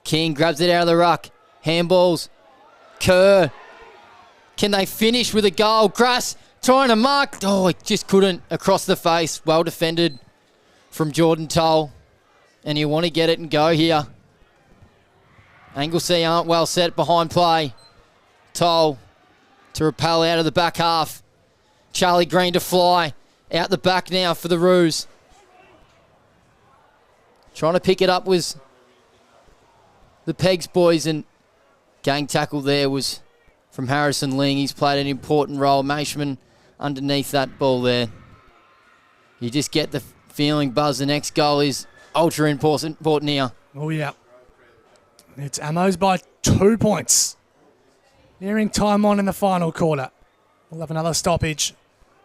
King grabs it out of the ruck. Handballs. Kerr. Can they finish with a goal? Grass trying to mark. Oh, he just couldn't. Across the face. Well defended from Jordan Toll. And you want to get it and go here. Anglesea aren't well set behind play. Toll to repel out of the back half. Charlie Green to fly. Out the back now for the Roos. Trying to pick it up was the Pegs boys, and gang tackle there was from Harrison Ling. He's played an important role. Maishman underneath that ball there. You just get the feeling, Buzz, the next goal is ultra important here. Oh, yeah. It's Amos by 2 points. Nearing time on in the final quarter. We'll have another stoppage.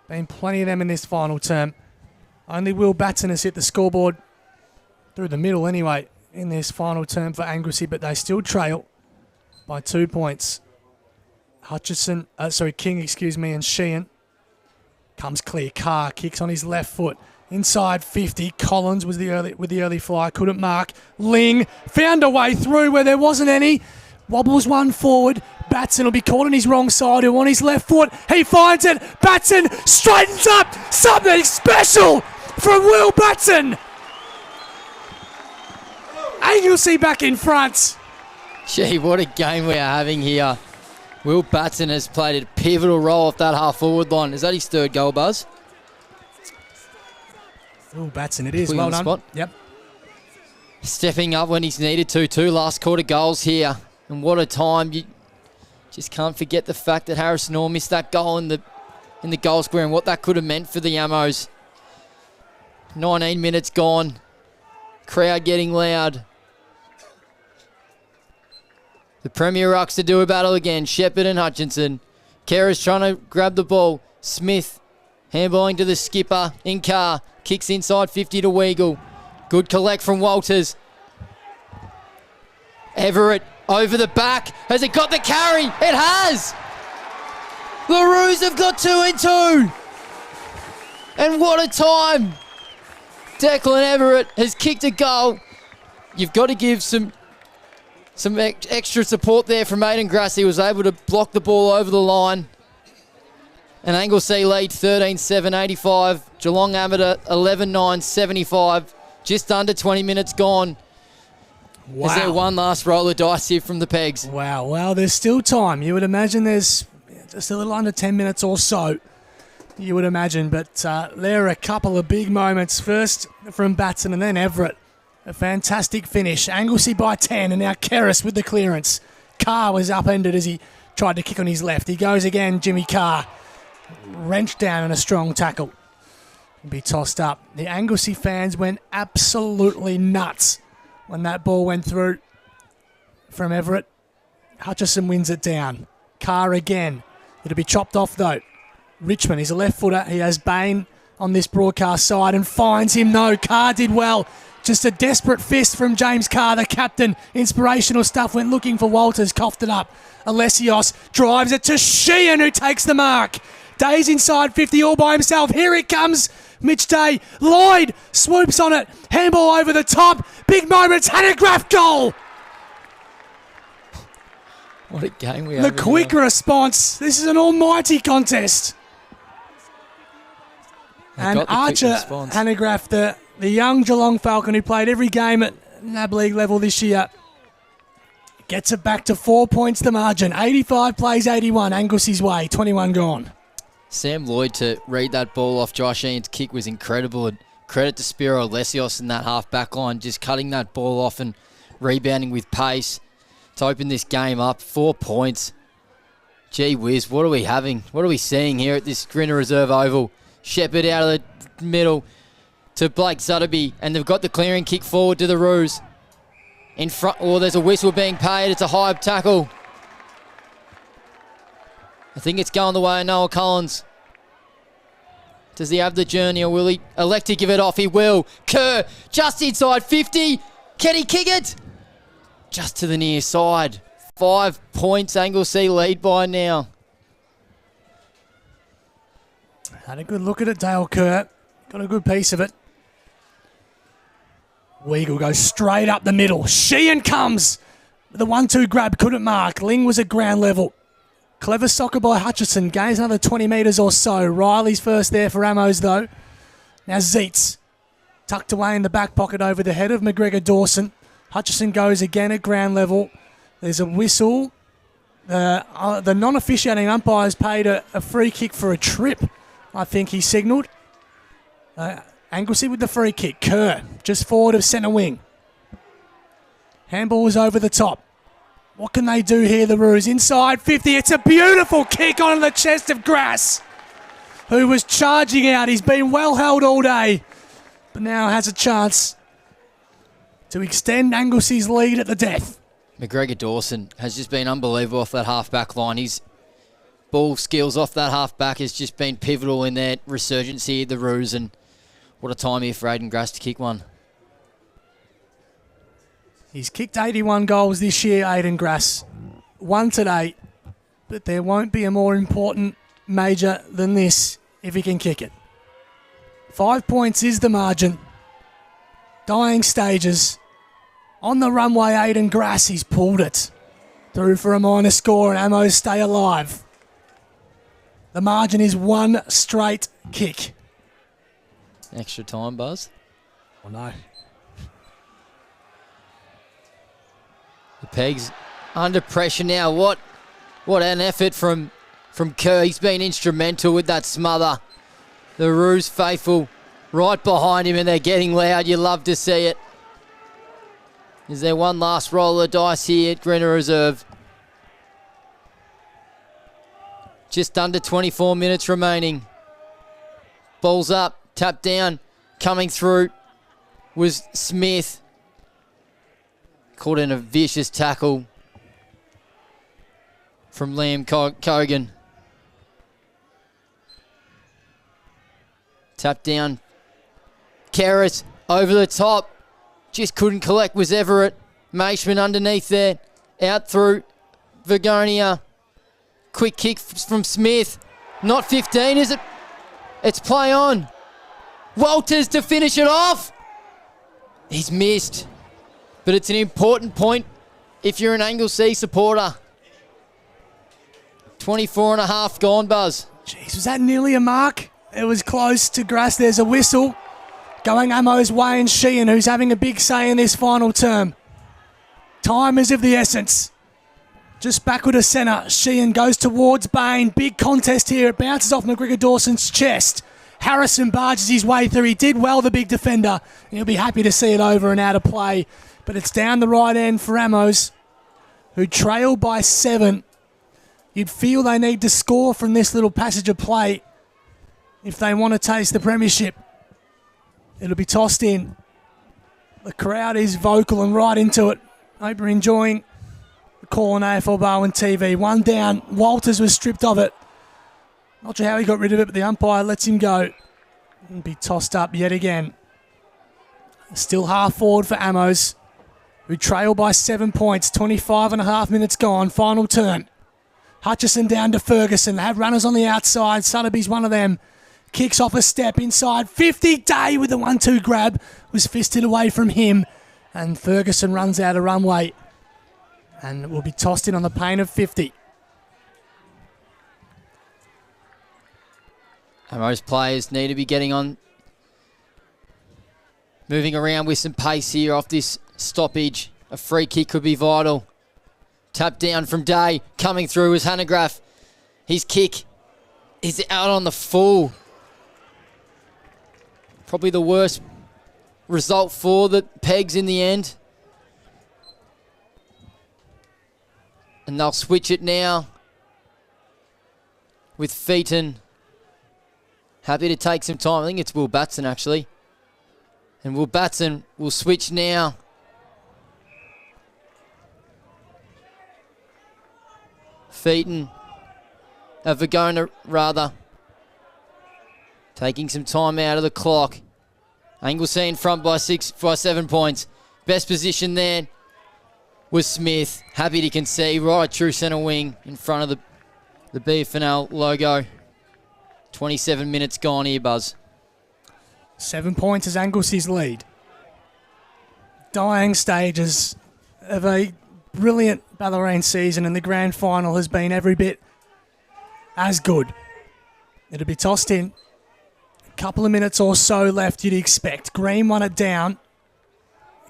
Been plenty of them in this final term. Only Will Batson has hit the scoreboard through the middle anyway in this final term for Anglesea, but they still trail by 2 points. King, and Sheehan. Comes clear. Carr kicks on his left foot. Inside 50. Collins was with the early fly. Couldn't mark. Ling found a way through where there wasn't any. Wobbles one forward. Batson will be caught on his wrong side. Who on his left foot. He finds it. Batson straightens up. Something special from Will Batson. Anglesea back in front. Gee, what a game we are having here. Will Batson has played a pivotal role off that half-forward line. Is that his third goal, Buzz? Will Batson, it is. Put you Well on the done. spot. Yep. Stepping up when he's needed to. 2 last quarter goals here. And what a time. You just can't forget the fact that Harrison Orr missed that goal in the goal square and what that could have meant for the Ammos. 19 minutes gone. Crowd getting loud. The Premier Rucks to do a battle again. Shepherd and Hutchinson. Kerr's trying to grab the ball. Smith handballing to the skipper. In Carr. Kicks inside 50 to Weagle. Good collect from Walters. Everett over the back. Has it got the carry? It has! The Roos have got 2 and 2. And what a time. Declan Everett has kicked a goal. You've got to give some extra support there from Aidan Grass. He was able to block the ball over the line. And Anglesea lead 13-7-85. Geelong Amateur 11-9-75. Just under 20 minutes gone. Wow. Is there one last roll of dice here from the Pegs? Wow. Well, there's still time. You would imagine there's just a little under 10 minutes or so. You would imagine. But there are a couple of big moments. First from Batson and then Everett. A fantastic finish. Anglesea by 10 and now Kerris with the clearance. Carr was upended as he tried to kick on his left. He goes again, Jimmy Carr. Wrenched down in a strong tackle. Be tossed up. The Anglesea fans went absolutely nuts when that ball went through from Everett. Hutchison wins it down. Carr again. It'll be chopped off though. Richmond, he's a left footer. He has Bain on this broadcast side and finds him. No, Carr did well. Just a desperate fist from James Carr, the captain. Inspirational stuff. Went looking for Walters. Coughed it up. Alessios drives it to Sheehan, who takes the mark. Day's inside 50 all by himself. Here it comes. Mitch Day. Lloyd swoops on it. Handball over the top. Big moments. Hanegraaff goal. What a game we The have. quick response. This is an almighty contest. And Archer Hanegraaff, the young Geelong Falcon who played every game at NAB League level this year, gets it back to 4 points the margin. 85 plays 81. Anglesea's way. 21 gone. Sam Lloyd to read that ball off Josh Ian's kick was incredible. And credit to Spiro Alessios in that half back line, just cutting that ball off and rebounding with pace to open this game up. 4 points. Gee whiz, what are we having? What are we seeing here at this Grinner Reserve Oval? Shepherd out of the middle to Blake Sutterby, and they've got the clearing kick forward to the Roos. In front, there's a whistle being paid. It's a high tackle. I think it's going the way of Noah Collins. Does he have the journey or will he elect to give it off? He will. Kerr just inside 50. Can he kick it? Just to the near side. 5 points Anglesea lead by now. Had a good look at it, Dale Kerr. Got a good piece of it. Weagle goes straight up the middle. Sheehan comes. The 1-2 grab couldn't mark. Ling was at ground level. Clever soccer by Hutchison. Gains another 20 metres or so. Riley's first there for Amos though. Now Zeitz. Tucked away in the back pocket over the head of McGregor Dawson. Hutchison goes again at ground level. There's a whistle. The non-officiating umpire's paid a free kick for a trip. I think he signalled. Anglesea with the free kick. Kerr just forward of centre wing. Handball is over the top. What can they do here, the Roos? Inside 50. It's a beautiful kick on the chest of Grass, who was charging out. He's been well held all day, but now has a chance to extend Anglesea's lead at the death. McGregor Dawson has just been unbelievable off that half-back line. His ball skills off that half-back has just been pivotal in their resurgence here at the Roos, and what a time here for Aidan Grass to kick one. He's kicked 81 goals this year, Aidan Grass. One today, but there won't be a more important major than this if he can kick it. 5 points is the margin. Dying stages. On the runway, Aidan Grass, he's pulled it. Through for a minor score, and Amos stay alive. The margin is one straight kick. Extra time, Buzz. Oh no. The Pegs under pressure now. What an effort from Kerr. He's been instrumental with that smother. The Roos faithful right behind him, and they're getting loud. You love to see it. Is there one last roll of the dice here at Greener Reserve? Just under 24 minutes remaining. Ball's up, tap down, coming through was Smith. Caught in a vicious tackle from Liam Cogan. Tap down. Karras over the top. Just couldn't collect, was Everett. Maishman underneath there. Out through Vagonia. Quick kick from Smith. Not 15, is it? It's play on. Walters to finish it off. He's missed. But it's an important point if you're an Anglesea supporter. 24 and a half gone, Buzz. Jeez, was that nearly a mark? It was close to Grass. There's a whistle. Going Amo's way, and Sheehan, who's having a big say in this final term. Time is of the essence. Just backward to centre. Sheehan goes towards Bain. Big contest here. It bounces off McGregor Dawson's chest. Harrison barges his way through. He did well, the big defender. He'll be happy to see it over and out of play. But it's down the right end for Amos, who trail by 7. You'd feel they need to score from this little passage of play if they want to taste the premiership. It'll be tossed in. The crowd is vocal and right into it. Hope you're enjoying the call on AFL Barwon TV. One down. Walters was stripped of it. Not sure how he got rid of it, but the umpire lets him go. It'll be tossed up yet again. Still half forward for Amos, who trail by 7 points. 25 and a half minutes gone. Final turn. Hutchison down to Ferguson. They have runners on the outside. Sotheby's one of them. Kicks off a step inside. 50 Day with the 1-2 grab. Was fisted away from him. And Ferguson runs out of runway. And it will be tossed in on the pain of 50. And most players need to be getting on. Moving around with some pace here off this stoppage. A free kick could be vital. Tap down from Day. Coming through is Hanegraaff. His kick is out on the full. Probably the worst result for the Pegs in the end. And they'll switch it now with Featon. Happy to take some time. I think it's Will Batson actually. And Will Batson will switch now. Featon. Vagona rather. Taking some time out of the clock. Anglesea in front by 7 points. Best position there was Smith. Happy to concede right through centre wing in front of the BFNL logo. 27 minutes gone here, Buzz. 7 points is Anglesea's lead. Dying stages of a brilliant Bellarine season, and the grand final has been every bit as good. It'll be tossed in. Couple of minutes or so left, you'd expect. Green won it down.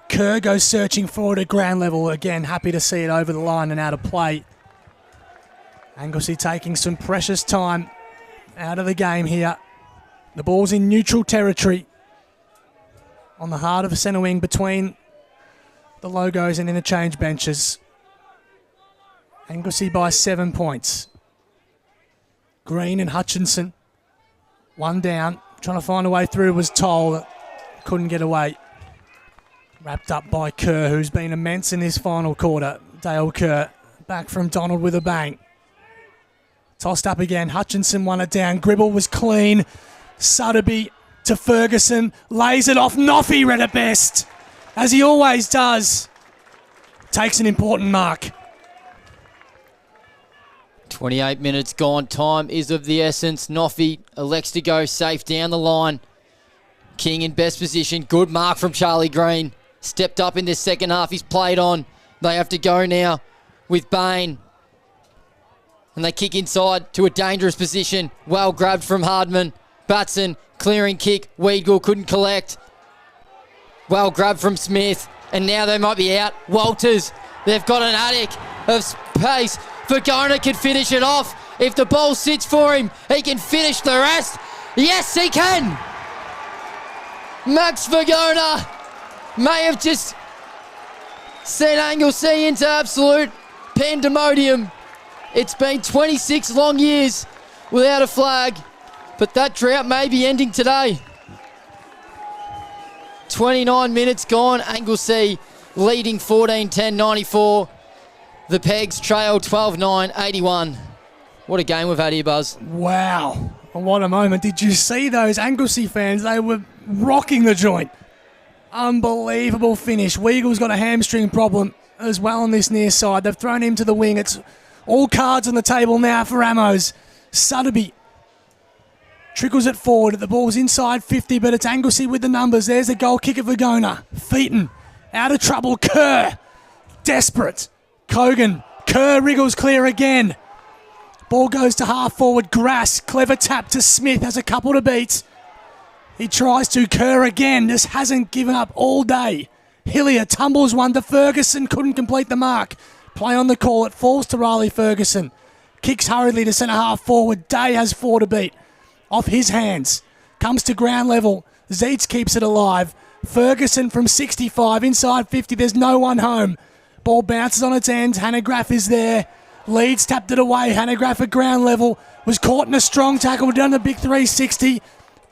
Kerr goes searching forward at ground level. Again, happy to see it over the line and out of play. Anglesea taking some precious time out of the game here. The ball's in neutral territory. On the heart of a centre wing between the logos and interchange benches. Anglesea by 7 points. Green and Hutchinson. One down. Trying to find a way through was Toll. Couldn't get away. Wrapped up by Kerr, who's been immense in this final quarter. Dale Kerr. Back from Donald with a bang. Tossed up again. Hutchinson won it down. Gribble was clean. Sutterby to Ferguson. Lays it off. Noffy read it best, as he always does. Takes an important mark. 28 minutes gone. Time is of the essence. Noffy elects to go safe down the line. King in best position. Good mark from Charlie Green. Stepped up in this second half. He's played on. They have to go now with Bain. And they kick inside to a dangerous position. Well grabbed from Hardman. Batson, clearing kick. Weedgool couldn't collect. Well grabbed from Smith. And now they might be out. Walters, they've got an attic of pace. Vergona can finish it off. If the ball sits for him, he can finish the rest. Yes, he can. Max Vergona may have just sent Anglesea into absolute pandemonium. It's been 26 long years without a flag, but that drought may be ending today. 29 minutes gone. Anglesea leading 14-10-94. The Pegs trail 12-9-81. What a game we've had here, Buzz. Wow. What a moment. Did you see those Anglesea fans? They were rocking the joint. Unbelievable finish. Weagle's got a hamstring problem as well on this near side. They've thrown him to the wing. It's all cards on the table now for Amos. Sutterby trickles it forward. The ball's inside 50, but it's Anglesea with the numbers. There's the goal kick of Vergona. Featon out of trouble. Kerr desperate. Kogan. Kerr wriggles clear again. Ball goes to half forward. Grass. Clever tap to Smith. Has a couple to beat. He tries to. Kerr again. Just hasn't given up all day. Hillier tumbles one to Ferguson. Couldn't complete the mark. Play on the call. It falls to Riley Ferguson. Kicks hurriedly to centre half forward. Day has 4 to beat. Off his hands. Comes to ground level. Zeitz keeps it alive. Ferguson from 65. Inside 50. There's no one home. Ball bounces on its end. Hanegraaff is there. Leeds tapped it away. Hanegraaff at ground level. Was caught in a strong tackle. Done the big 360.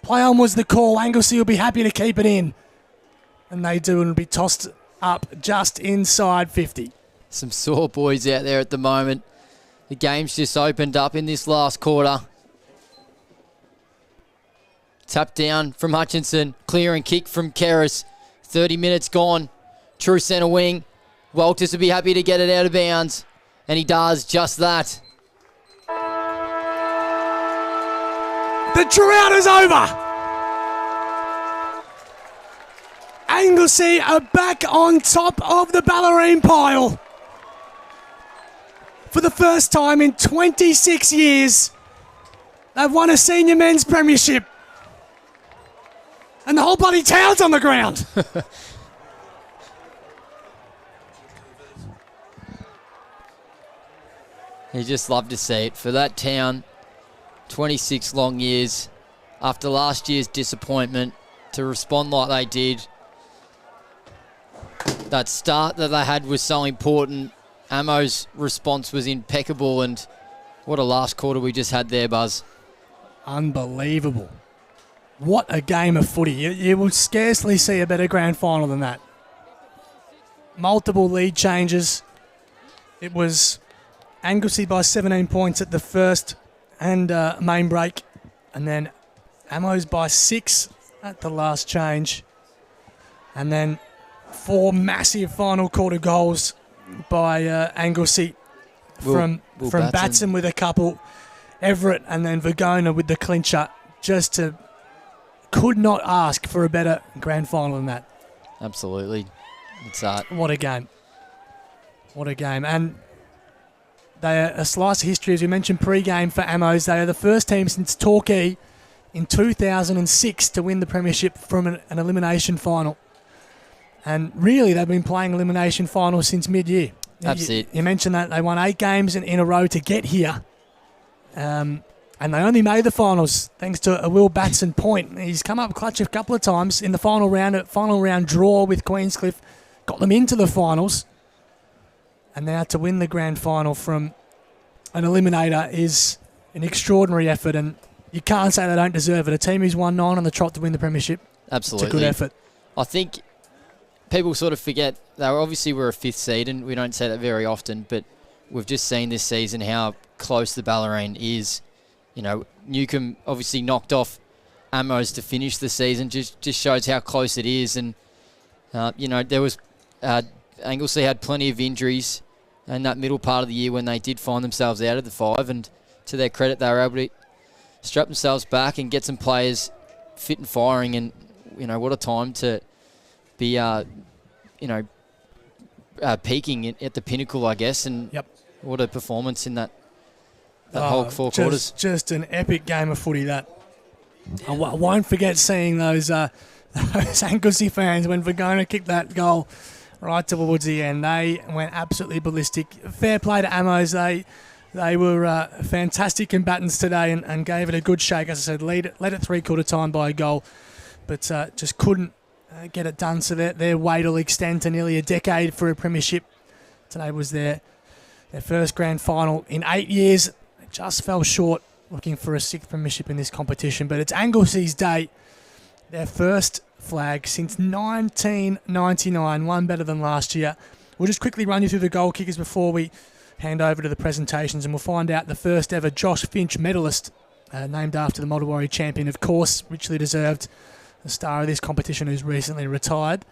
Play on was the call. Anglesea will be happy to keep it in. And they do, and it'll be tossed up just inside 50. Some sore boys out there at the moment. The game's just opened up in this last quarter. Tap down from Hutchinson. Clear and kick from Keris. 30 minutes gone. True centre wing. Walters will be happy to get it out of bounds. And he does just that. The drought is over. Anglesea are back on top of the Bellarine pile. For the first time in 26 years, they've won a senior men's premiership. And the whole bloody town's on the ground. You just love to see it. For that town, 26 long years, after last year's disappointment, to respond like they did. That start that they had was so important. Amo's response was impeccable, and what a last quarter we just had there, Buzz. Unbelievable. What a game of footy. You will scarcely see a better grand final than that. Multiple lead changes. It was Anglesea by 17 points at the first and main break, and then Amos by 6 at the last change, and then 4 massive final quarter goals by Anglesea from Batson with a couple, Everett, and then Vergona with the clincher. Could not ask for a better grand final than that. Absolutely. It's What a game. What a game. And they are a slice of history, as we mentioned pre-game for Amos. They are the first team since Torquay in 2006 to win the premiership from an elimination final. And really, they've been playing elimination finals since mid-year. That's it. You mentioned that they won 8 games in a row to get here. And they only made the finals thanks to a Will Batson point. He's come up clutch a couple of times in the final round draw with Queenscliff. Got them into the finals. And now to win the grand final from an eliminator is an extraordinary effort, and you can't say they don't deserve it. A team who's won 9 on the trot to win the premiership. Absolutely. It's a good effort. I think people sort of forget they obviously were a 5th seed, and we don't say that very often, but we've just seen this season how close the Bellarine is. You know, Newcombe obviously knocked off Amos to finish the season, just shows how close it is. And, you know, there was Anglesea had plenty of injuries in that middle part of the year when they did find themselves out of the 5, and to their credit, they were able to strap themselves back and get some players fit and firing. And, you know, what a time to be, you know, peaking at the pinnacle, I guess. And what a performance in that whole 4 quarters. Just an epic game of footy, that. I won't forget seeing those Anglesea fans when Vergona kicked that goal right towards the end. They went absolutely ballistic. Fair play to Amos. They were fantastic combatants today and gave it a good shake. As I said, led it 3/4 time by a goal, but just couldn't get it done. So their wait will extend to nearly a decade for a premiership. Today was their first grand final in 8 years. They just fell short, looking for a 6th premiership in this competition. But it's Anglesea's day. Their first flag since 1999, one better than last year. We'll just quickly run you through the goal kickers before we hand over to the presentations, and we'll find out the first ever Josh Finch medalist, named after the Model Warrior champion, of course, richly deserved, the star of this competition who's recently retired.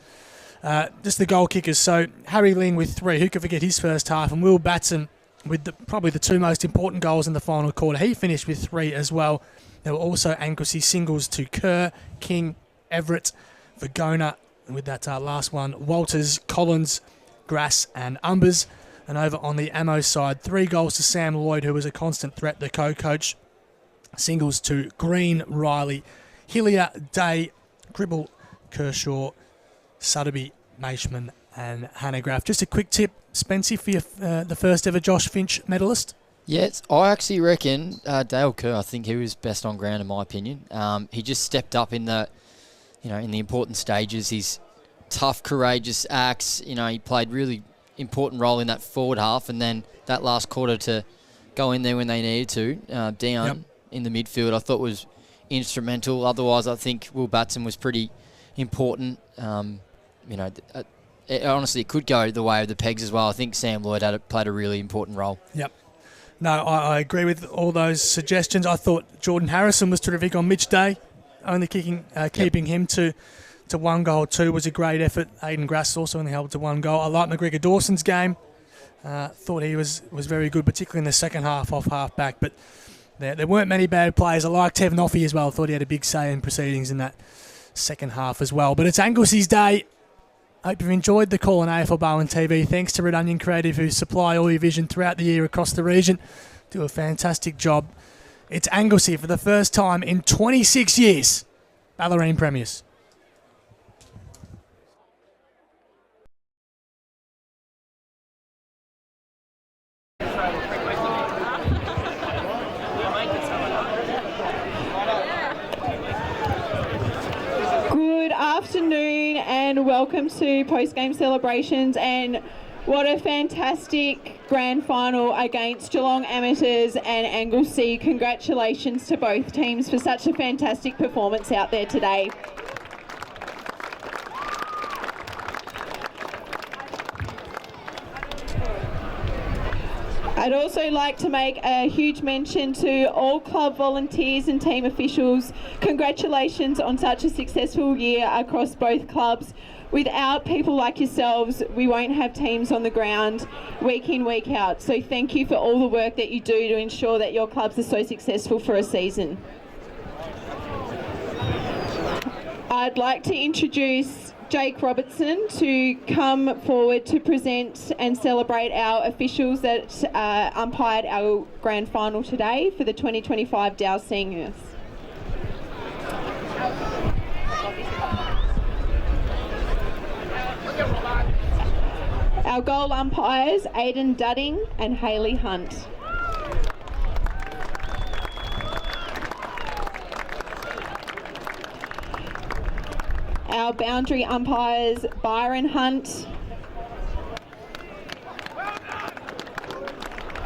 Just the goal kickers. So Harry Ling with 3. Who could forget his first half? And Will Batson with probably the 2 most important goals in the final quarter. He finished with 3 as well. There were also Anglesea singles to Kerr, King, Everett, Vergona, and with that last one, Walters, Collins, Grass and Umbers. And over on the Ammo side, 3 goals to Sam Lloyd, who was a constant threat, the co-coach. Singles to Green, Riley, Hillier, Day, Gribble, Kershaw, Sutterby, Maishman and Hanegraaff. Just a quick tip, Spency, for the first ever Josh Finch medalist. Yes, I actually reckon Dale Kerr. I think he was best on ground in my opinion. He just stepped up in the important stages. He's tough, courageous acts. You know, he played really important role in that forward half, and then that last quarter to go in there when they needed to. Dion in the midfield, I thought was instrumental. Otherwise, I think Will Batson was pretty important. You know, honestly, it could go the way of the Pegs as well. I think Sam Lloyd played a really important role. Yep. No, I agree with all those suggestions. I thought Jordan Harrison was terrific on Mitch Day, only keeping him to 1 goal. 2 was a great effort. Aidan Grass also only held to 1 goal. I like McGregor Dawson's game. Thought he was very good, particularly in the second half off half back. But there weren't many bad players. I liked Tev Noffey as well. Thought he had a big say in proceedings in that second half as well. But it's Anglesea's day. Hope you've enjoyed the call on AFL Barwon TV. Thanks to Red Onion Creative, who supply all your vision throughout the year across the region. Do a fantastic job. It's Anglesea for the first time in 26 years. Bellarine Premiers. Good afternoon and welcome to post-game celebrations, and what a fantastic grand final against Geelong Amateurs and Anglesea. Congratulations to both teams for such a fantastic performance out there today. I'd also like to make a huge mention to all club volunteers and team officials. Congratulations on such a successful year across both clubs. Without people like yourselves, we won't have teams on the ground week in, week out. So thank you for all the work that you do to ensure that your clubs are so successful for a season. I'd like to introduce Jake Robertson to come forward to present and celebrate our officials that umpired our grand final today for the 2025 Dow Seniors. Our goal umpires, Aidan Dudding and Hayley Hunt. Our boundary umpires, Byron Hunt,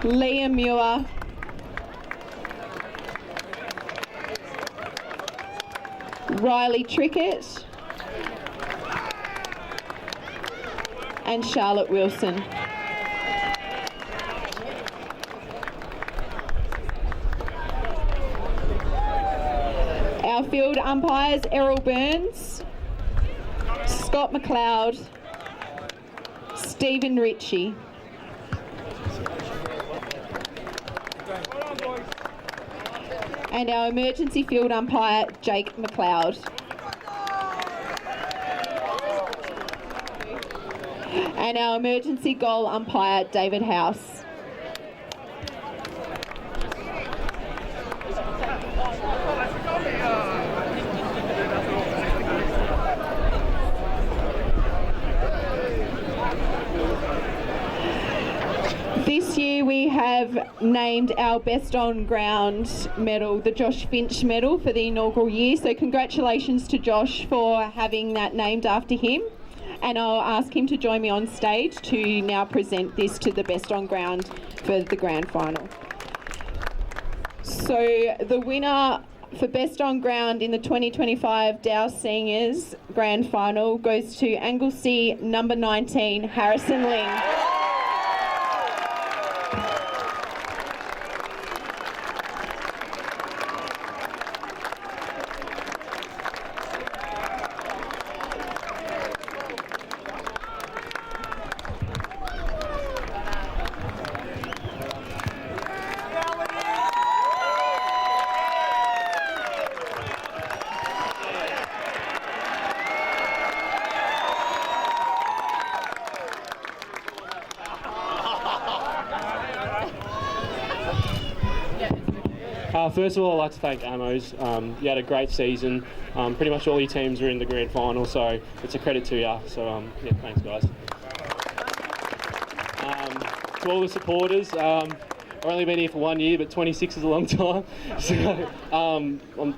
Liam Muir, Riley Trickett, and Charlotte Wilson. Our field umpires, Errol Burns, Scott McLeod, Stephen Ritchie. And our emergency field umpire, Jake McLeod. And our emergency goal umpire, David House. This year we have named our Best On Ground medal, the Josh Finch medal, for the inaugural year. So congratulations to Josh for having that named after him. And I'll ask him to join me on stage to now present this to the Best On Ground for the grand final. So the winner for Best On Ground in the 2025 Dow Seniors grand final goes to Anglesea number 19, Harrison Ling. First of all, I'd like to thank Amos. You had a great season. Pretty much all your teams were in the grand final, so it's a credit to you. So, yeah, thanks, guys. To all the supporters, I've only been here for 1 year, but 26 is a long time. So,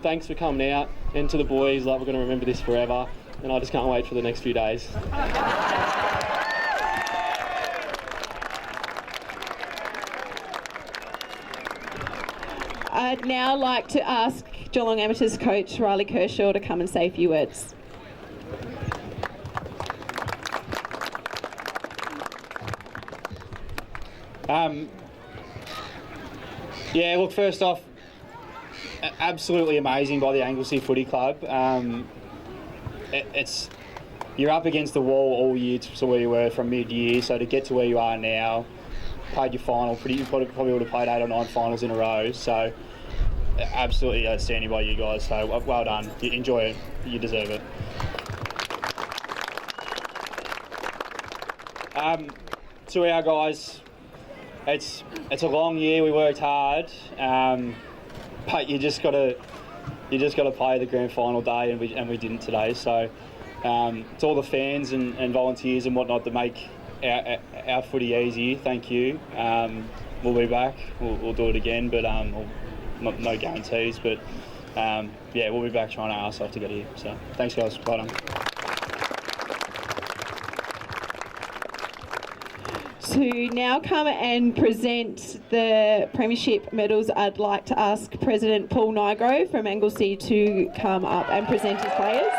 thanks for coming out. And to the boys, we're going to remember this forever. And I just can't wait for the next few days. I'd now like to ask Geelong Amateurs coach Riley Kershaw to come and say a few words. Yeah, look, first off, absolutely amazing by the Anglesea Footy Club. You're up against the wall all year to where you were from mid-year, so to get to where you are now, played your final, you probably would have played 8 or 9 finals in a row, so absolutely outstanding by you guys, so well done. You enjoy it, you deserve it. To our guys, it's a long year, we worked hard, but you just got to play the grand final day, and we didn't today, so to all the fans and volunteers and whatnot that make our footy easy, thank you. We'll be back. We'll do it again, but no guarantees. But yeah, we'll be back trying our arse off to get here. So thanks, guys. Well done. To now come and present the Premiership medals, I'd like to ask President Paul Nigro from Anglesea to come up and present his players.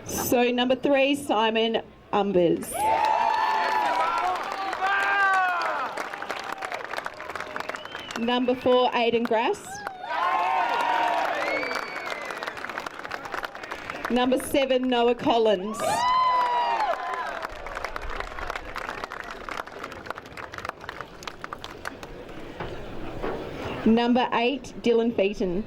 So number 3, Simon Umbers. Number 4, Aidan Grass. Number 7, Noah Collins. Number 8, Dylan Featon.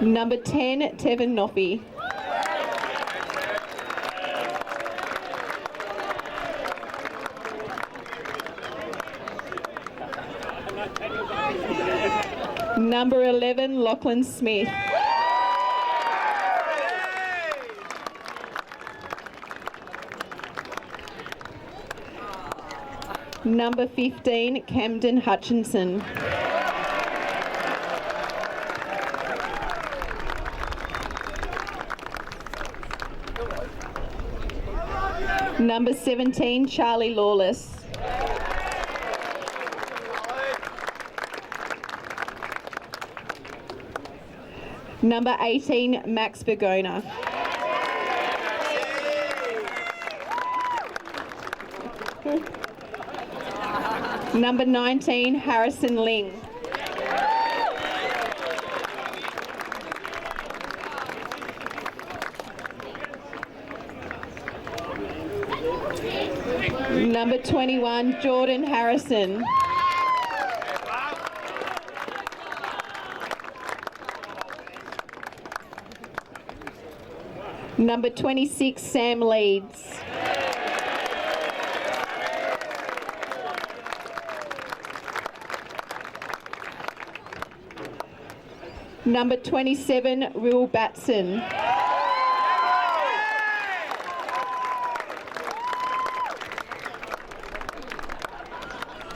Number 10, Tevin Noffey. Number 11, Lachlan Smith. Number 15, Camden Hutchinson. Number 17, Charlie Lawless. Number 18, Max Bergona. Number 19, Harrison Ling. Number 21, Jordan Harrison. Number 26, Sam Leeds. Number 27, Will Batson.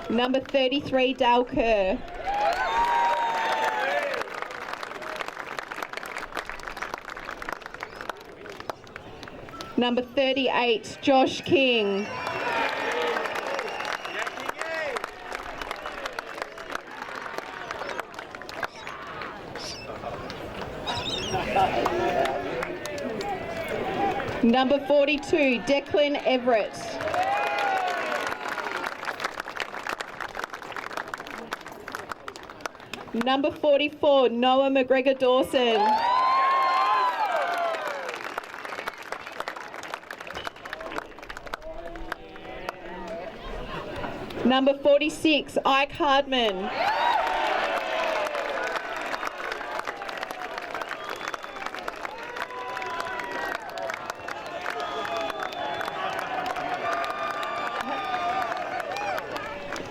Number 33, Dale Kerr. Number 38, Josh King. Number 42, Declan Everett. Number 44, Noah McGregor Dawson. Number 46, Ike Hardman.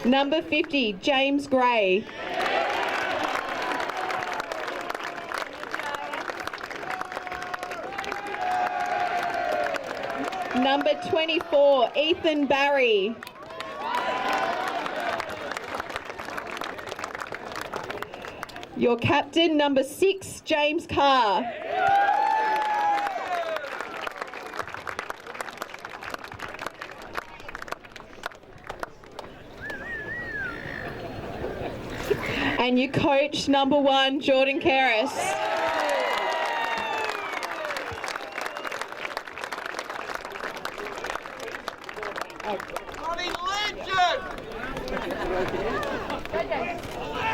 Number 50, James Gray. Number 24, Ethan Barry. Your captain, number 6, James Carr. And your coach, number 1, Jordan Karras.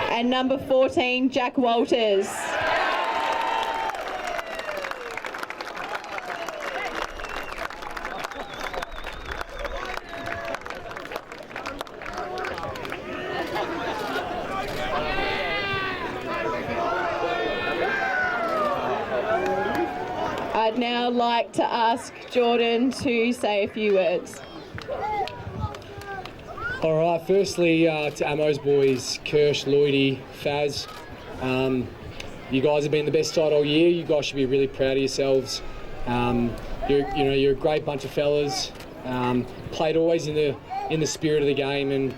And number 14, Jack Walters. I'd now like to ask Jordan to say a few words. All right, firstly to Ammo's boys, Kirsch, Lloydie, Faz, you guys have been the best side all year. You guys should be really proud of yourselves. You're a great bunch of fellas. Played always in the spirit of the game. And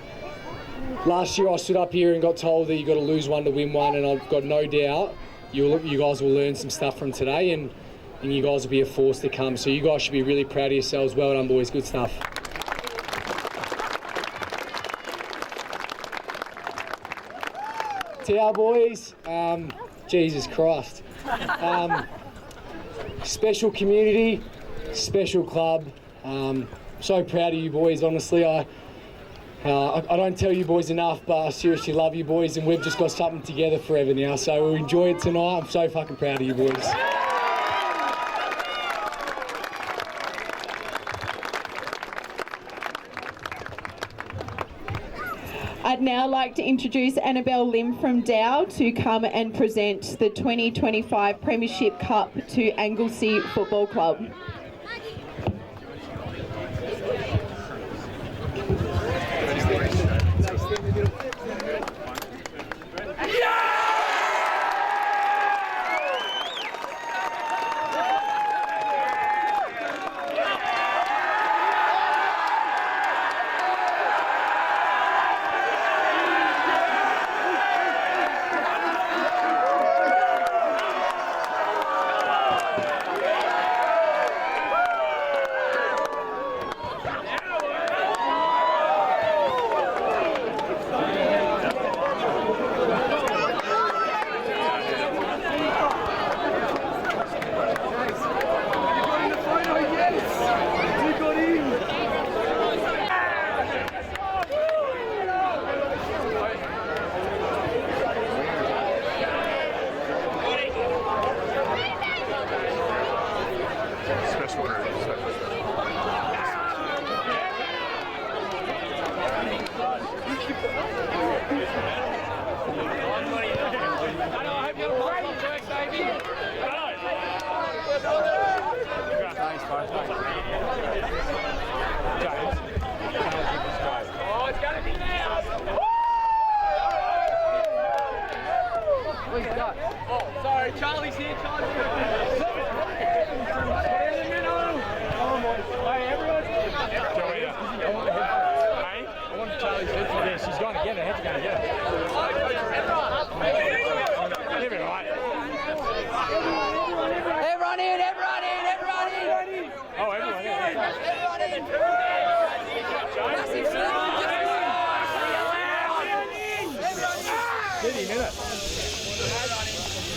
last year I stood up here and got told that you got to lose one to win one, and I've got no doubt you guys will learn some stuff from today, and you guys will be a force to come. So you guys should be really proud of yourselves. Well done, boys. Good stuff. To our boys, Jesus Christ. Special community, special club. So proud of you boys, honestly. I don't tell you boys enough, but I seriously love you boys, and we've just got something together forever now. So we'll enjoy it tonight. I'm so fucking proud of you boys. I'd now like to introduce Annabelle Lim from Dow to come and present the 2025 Premiership Cup to Anglesea Football Club.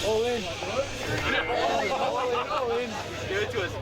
All in. Give it to us.